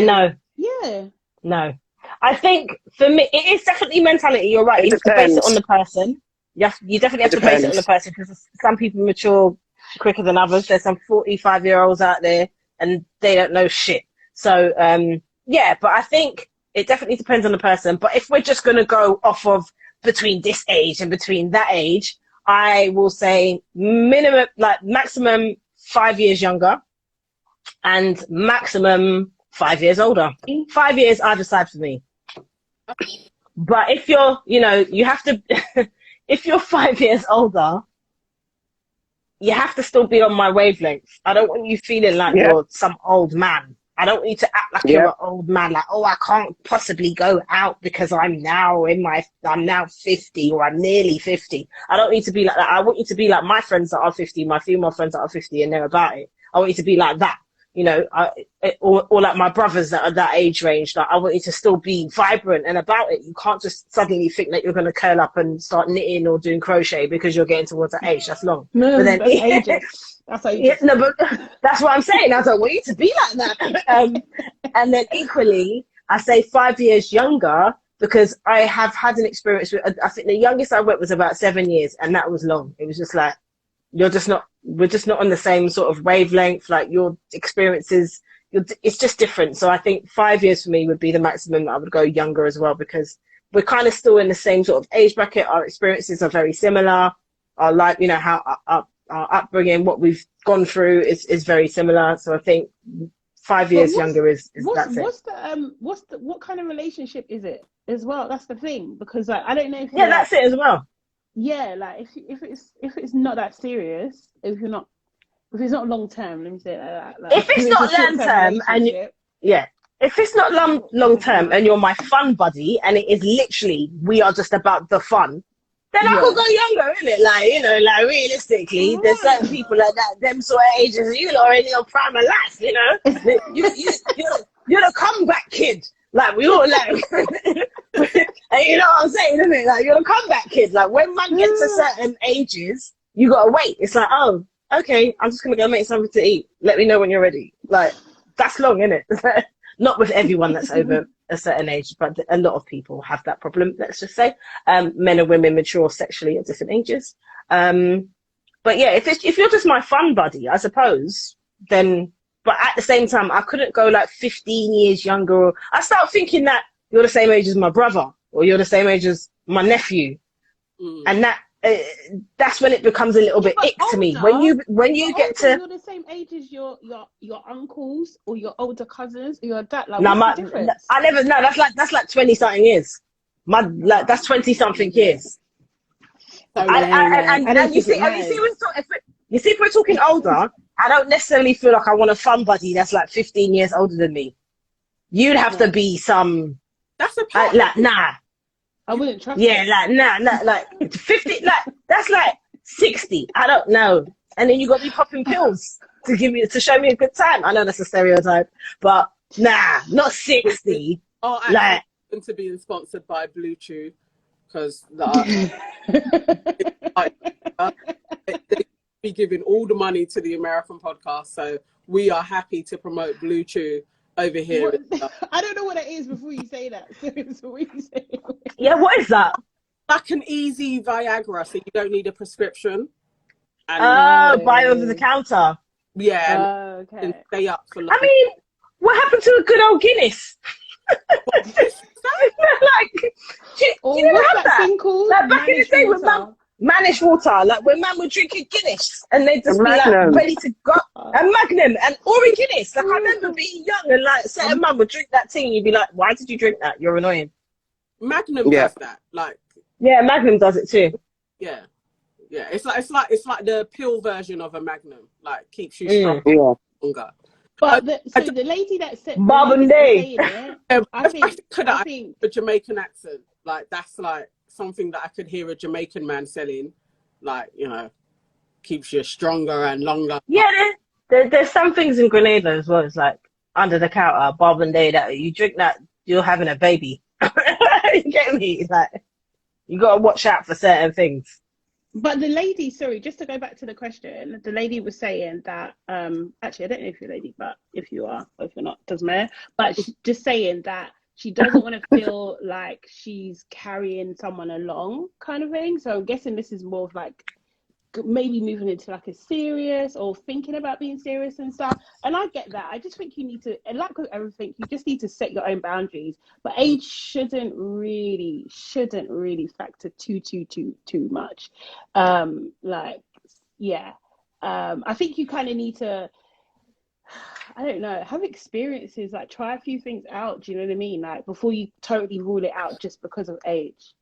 No.
Yeah.
No. I think for me, it is definitely mentality. You're right. You have to base it on the person. You definitely have to base it on the person because some people mature quicker than others. There's some 45-year-olds out there and they don't know shit. So, but I think it definitely depends on the person. But if we're just going to go off of between this age and between that age, I will say minimum, like maximum 5 years younger and maximum 5 years older. 5 years either side for me. But if you're, you know, you have to, if you're 5 years older, you have to still be on my wavelength. I don't want you feeling like you're some old man. I don't want you to act like you're an old man, like, oh, I can't possibly go out because I'm now 50 or I'm nearly 50. I don't need to be like that. I want you to be like my friends that are 50, my female friends that are 50 and they're about it. I want you to be like that, you know, or like my brothers that are that age range. Like, I want you to still be vibrant and about it. You can't just suddenly think that you're going to curl up and start knitting or doing crochet because you're getting towards that age. That's long.
No,
but then,
that's ages. That's
no, but that's what I'm saying. I don't want you to be like that. And then equally, I say 5 years younger because I have had an experience with, I think the youngest I went was about 7 years, and that was long. It was just like, we're just not on the same sort of wavelength. Like, your experiences, it's just different. So I think 5 years for me would be the maximum. I would go younger as well because we're kind of still in the same sort of age bracket. Our experiences are very similar. Our life, you know, how our upbringing, what we've gone through is very similar. So I think 5 years younger is that's it.
What kind of relationship is it as well? That's the thing, because like, I don't know if
that's it as well.
Yeah, like if it's not that serious, if it's not long term, let me say it like that. Like,
if it's not long term and if it's not long term and you're my fun buddy and it is literally we are just about the fun, then I could go younger, innit? Like, you know, like realistically, there's certain people like that, them sort of ages, you know, are in your prime of life, you know? You're the comeback kid. Like, we all like, and you know what I'm saying, innit? Like, you're the comeback kid. Like, when man gets to certain ages, you gotta wait. It's like, oh, okay, I'm just gonna go make something to eat. Let me know when you're ready. Like, that's long, innit? Not with everyone that's over a certain age, but a lot of people have that problem, let's just say. Men and women mature sexually at different ages. But yeah, if you're just my fun buddy, I suppose, then, but at the same time, I couldn't go like 15 years younger. Or I start thinking that you're the same age as my brother, or you're the same age as my nephew. And that's when it becomes a little bit ick to me. When you get to,
you're the same age as your uncles or your older cousins or your dad. Like,
no,
what's the difference?
I never. No, that's like 20 something years. That's 20 something years. And you see, if we're talking older, I don't necessarily feel like I want a fun buddy that's like 15 years older than me. You'd have to be some.
That's a part.
Like, nah.
I wouldn't trust.
Yeah, like nah, like 50, like that's like 60. I don't know. And then you got to be popping pills to show me a good time. I know that's a stereotype, but nah, not 60.
Oh,
like
into being sponsored by Blue Chew because they be giving all the money to the American podcast, so we are happy to promote Blue Chew over here.
I don't know what it is before you say that. So what you say?
Yeah, what is that?
Like an easy Viagra, so you don't need a prescription.
And, buy over the counter.
Yeah,
okay.
And stay up for long.
I mean, what happened to a good old Guinness? Like, do you never have that? Thing called like back in the day with Manish water, like when man were drinking Guinness and they'd just be like ready to go, and Magnum and Ori Guinness. Like I remember being young and like certain man would drink that thing and you'd be like, why did you drink that? You're annoying.
Magnum does that, like
Magnum does it too.
Yeah, it's like the pill version of a Magnum, like keeps you strong longer.
But the lady that said
Bob Day,
I think
the Jamaican accent, like that's like something that I could hear a Jamaican man selling, like, you know, keeps you stronger and longer.
Yeah, there's some things in Grenada as well. It's like under the counter, Bob and Day, that you drink that, you're having a baby. You get me? It's like, you got to watch out for certain things.
But the lady, sorry, just to go back to the question, the lady was saying that, actually, I don't know if you're a lady, but if you are, or if you're not, doesn't matter. But just saying that she doesn't want to feel like she's carrying someone along kind of thing. So I'm guessing this is more of like maybe moving into like a serious or thinking about being serious and stuff. And I get that. I just think you need to, and like with everything, you just need to set your own boundaries. But age shouldn't really factor too much. I think you kind of need to, I don't know, have experiences, like try a few things out. Do you know what I mean? Like before you totally rule it out just because of age,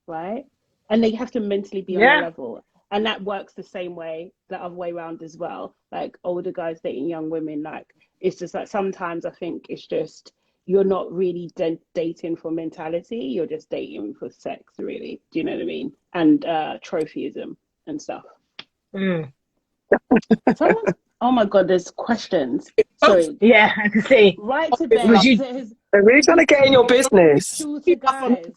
right? And they have to mentally be on a level. And that works the same way, the other way around as well. Like older guys dating young women, like it's just like sometimes I think it's just you're not really dating for mentality, you're just dating for sex, really. Do you know what I mean? And trophyism and stuff. Oh my God, there's questions. Sorry.
Yeah, I can see.
Right to bed.
They're really trying to get in your business.
Shorter guys.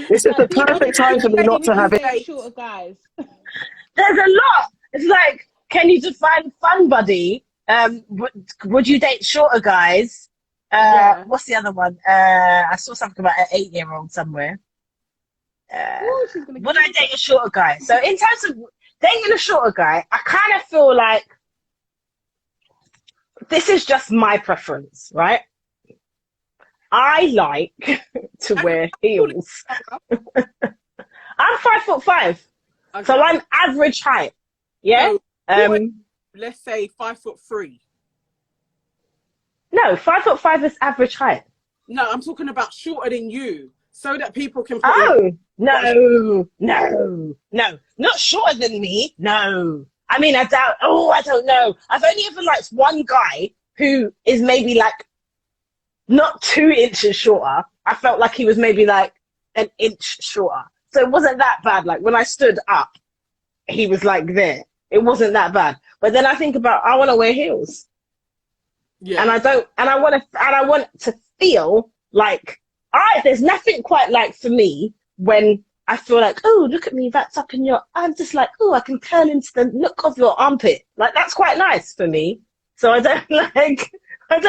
This is the perfect time for me not to have it.
Shorter guys.
There's a lot. It's like, can you define fun buddy? Would you date shorter guys? What's the other one? I saw something about an 8-year-old somewhere. Would I date a shorter guy? So in terms of dating a shorter guy, I kind of feel like this is just my preference, right? I like to wear heels. I'm 5'5", so I'm average height. Yeah.
Let's say 5'3".
No, 5'5" is average height.
No, I'm talking about shorter than you, so that people can.
No, not shorter than me. No, I mean I don't know. I've only ever liked one guy who is maybe like not 2 inches shorter. I felt like he was maybe like an inch shorter. So it wasn't that bad. Like when I stood up, he was like there. It wasn't that bad. But then I think about, I want to wear heels. Yeah. And I want to feel like, there's nothing quite like for me when I feel like, oh, look at me, that's up in your, I'm just like, oh, I can turn into the look of your armpit. Like that's quite nice for me. So I don't know. I'm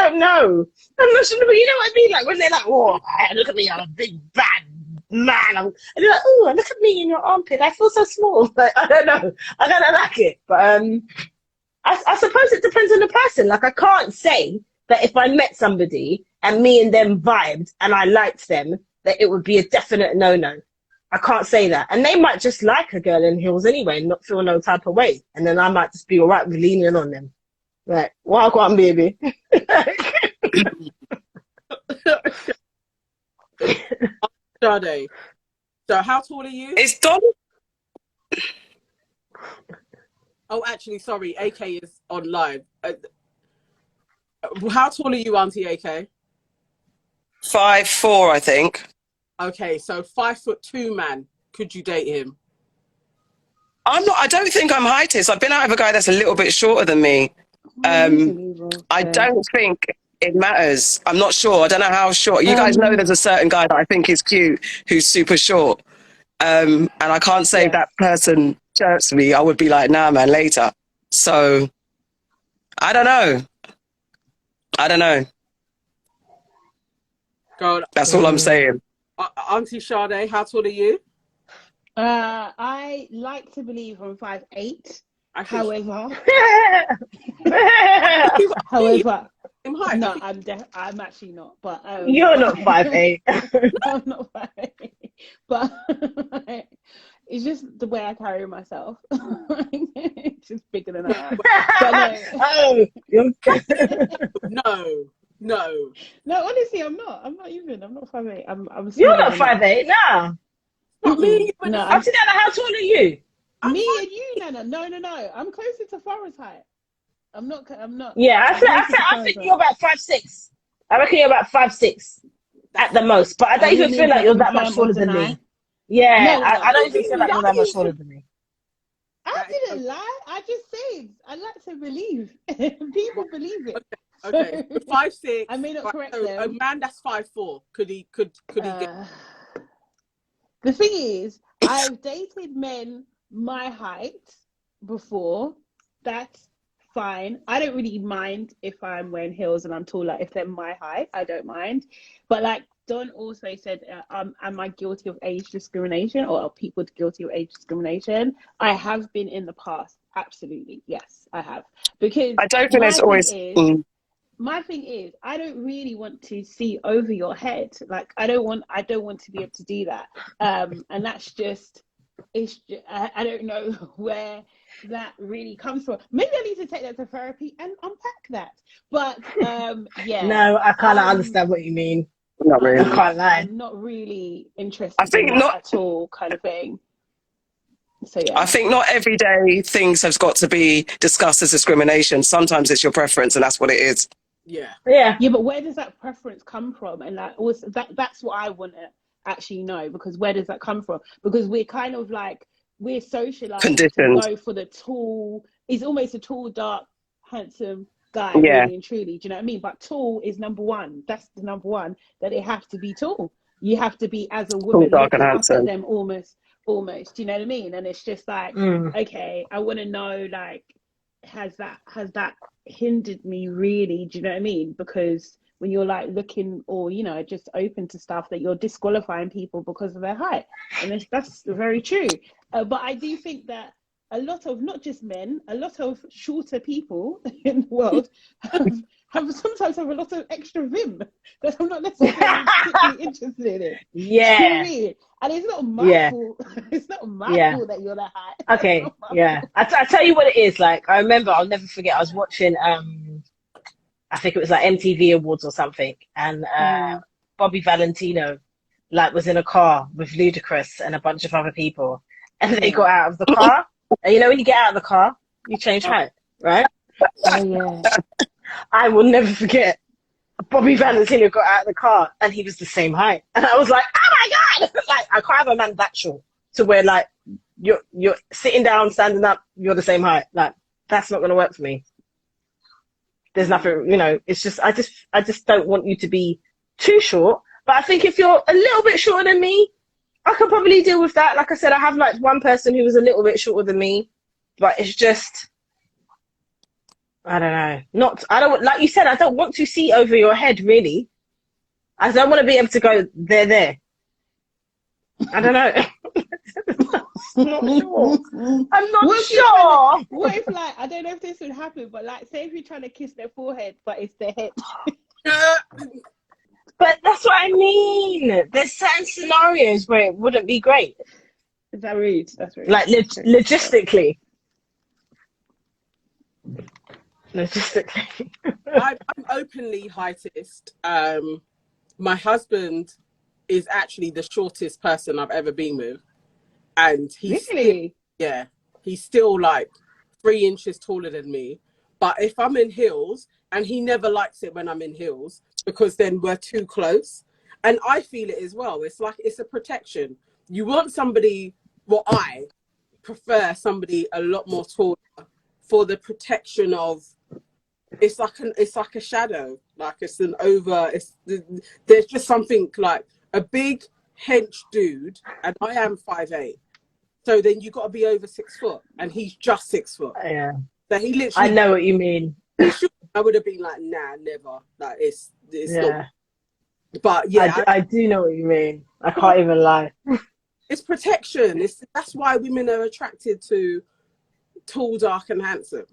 not sure, but you know what I mean? Like when they're like, oh, look at me, I'm a big bad man. And you're like, oh, look at me in your armpit. I feel so small. Like, I don't know. I don't like it. But I suppose it depends on the person. Like I can't say that if I met somebody and me and them vibed and I liked them, that it would be a definite no-no. I can't say that. And they might just like a girl in heels anyway and not feel no type of way. And then I might just be all right with leaning on them. Like, walk on, baby.
Sade, so how tall are you?
It's Don.
Oh, actually, sorry, AK is on live. How tall are you, Auntie AK?
5'4", I think.
Okay, so 5'2" man. Could you date him?
I don't think I'm heightist. I've been out with a guy that's a little bit shorter than me. I don't think it matters. I'm not sure. I don't know how short. You guys know there's a certain guy that I think is cute who's super short. And I can't say if that person chirps me, I would be like, nah, man, later. So I don't know.
God,
that's all I'm saying.
Auntie Sade, how tall are you?
I like to believe I'm 5'8". However, no, I'm actually not. But
you're not 5'8".
I'm not 5'8", but it's just the way I carry myself. It's just bigger than I am.
No.
Honestly, I'm not. I'm not even. I'm not 5'8". I'm.
You're not 5'8". No.
Not me.
No.
Actually, how tall are you?
Me and you, Nana. No. I'm closer to Farah's height. I'm not.
Yeah, I think you're about 5'6". I reckon you're about 5'6" at the most. But I don't even feel like you're that much taller than me. Yeah, I don't even feel like you're that much taller than me.
I didn't lie. I just said I like to believe. People believe it.
Okay. 5'6".
I may not correct them.
A man that's 5'4", could he get?
The thing is, I've dated men my height before. That's fine. I don't really mind if I'm wearing heels and I'm taller. If they're my height, I don't mind. But like Don also said, am I guilty of age discrimination, or are people guilty of age discrimination? I have been in the past. Absolutely. Yes, I have. Because
I don't think there's always...
my thing is, I don't really want to see over your head. Like, I don't want to be able to do that. And that's just, I don't know where that really comes from. Maybe I need to take that to therapy and unpack that. But yeah.
No, I kind of understand what you mean.
Not really.
I can't lie.
I'm not really interested in that at all, kind of thing. So yeah.
I think not everyday things have got to be discussed as discrimination. Sometimes it's your preference, and that's what it is.
Yeah.
But where does that preference come from? And that's what I want to actually know, because where does that come from? Because we're kind of like, we're socialized
Conditioned.
to go for the tall. He's almost a tall, dark, handsome guy,
yeah.
really and truly. Do you know what I mean? But tall is number one. That's the number one, that they have to be tall. You have to be, as a woman,
tall, dark, and
looking up
handsome.
at them almost. Do you know what I mean? And it's just like, okay, I want to know, like, has that hindered me really? Do you know what I mean? Because when you're like looking, or you know, just open to stuff, that you're disqualifying people because of their height, and that's very true. But I do think that a lot of, not just men, a lot of shorter people in the world sometimes have a lot of extra vim that I'm not necessarily particularly interested in.
Yeah.
Do you know what I mean? And it's not my fault. It's not my fault that you're that high.
Okay. Yeah. I tell you what it is. Like, I remember, I'll never forget, I was watching, I think it was like MTV Awards or something. And Bobby Valentino, like, was in a car with Ludacris and a bunch of other people. And they got out of the car. And you know, when you get out of the car, you change height, right?
Oh, yeah.
I will never forget. Bobby Valentino got out of the car and he was the same height. And I was like, oh my God! Like, I can't have a man that short to where, like, you're sitting down, standing up, you're the same height. Like, that's not going to work for me. There's nothing, you know, it's just, I just don't want you to be too short. But I think if you're a little bit shorter than me, I could probably deal with that. Like I said, I have like one person who was a little bit shorter than me, but it's just, I don't know. I don't, like you said, I don't want to see over your head, really. I don't want to be able to go, there. I don't know. I'm not sure. I'm not sure.
What if, like, I don't know if this would happen, but like, say if you're trying to kiss their forehead, but it's their head.
But that's what I mean. There's certain scenarios where it wouldn't be great.
Is that rude? That's rude.
Like, logistically.
I'm openly heightist. My husband is actually the shortest person I've ever been with, and he's he's still like 3 inches taller than me. But if I'm in heels, and he never likes it when I'm in heels, because then we're too close, and I feel it as well. It's like, it's a protection. You want somebody, well, I prefer somebody a lot more taller for the protection of. It's like a shadow, like it's an over. There's just something like a big hench dude, and I am 5'8", so then you got to be over 6 foot, and he's just 6 foot.
Yeah.
So he literally.
I know what you mean.
I would have been like, nah, never. Like it's not. But
yeah, I do know what you mean. I can't even lie.
It's protection. That's why women are attracted to tall, dark, and handsome.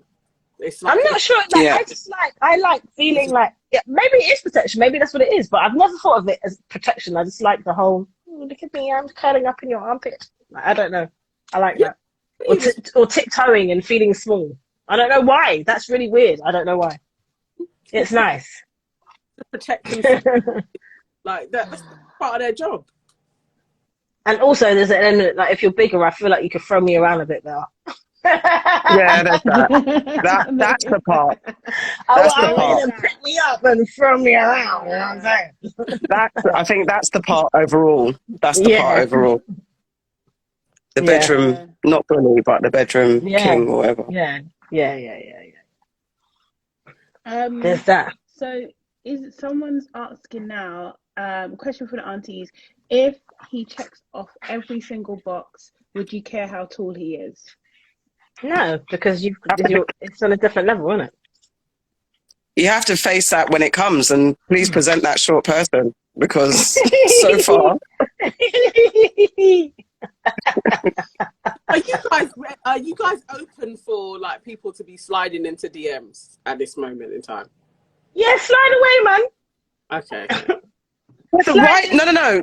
It's like,
I'm not sure. Like, I like feeling like, maybe it is protection. Maybe that's what it is. But I've never thought of it as protection. I just like the whole, look at me, I'm curling up in your armpit. Like, I don't know. I like that. Or tiptoeing and feeling small. I don't know why. That's really weird. I don't know why. It's nice.
Protecting like that's part of their job.
And also, there's an element, like, if you're bigger, I feel like you could throw me around a bit better.
Yeah, that's that. That's the part. That's the part.
Pick me up and throw me around. You know what I'm saying?
I think that's the part overall. That's the part overall. The bedroom, not Breeny, but the bedroom king or whatever.
Yeah. There's that.
So, someone's asking now? Question for the aunties: if he checks off every single box, would you care how tall he is?
No, because it's on a different level, isn't it?
You have to face that when it comes, and please present that short person. because so far.
Are you guys open for like people to be sliding into DMs at this moment in time?
Yeah, slide away, man.
Okay.
Right? No.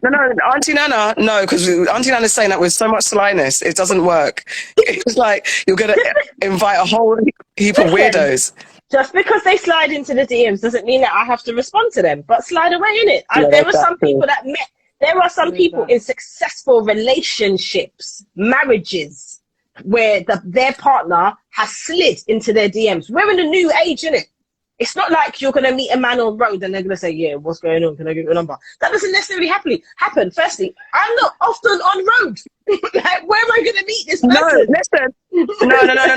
Auntie Nana, no, because Auntie Nana's saying that with so much slyness, it doesn't work. It's like you're going to invite a whole heap of weirdos.
Just because they slide into the DMs doesn't mean that I have to respond to them, but slide away in it. There are some people that met. There are some people in successful relationships, marriages, where their partner has slid into their DMs. We're in a new age, innit? It's not like you're going to meet a man on the road and they're going to say, yeah, what's going on? Can I get your number? That doesn't necessarily happen. Firstly, I'm not often on road. Like, where am I going to meet this person?
No, listen.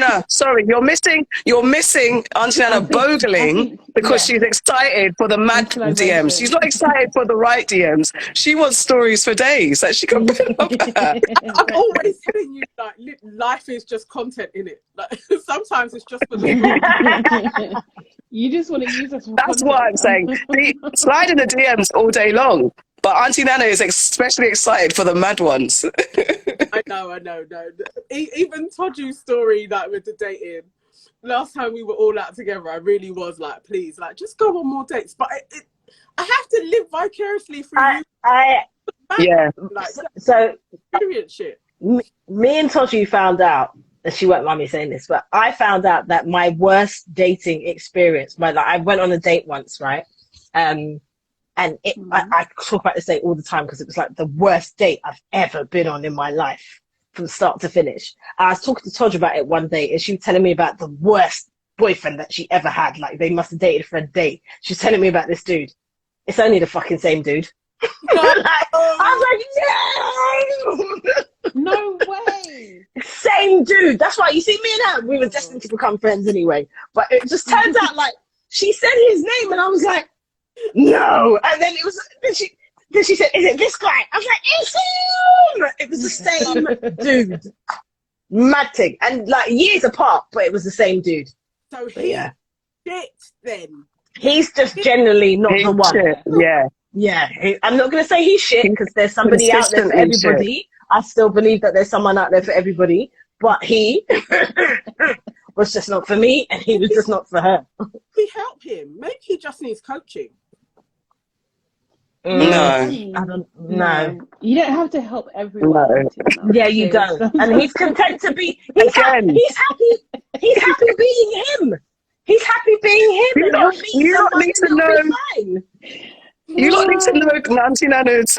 No. Sorry, you're missing Auntie Nana bogling because she's excited for the mad DMs. She's not excited for the right DMs. She wants stories for days that she can put up at.
I'm always telling you, like, life is just content in it. Like, sometimes it's just for the
You just want to use us for
That's
content.
what I'm saying. Slide in the DMs all day long. But Auntie Nana is especially excited for the mad ones.
I know. No. Even Toju's story, like with the dating, last time we were all out together, I really was like, please, like, just go on more dates. But I have to live vicariously through you.
Yeah.
Like,
so
experience shit.
Me and Toju found out, and she won't mind me saying this, but I found out that my worst dating experience, I went on a date once, right? And I talk about this date all the time because it was like the worst date I've ever been on in my life from start to finish. I was talking to Todd about it one day and she was telling me about the worst boyfriend that she ever had. Like, they must have dated for a day. She was telling me about this dude. It's only the fucking same dude. I was like,
no way.
Same dude. That's why you see me and her, we were destined to become friends anyway. But it just turns out like she said his name and I was like, no. And then then she said, is it this guy? I was like, it's him. It was the same dude. Mad thing. And like years apart, but it was the same dude.
So he's shit then.
He's just generally not the one.
Shit. Yeah.
I'm not going to say he's shit because there's somebody out there for everybody. Shit. I still believe that there's someone out there for everybody, but he was just not for me and he was just not for her.
We help him. Maybe he just needs coaching.
No.
No.
You don't have to help everyone.
No.
Yeah, you don't. And he's content to be, he's happy being him. He's happy being him.
You don't need to know. You don't need to know Auntie Nana's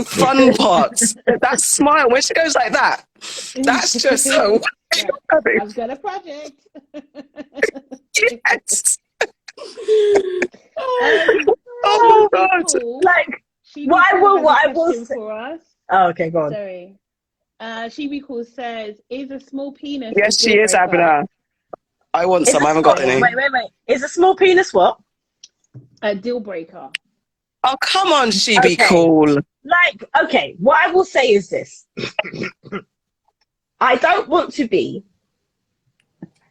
fun parts. That smile, when she goes like that, that's just so...
I've got a project.
Yes. Oh my God.
Like, what I will say
for us.
Oh, okay, go on.
Sorry. She recalls says, is a small penis.
Yes, she is, Abina. I want some. I haven't got any.
Wait. Is a small penis what?
A deal breaker.
Oh, come on, she be cool.
Like, okay, what I will say is this. I don't want to be.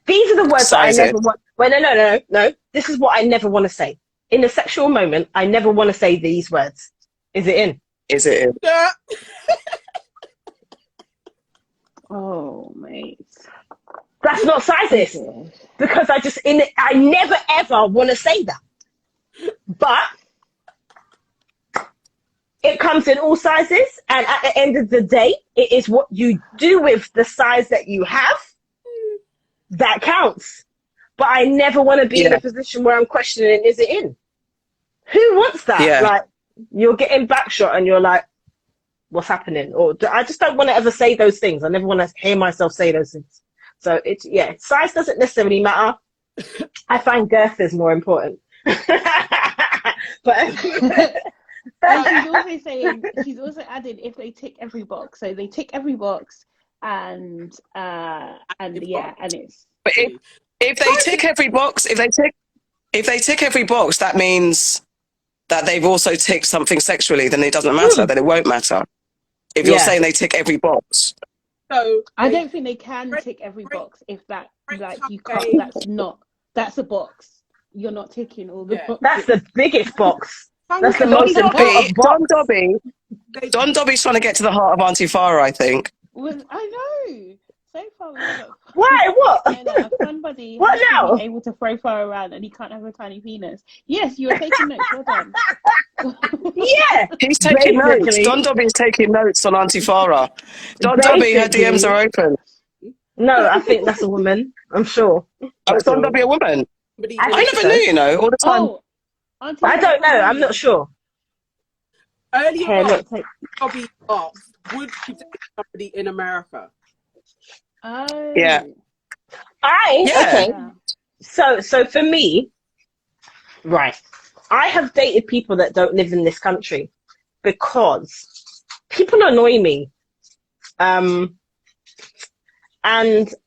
These are the words that I never want. Wait, no. This is what I never want to say. In a sexual moment, I never want to say these words. Is it in?
Is it in?
Yeah.
Oh, mate.
That's not sizes. Because I never ever want to say that. But it comes in all sizes, and at the end of the day, it is what you do with the size that you have that counts. But I never want to be in a position where I'm questioning, is it in? Who wants that?
Yeah.
Like, you're getting backshot and you're like, what's happening? Or I just don't want to ever say those things. I never want to hear myself say those things. So size doesn't necessarily matter. I find girth is more important. But
she's also added if they tick every box. So they tick every box and it's.
But if they tick every box, if they tick every box, that means that they've also ticked something sexually. Then it doesn't matter. Then it won't matter. If you're saying they tick every box.
So
I don't think they can tick every box if that you can't. That's a box. You're not ticking all the boxes.
That's the biggest box. That's the
They-
most important box.
Don Dobby's trying to get to the heart of Auntie Farah, I think.
I know. So far, we have
Why? What?
somebody
What
has
now?
to be able to throw fire around, and he can't have a tiny penis. Yes, you are taking notes. Well done.
Yeah.
He's taking notes.
Basically.
Don Dobby's taking notes on Auntie Farah. Don Dobby, her DMs are open.
No, I think that's a woman. I'm sure.
Oh, is Don Dobby a woman? I never knew, you know, all the time.
Oh, Auntie
I don't know. I'm not sure.
Earlier
Here,
on,
look.
Bobby asked, would you date somebody in America?
Oh.
Yeah.
Okay.
Yeah.
So for me, right, I have dated people that don't live in this country because people annoy me. And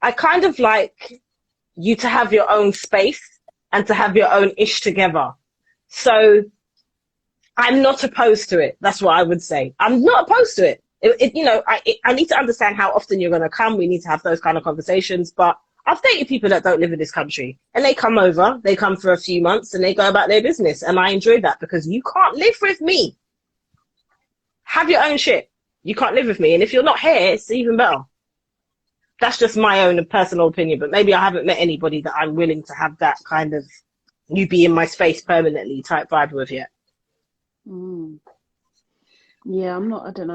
I kind of like you to have your own space and to have your own ish together. So I'm not opposed to it. That's what I would say. I'm not opposed to it. I need to understand how often you're going to come. We need to have those kind of conversations. But I've dated people that don't live in this country, and they come over. They come for a few months, and they go about their business. And I enjoy that because you can't live with me. Have your own shit. You can't live with me. And if you're not here, it's even better. That's just my own personal opinion. But maybe I haven't met anybody that I'm willing to have that kind of you be in my space permanently type vibe with yet.
Mm. Yeah, I'm not. I don't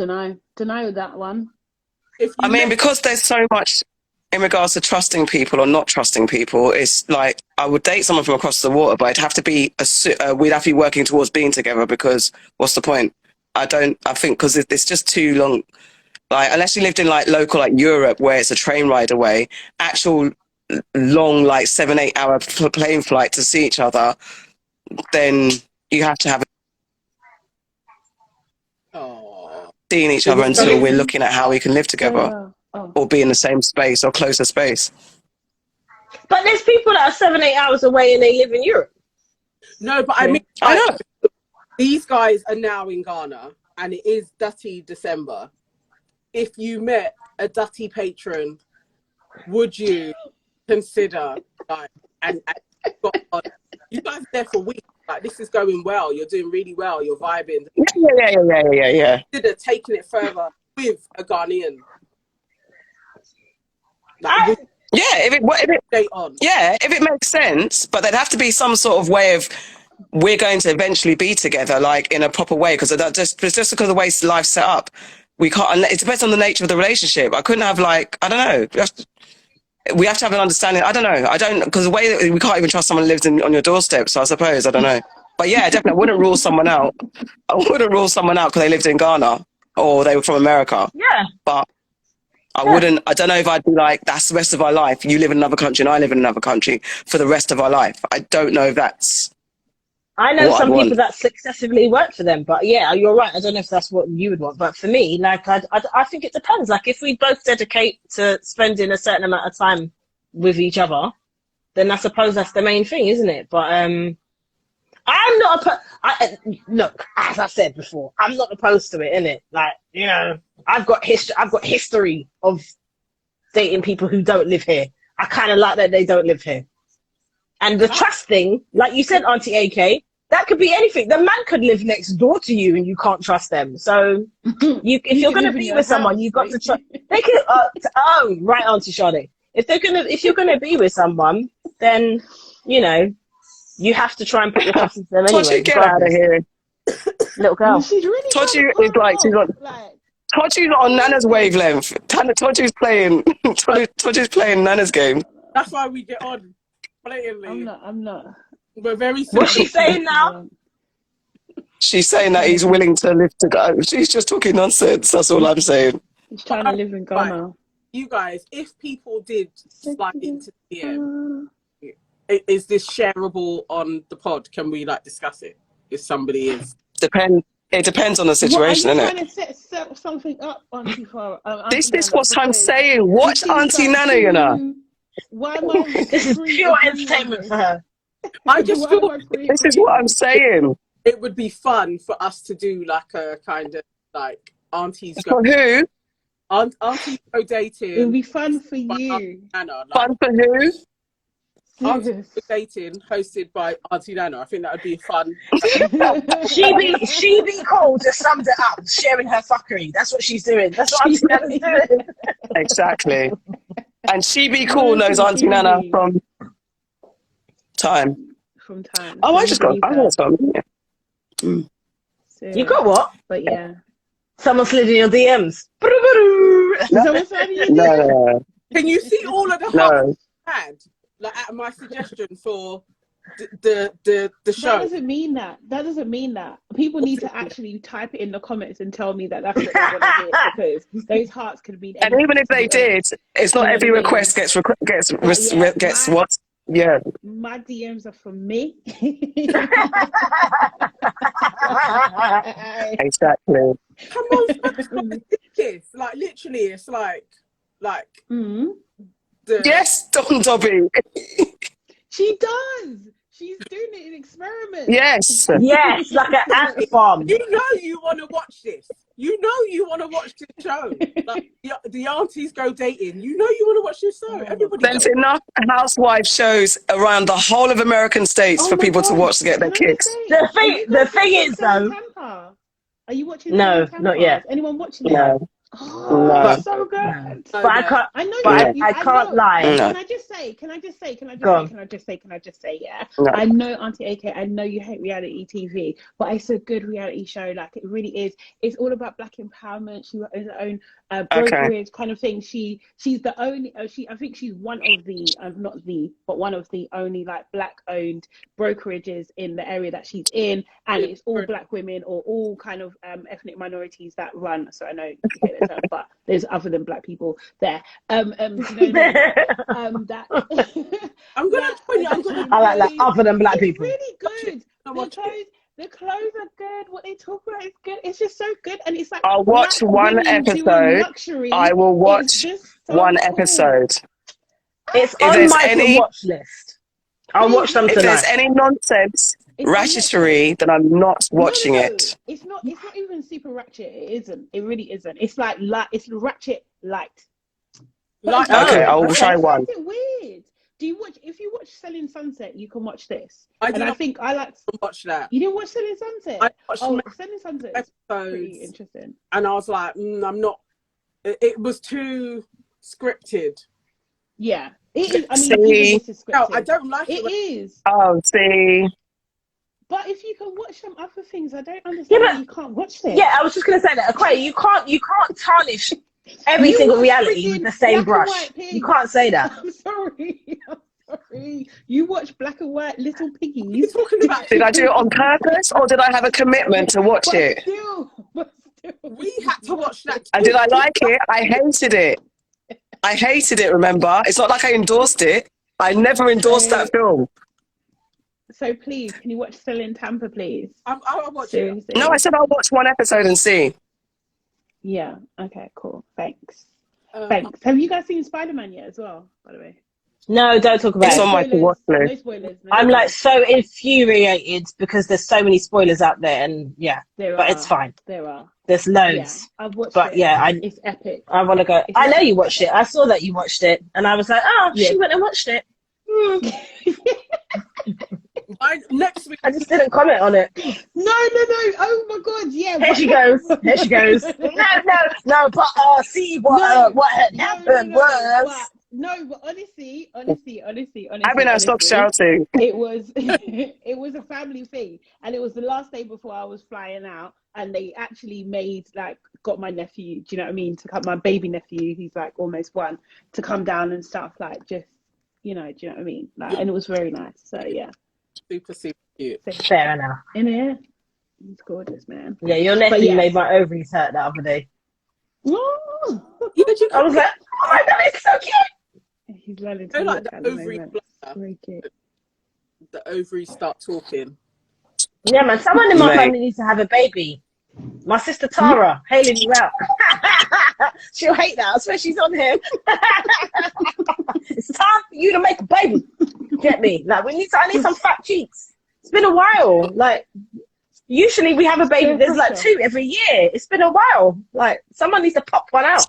know. Deny that one.
I mean, because there's so much in regards to trusting people or not trusting people, it's like I would date someone from across the water, but it'd have to be we'd have to be working towards being together because what's the point? I think because it's just too long. Like unless you lived in like local like Europe where it's a train ride away, actual long like 7-8 hour plane flight to see each other, then you have to have seeing each other until we're looking at how we can live together or be in the same space or closer space.
But there's people that are 7-8 hours away and they live in Europe.
No, but I mean,
I know.
These guys are now in Ghana and it is Dutty December. If you met a Dutty patron, would you consider like and you guys are there for weeks? Like this is going well. You're doing really well. You're vibing.
Yeah.
Consider taking it further with a Ghanaian.
If it makes sense, but there'd have to be some sort of way of we're going to eventually be together, like in a proper way, because just because of the way life's set up, we can't. It depends on the nature of the relationship. I couldn't have like I don't know. We have to have an understanding. I don't know. Because the way that we can't even trust someone who lives on your doorstep. So I suppose I don't know. But yeah, definitely, I wouldn't rule someone out. I wouldn't rule someone out because they lived in Ghana or they were from America.
Yeah.
But I wouldn't. I don't know if I'd be like, that's the rest of our life. You live in another country and I live in another country for the rest of our life. I don't know if that's.
I know some people that successfully work for them, but yeah, you're right. I don't know if that's what you would want, but for me, like, I think it depends. Like, if we both dedicate to spending a certain amount of time with each other, then I suppose that's the main thing, isn't it? But I'm not. Look, as I said before, I'm not opposed to it, innit? Like, you know, I've got history of dating people who don't live here. I kind of like that they don't live here. And the trust thing, like you said, Auntie AK, that could be anything. The man could live next door to you and you can't trust them. So if you're going to be with someone, you've got to trust. They can, right, Auntie Sade. If you're going to be with someone, then, you know, you have to try and put your trust into them anyway.
Tochi, get out of here.
Little girl.
She's really
Tochi is like, Tochi's on Nana's wavelength. Tochi's playing Nana's game.
That's why we get on blatantly.
I'm not.
We're very
What's she saying now?
She's saying that he's willing to live to go. She's just talking nonsense. That's all I'm saying.
He's trying to live in Ghana.
Right. You guys, if people did slide into the DM, is this shareable on the pod? Can we like discuss it? If somebody is
it depends on the situation,
isn't it?
Trying
to set something up, Auntie Farah.
This is what I'm saying. Watch Auntie Nana, you know.
Why am I?
This is pure entertainment for her.
I just feel
this is what I'm saying.
It would be fun for us to do like a kind of like aunties
For who?
Aunties go dating.
It would be fun for you.
Nana, like,
Fun for who?
Aunties Dating hosted by Auntie Nana. I think that would be fun.
She be cool just summed it up, sharing her fuckery. That's what she's doing. That's what Auntie Nana's doing.
Exactly. And She Be Cool knows Auntie Nana from time.
From time.
Oh,
So
I just got something. Yeah.
You got what?
But yeah.
Someone slid in your DMs.
No.
Can you see all of the hearts I had? Like at my suggestion for the show.
That doesn't mean that. That doesn't mean that. People need to actually type it in the comments and tell me that that's what they want to hear, because those hearts could mean anything.
And even if they did, it's not every request gets what? Yeah.
My DMs are from me.
Exactly.
Come on, this. Like literally, it's like.
Yes, Don Dobby.
She does. She's doing it in experiments.
Yes.
Yes, like an ant farm.
You know you want to watch this. You know you want to watch this show. Like the aunties go dating. You know you want to watch this show. Everybody.
There's enough housewife shows around the whole of American states for people to watch to get their kicks.
The thing is though.
Are you watching?
No, not yet.
Anyone watching it?
No.
Oh, it's so good.
But I can't.
I know.
I can't lie.
No.
Can I just say? Yeah.
No.
I know, Auntie AK. I know you hate reality TV, but it's a good reality show. Like it really is. It's all about Black empowerment. She owns her own brokerage kind of thing. She's the only. I think she's one of the but one of the only like Black-owned brokerages in the area that she's in, and it's all Black women or all kind of ethnic minorities that run. So I know you hate that term, but there's other than Black people there. That
I'm gonna tell you.
I like that. Other than Black people.
Really good. The clothes are good. What they talk about is good. It's just so good, and it's like
I'll watch one episode. I will watch one episode.
It's on my watch list. I'll watch them tonight.
If there's any nonsense, ratchetry, then I'm not watching it.
It's not even super ratchet. It isn't. It really isn't. It's like it's ratchet light.
Okay, I'll try one.
It's weird. Do you watch? If you watch Selling Sunset, you can watch this.
I
think I like
to watch that.
You didn't watch Selling Sunset?
I watched
Selling Sunset is pretty interesting.
And I was like, I'm not. It was too scripted.
Yeah, it is. I mean, this is scripted.
No, I don't like it.
It is.
Oh, see.
But if you can watch some other things, I don't understand why you can't watch this.
Yeah, I was just gonna say that. Okay, you can't tarnish every single reality with the same brush. You can't say that.
I'm sorry. You watch Black and White Little Piggies.
Talking about
Did I do it on purpose, or did I have a commitment to watch it?
We had to watch that.
And did I like it? I hated it. I hated it, remember? It's not like I endorsed it. I never endorsed that film.
So please, can you watch Still in Tampa, please?
I'll watch
Seriously.
it.
No, I said I'll watch one episode and see.
Yeah. Okay, cool. Thanks. Thanks. Have you guys seen Spider-Man yet as well, by the way?
No, don't talk about
it's
it.
on my watch list.
No spoilers.
I'm like so infuriated because there's so many spoilers out there, and it's fine.
There are.
There's loads.
Yeah, I've watched
but
it.
It's
epic.
I want to go. I know you watched it. I saw that you watched it, and I was like, she went and watched it.
Next week,
I just didn't comment on it.
No. Oh my god, yeah.
Here she goes. No. But see what had happened was.
But honestly,
I've been out stop shouting.
It was a family thing, and it was the last day before I was flying out, and they actually got my nephew. Do you know what I mean? To come, my baby nephew, he's like almost 1, to come down and stuff. Like just, do you know what I mean? And it was very nice. So yeah,
super cute.
Fair enough.
In here, he's gorgeous, man.
Yeah, your nephew made my ovaries hurt the other day.
Oh.
I was like, oh my god, it's so cute.
He's learning to
like the ovary the ovaries start talking.
Yeah, man. Someone in my family needs to have a baby. My sister Tara, hailing you out. She'll hate that. I swear she's on him. It's time for you to make a baby. Get me? Like I need some fat cheeks. It's been a while. Like usually we have a baby. There's like 2 every year. It's been a while. Like someone needs to pop one out.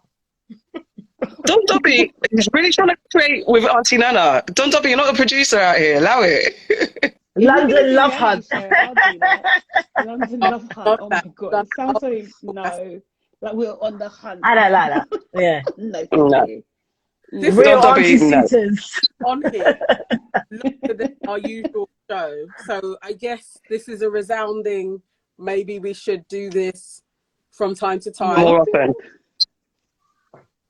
Don Dobby is really trying to create with Auntie Nana. Don Dobby, you're not a producer out here. Allow it.
If you're gonna
London
do
Love
reality
Hunt.
show, I'll do that. London Love Hunt.
love
Oh my
that.
god, it sounds so no. Like we're on the hunt.
I don't like that. Yeah.
No, thank
No.
you.
This
Real
Don Dobby,
auntie
no.
suitors.
on here, look at our usual show. So I guess this is a resounding, maybe we should do this from time to time.
More often.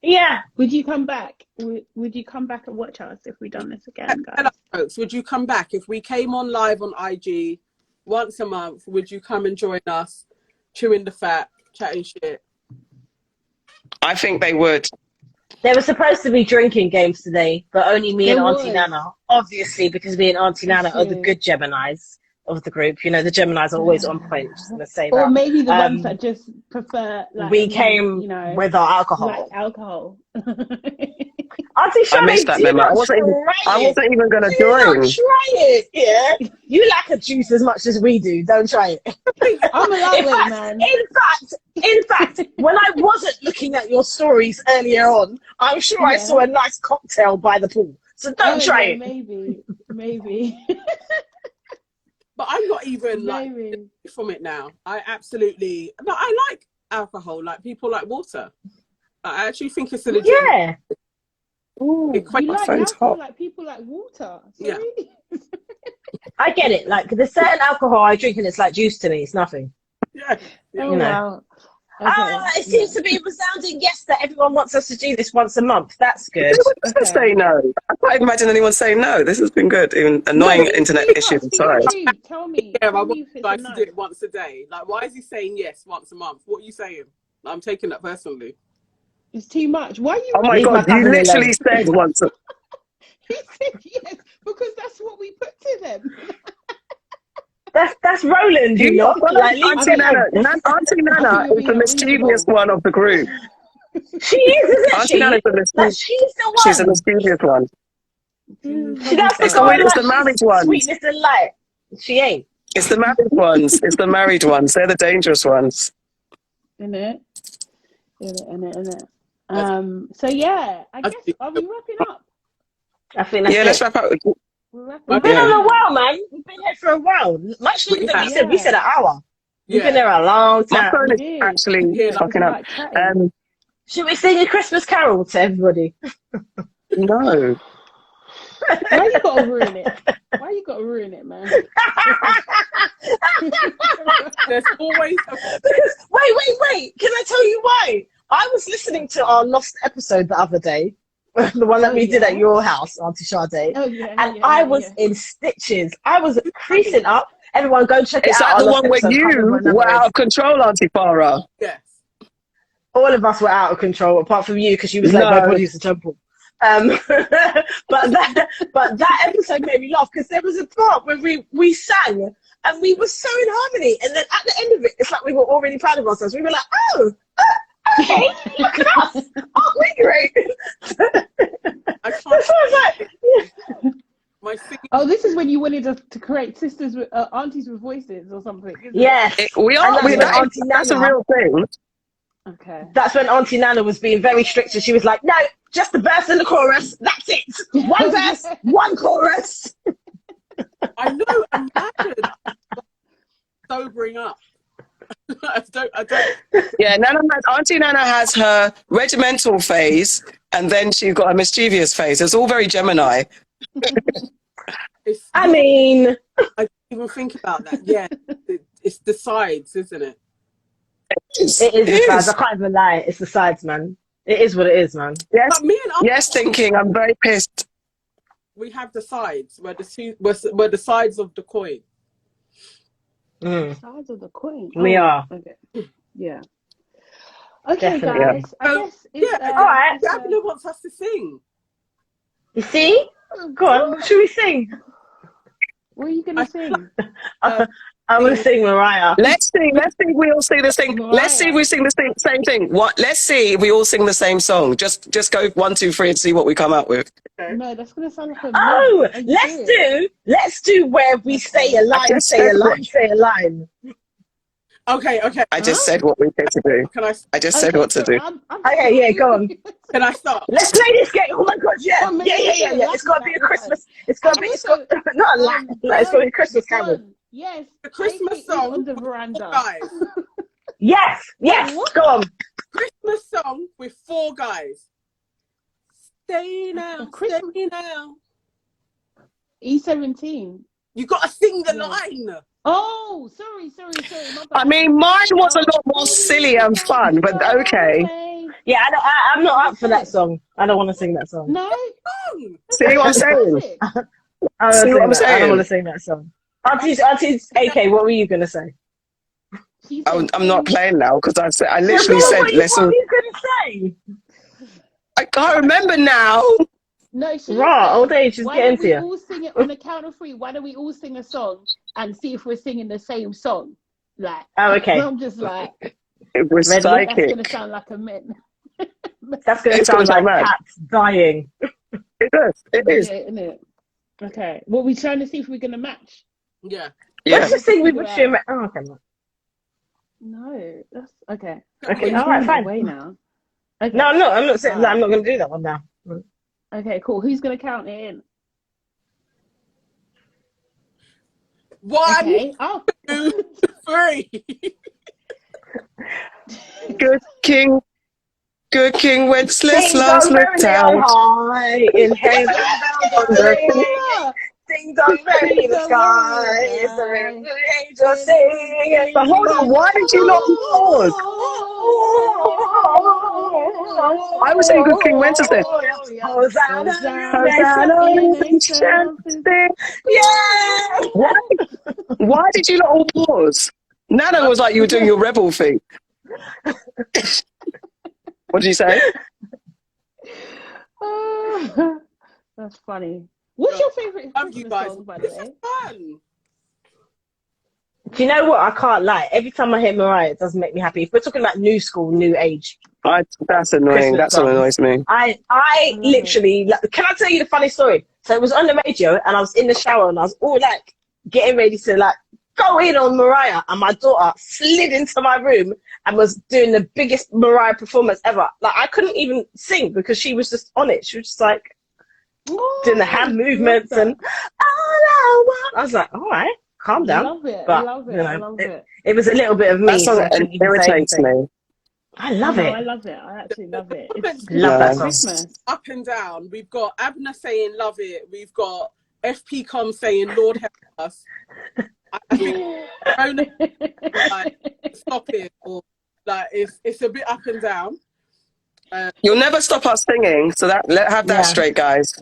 Yeah.
Would you come back? Would you come back and watch us if we done this again, guys?
Hello, folks, would you come back? If we came on live on IG once a month, would you come and join us, chewing the fat, chatting shit?
I think they would.
There were supposed to be drinking games today, but only me and
There
Auntie
was.
Nana. Obviously, because me and Auntie Nana are the
Yeah.
good Geminis of the group. You know, the Geminis are always on point. Just gonna say
Or
that.
maybe the ones that just prefer, like,
We came
you know,
with our alcohol.
like alcohol.
Auntie
I missed
Shani,
that
do
memo.
not
I wasn't even going to
Do not
join.
try it. Yeah, you like a juice as much as we do. Don't try it.
I'm a lightweight, man.
In fact, when I wasn't looking at your stories earlier on, I'm sure I
Yeah.
saw a nice cocktail by the pool. So don't try it.
Maybe.
But I'm not even like
Maybe.
from it now. I absolutely no. I like alcohol. Like people like water. I actually think it's a legit.
Yeah.
Ooh,
It quite
You like
sounds
alcohol
hot.
like people like water.
Yeah.
Sorry?
I get it. Like there's certain alcohol I drink and it's like juice to me. It's nothing.
yeah.
Oh,
You know.
wow. Okay.
It seems to be a resounding yes that everyone wants us to do this once a month. That's good.
Who would
Okay.
say no? I can't imagine anyone saying no. This has been good. Even annoying internet issues aside.
Tell me.
Yeah, I
Tell
want
me
you
if it's a
guys to
no.
do it once a day. Like, why is he saying yes once a month? What are you saying? I'm taking that personally.
It's too much. Why are you?
Oh my
Leave my
God, you
cousin
literally
alone.
said once.
He said yes because that's what we put to them.
That's Roland, you know. Like, leave
Auntie
me alone.
Nana, Auntie Nana
you're
is the
being
mischievous
unreasonable.
one of the group.
She is, isn't
Auntie
she?
Nana's the
Like,
mischievous.
she's the one.
She's the mischievous one.
She does
It's
go on
the
like
married
she's
ones.
sweetness and light. She ain't.
It's the married ones. It's the married ones. They're the dangerous ones.
In it. So yeah, I guess are we wrapping up?
I think that's
Yeah,
it.
let's wrap up.
We're wrapping
We've
up.
been
Yeah.
on a while, man. We've been here for a while. Much longer than we said. We said an hour. We've been
Yeah.
there a long
My
time.
phone
We
is
did.
actually
Yeah,
fucking up.
Like chatting.
Should we sing a Christmas carol to everybody?
No.
Why you gotta ruin it? Why you gotta ruin it, man?
There's always a
Because wait. Can I tell you why? I was listening to our lost episode the other day, the one that we did at your house, Auntie Sade,
Oh yeah.
and I was in stitches. I was creasing up. Everyone, go check it
Is
out.
that the
Our lost
one where
episode. Can't remember
you
what number
were
it
out
is.
of control, Auntie Farah?
yes.
All of us were out of control, apart from you, because you was like, my
No.
body's a temple. But that episode made me laugh because there was a part where we sang and we were so in harmony, and then at the end of it, it's like we were already proud of ourselves. We were like, oh, okay, look at us, aren't we great?
I
So
can't.
I was like, yeah.
My singing.
Oh, this is when you wanted to create sisters with aunties with voices or something. Isn't
Yes,
We
And
are.
that's when Auntie
That's a
Nana-
real thing.
it? Okay.
That's when Auntie Nana was being very strict, and she was like, no, just the verse and the chorus, that's it. One verse, one chorus.
I know. Imagine sobering up. I don't.
Yeah, Auntie Nana has her regimental phase, and then she's got a mischievous phase. It's all very Gemini.
I mean,
I didn't even think about that. Yeah, it's the sides, isn't it?
it is the sides. I can't even lie. It's the sides, man. It is what it is, man.
Yes,
But me and
yes, thinking I'm very pissed.
we have the sides where where the sides of the coin.
Sides of the coin.
We are.
Okay. Yeah. Okay,
Definitely.
guys. I guess it's,
Yeah,
all right.
Gabna wants us to sing.
You see? Go on, what should we sing?
What are you gonna sing?
I'm going to sing Mariah.
Let's see if we all sing the same. Let's see if we sing the same thing. Let's see if we all sing the same song. Just go 1, 2, 3 and see what we come up with.
No, that's gonna sound like a
Oh,
meme. Are you serious?
let's do where we say a line,
just
say a
said
line, say a line.
Okay.
I just said what we're going to do.
Can I?
I just said what to do.
Okay, yeah, go on.
Can I start?
Let's play this game. Oh my god, yeah. Yeah. It's got to be a Christmas. It's got to be. It's got not a lie. It's got to be a Christmas carol.
Yes.
The Christmas song
on the veranda.
Guys.
Yes. Go on.
Christmas song with 4 guys. Stay now. Stay now.
E17.
You got to sing the line.
Oh, sorry.
I mean, mine was a lot more silly and fun, but okay.
Yeah, I'm not up for that song. I don't want to sing that song.
No.
See what I'm saying?
I don't want to sing that song. Aunties, AK, what were you going to say?
I'm not playing now because I literally said,
what were you going to say?
I can't remember now.
No,
Old age is getting to you.
Why don't we all sing it on the count of 3? Why don't we all sing a song and see if we're singing the same song? Like,
okay.
I'm just like,
it was psychic.
That's going to sound like a men.
That's going to sound like cats dying.
It does. It is.
Isn't it? Okay. Well, we're trying to see if we're going to match.
Yeah.
Let's just sing with Jim. Oh, okay.
No, that's okay.
Okay, all right, fine.
Away now. Okay.
No, I'm not saying that. I'm not going to do that one now.
Okay, cool. Who's going to count it in?
1,
okay.
2, 3.
Good King Wenceslas looked out.
High in heaven. Ding dong, bell in the sky. It's the angel singing.
But hold on, why did you not pause? I was saying Good King Wenceslas.
Hosanna.
Yeah. Why did you not all pause? Nana was like you were doing your rebel thing. What did you say?
That's funny. What's your favourite Christmas song, by the way?
This is fun.
Do you know what? I can't lie. Every time I hear Mariah, it doesn't make me happy. If we're talking about new school, new age.
That's annoying. That's what annoys me.
I literally, can I tell you the funny story? So it was on the radio and I was in the shower and I was all like getting ready to like go in on Mariah, and my daughter slid into my room and was doing the biggest Mariah performance ever. Like I couldn't even sing because she was just on it. She was just like doing the hand movements and I was like, all right, calm down.
I love it.
But,
I love it.
You know,
I love it.
It was a little bit of me.
That song irritates me.
I love it.
I love it. I actually love it. It's
love that song.
Christmas.
Up and down. We've got Abner saying love it. We've got FP Com saying Lord help us. I think like, stop it, or like it's a bit up and down.
You'll never stop us singing, so have that straight, guys.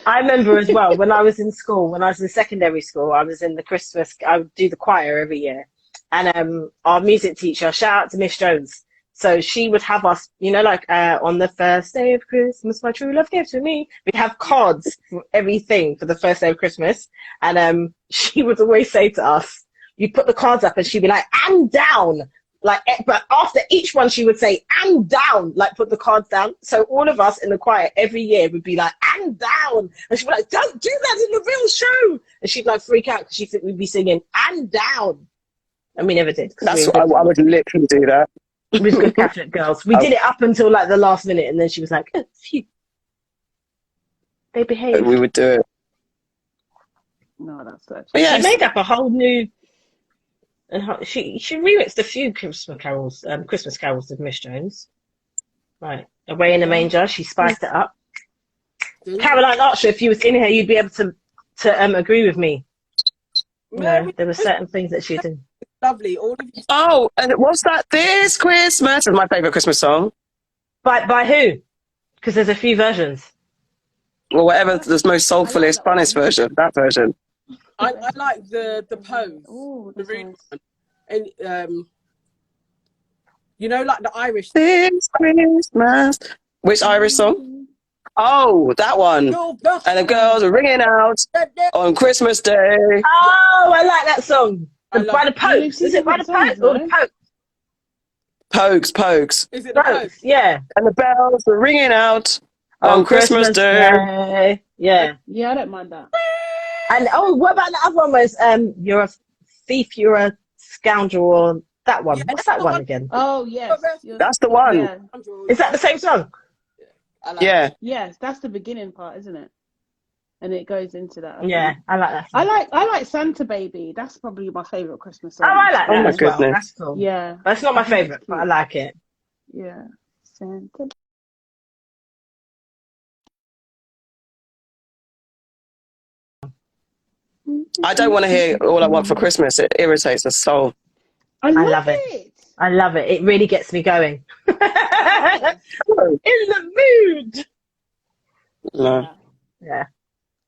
I remember as well when I was in school, when I was in secondary school, I was in the Christmas. I would do the choir every year, and our music teacher, shout out to Miss Jones. So she would have us, you know, like on the first day of Christmas, my true love gave to me. We'd have cards for everything for the first day of Christmas. And she would always say to us, you put the cards up and she'd be like, and down. Like, but after each one, she would say, and down, like put the cards down. So all of us in the choir every year would be like, and down. And she'd be like, don't do that in the real show. And she'd like freak out because she'd think we'd be singing, and down. And we never did.
That's what I would literally do that.
With good Catholic girls. We did it up until like the last minute, and then she was like, oh, phew. They behaved.
We would do it.
No, that's such.
Yeah,
she made up a whole new. And she remixed a few Christmas carols with Miss Jones. Right, Away in the Manger. She spiced it up. Caroline Archer, if you was in here, you'd be able to agree with me. You know, there were certain things that she did.
Lovely, all of you.
Oh, and what's that? This Christmas is my favourite Christmas song.
By who? Because there's a few versions.
Well, whatever the most soulfulest, funnest version. That version.
I like the pose.
Oh,
the real
nice.
one. And you know, like the Irish.
This Christmas. Which Irish song? Oh, that one. And the girls are ringing out on Christmas Day.
Oh, I like that song. By the Pokes. Is it by the Pokes or the Pokes?
Pogues.
Is it the Pokes?
Yeah.
And the bells are ringing out on Christmas Day.
Yeah.
Yeah, I don't mind that.
And what about the other one was you're a thief, you're a scoundrel, or That one.
Yeah,
What's
that's
that
the
one
one.
again?
Oh yes,
That's the one.
yeah.
Is that the same song?
I like
Yeah.
Yes, that's the beginning part, isn't it? And it goes into that.
Yeah, I like that song.
I like Santa Baby. That's probably my favorite Christmas
Oh,
song.
I like
Oh
that
my
as well.
goodness.
That's cool.
Yeah.
But it's not my
I think it's
favorite, but I
cute.
like it.
Yeah. Santa.
I don't want to hear All I Want for Christmas. It irritates the soul.
I love
it.
it.
I love it. It really gets me going. In
No.
the mood.
No.
Yeah.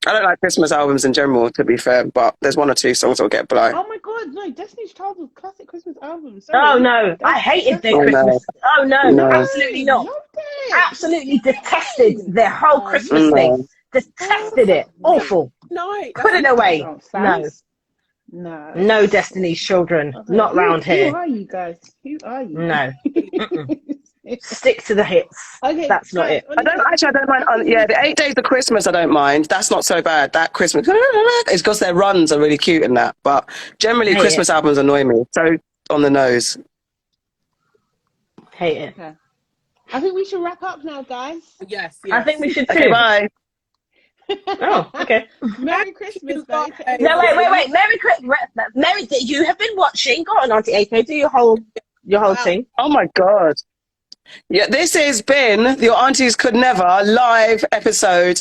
I don't like Christmas albums in general, to be fair, but there's one or two songs I'll get by.
Oh my god, no, Destiny's Child was classic Christmas album.
Oh
Sorry.
no, I hated their
Oh, no.
Christmas. Oh no,
No.
absolutely not.
Loved it.
Absolutely detested their whole Christmas
No.
thing. Detested it. Awful.
No,
Put it away.
Oh,
No.
fans? No.
No Destiny's Children.
Okay,
Not round
Who
here.
are you guys? Who are you?
No. Stick to the hits.
Okay,
That's not it.
I don't mind. Yeah, the 8 days of Christmas, I don't mind. That's not so bad. That Christmas, it's because their runs are really cute and that. But generally,
Hate
Christmas albums annoy me. So on the nose.
Hate it.
Okay. I think we should wrap up now, guys.
Yes.
I think we should too.
Okay, bye.
Oh, okay.
Merry Christmas, guys.
No, wait. Merry Christmas. Merry, you have been watching. Go on, Auntie AK. Do your whole thing.
Oh my God. Yeah, this has been Your Aunties Could Never live episode.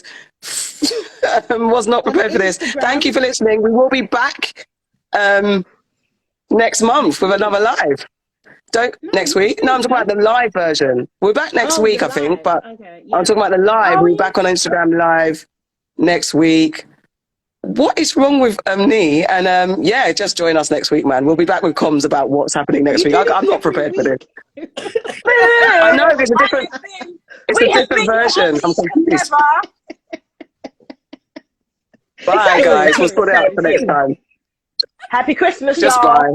Was not prepared for this. Thank you for listening. We will be back next month with another live. Next week? No, I'm talking about the live version. We're back next week, I think, but
okay, yeah.
I'm talking about the live.
Oh,
We're back on Instagram live next week. What is wrong with me? And yeah, just join us next week, man. We'll be back with comms about what's happening next week. I'm not prepared for this. I know it's a different version. I'm confused. Bye, guys. We'll sort it out for next time.
Happy Christmas,
Just
y'all.
bye.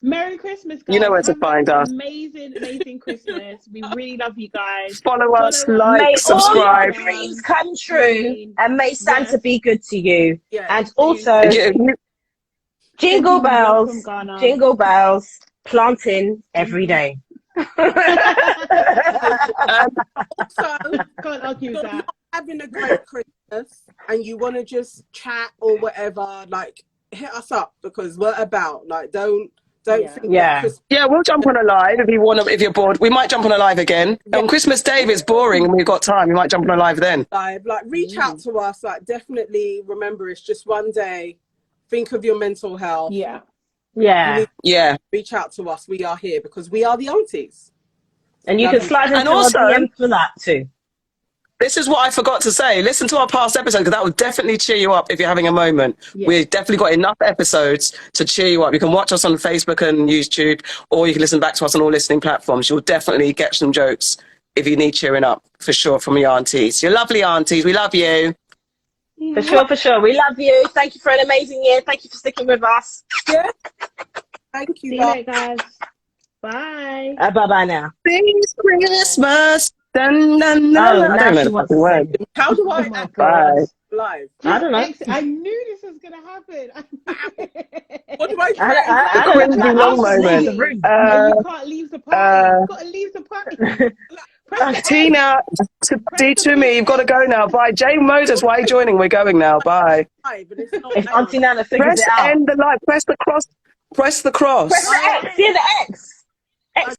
Merry Christmas, guys.
You know where to find us.
Amazing Christmas. We really love you guys.
Follow us,
May
like, subscribe.
all your dreams come true, and may Santa be good to you.
Yeah.
And also, jingle bells, planting every day.
Also,
Can't argue with that.
having a great Christmas and you want to just chat or whatever, like hit us up because we're about. Like, don't think that Christmas.
Yeah, we'll jump on a live if you want to. If you're bored, we might jump on a live again. On Christmas Day, if it's boring and we've got time, we might jump on a live then.
Like reach out to us. Like, definitely remember, it's just one day. Think of your mental health.
Yeah.
Reach out to us. We are here because we are the aunties.
And you can slide into our DM for that too.
This is what I forgot to say. Listen to our past episode because that will definitely cheer you up if you're having a moment. Yeah. We've definitely got enough episodes to cheer you up. You can watch us on Facebook and YouTube, or you can listen back to us on all listening platforms. You'll definitely get some jokes if you need cheering up, for sure, from your aunties. You're lovely aunties. We love you.
For sure. We love you. Thank you for an amazing year. Thank you for sticking with us.
Yeah. Thank you.
See you later, guys. Bye.
Bye-bye now.
Thanks for Christmas. Dun, dun, dun. I don't know the fucking word.
How do I
Bye.
live?
I don't know.
I knew this was going to happen.
What do I do?
I don't know. Long moment.
You can't leave the party. You've got to leave the party.
Tina, to me, you've got to go now. Bye. Jane Moses, why are you joining? We're going now. Bye.
If Auntie Nana figures it out.
End the live. Press the cross. Press the cross.
Press the X. See the X.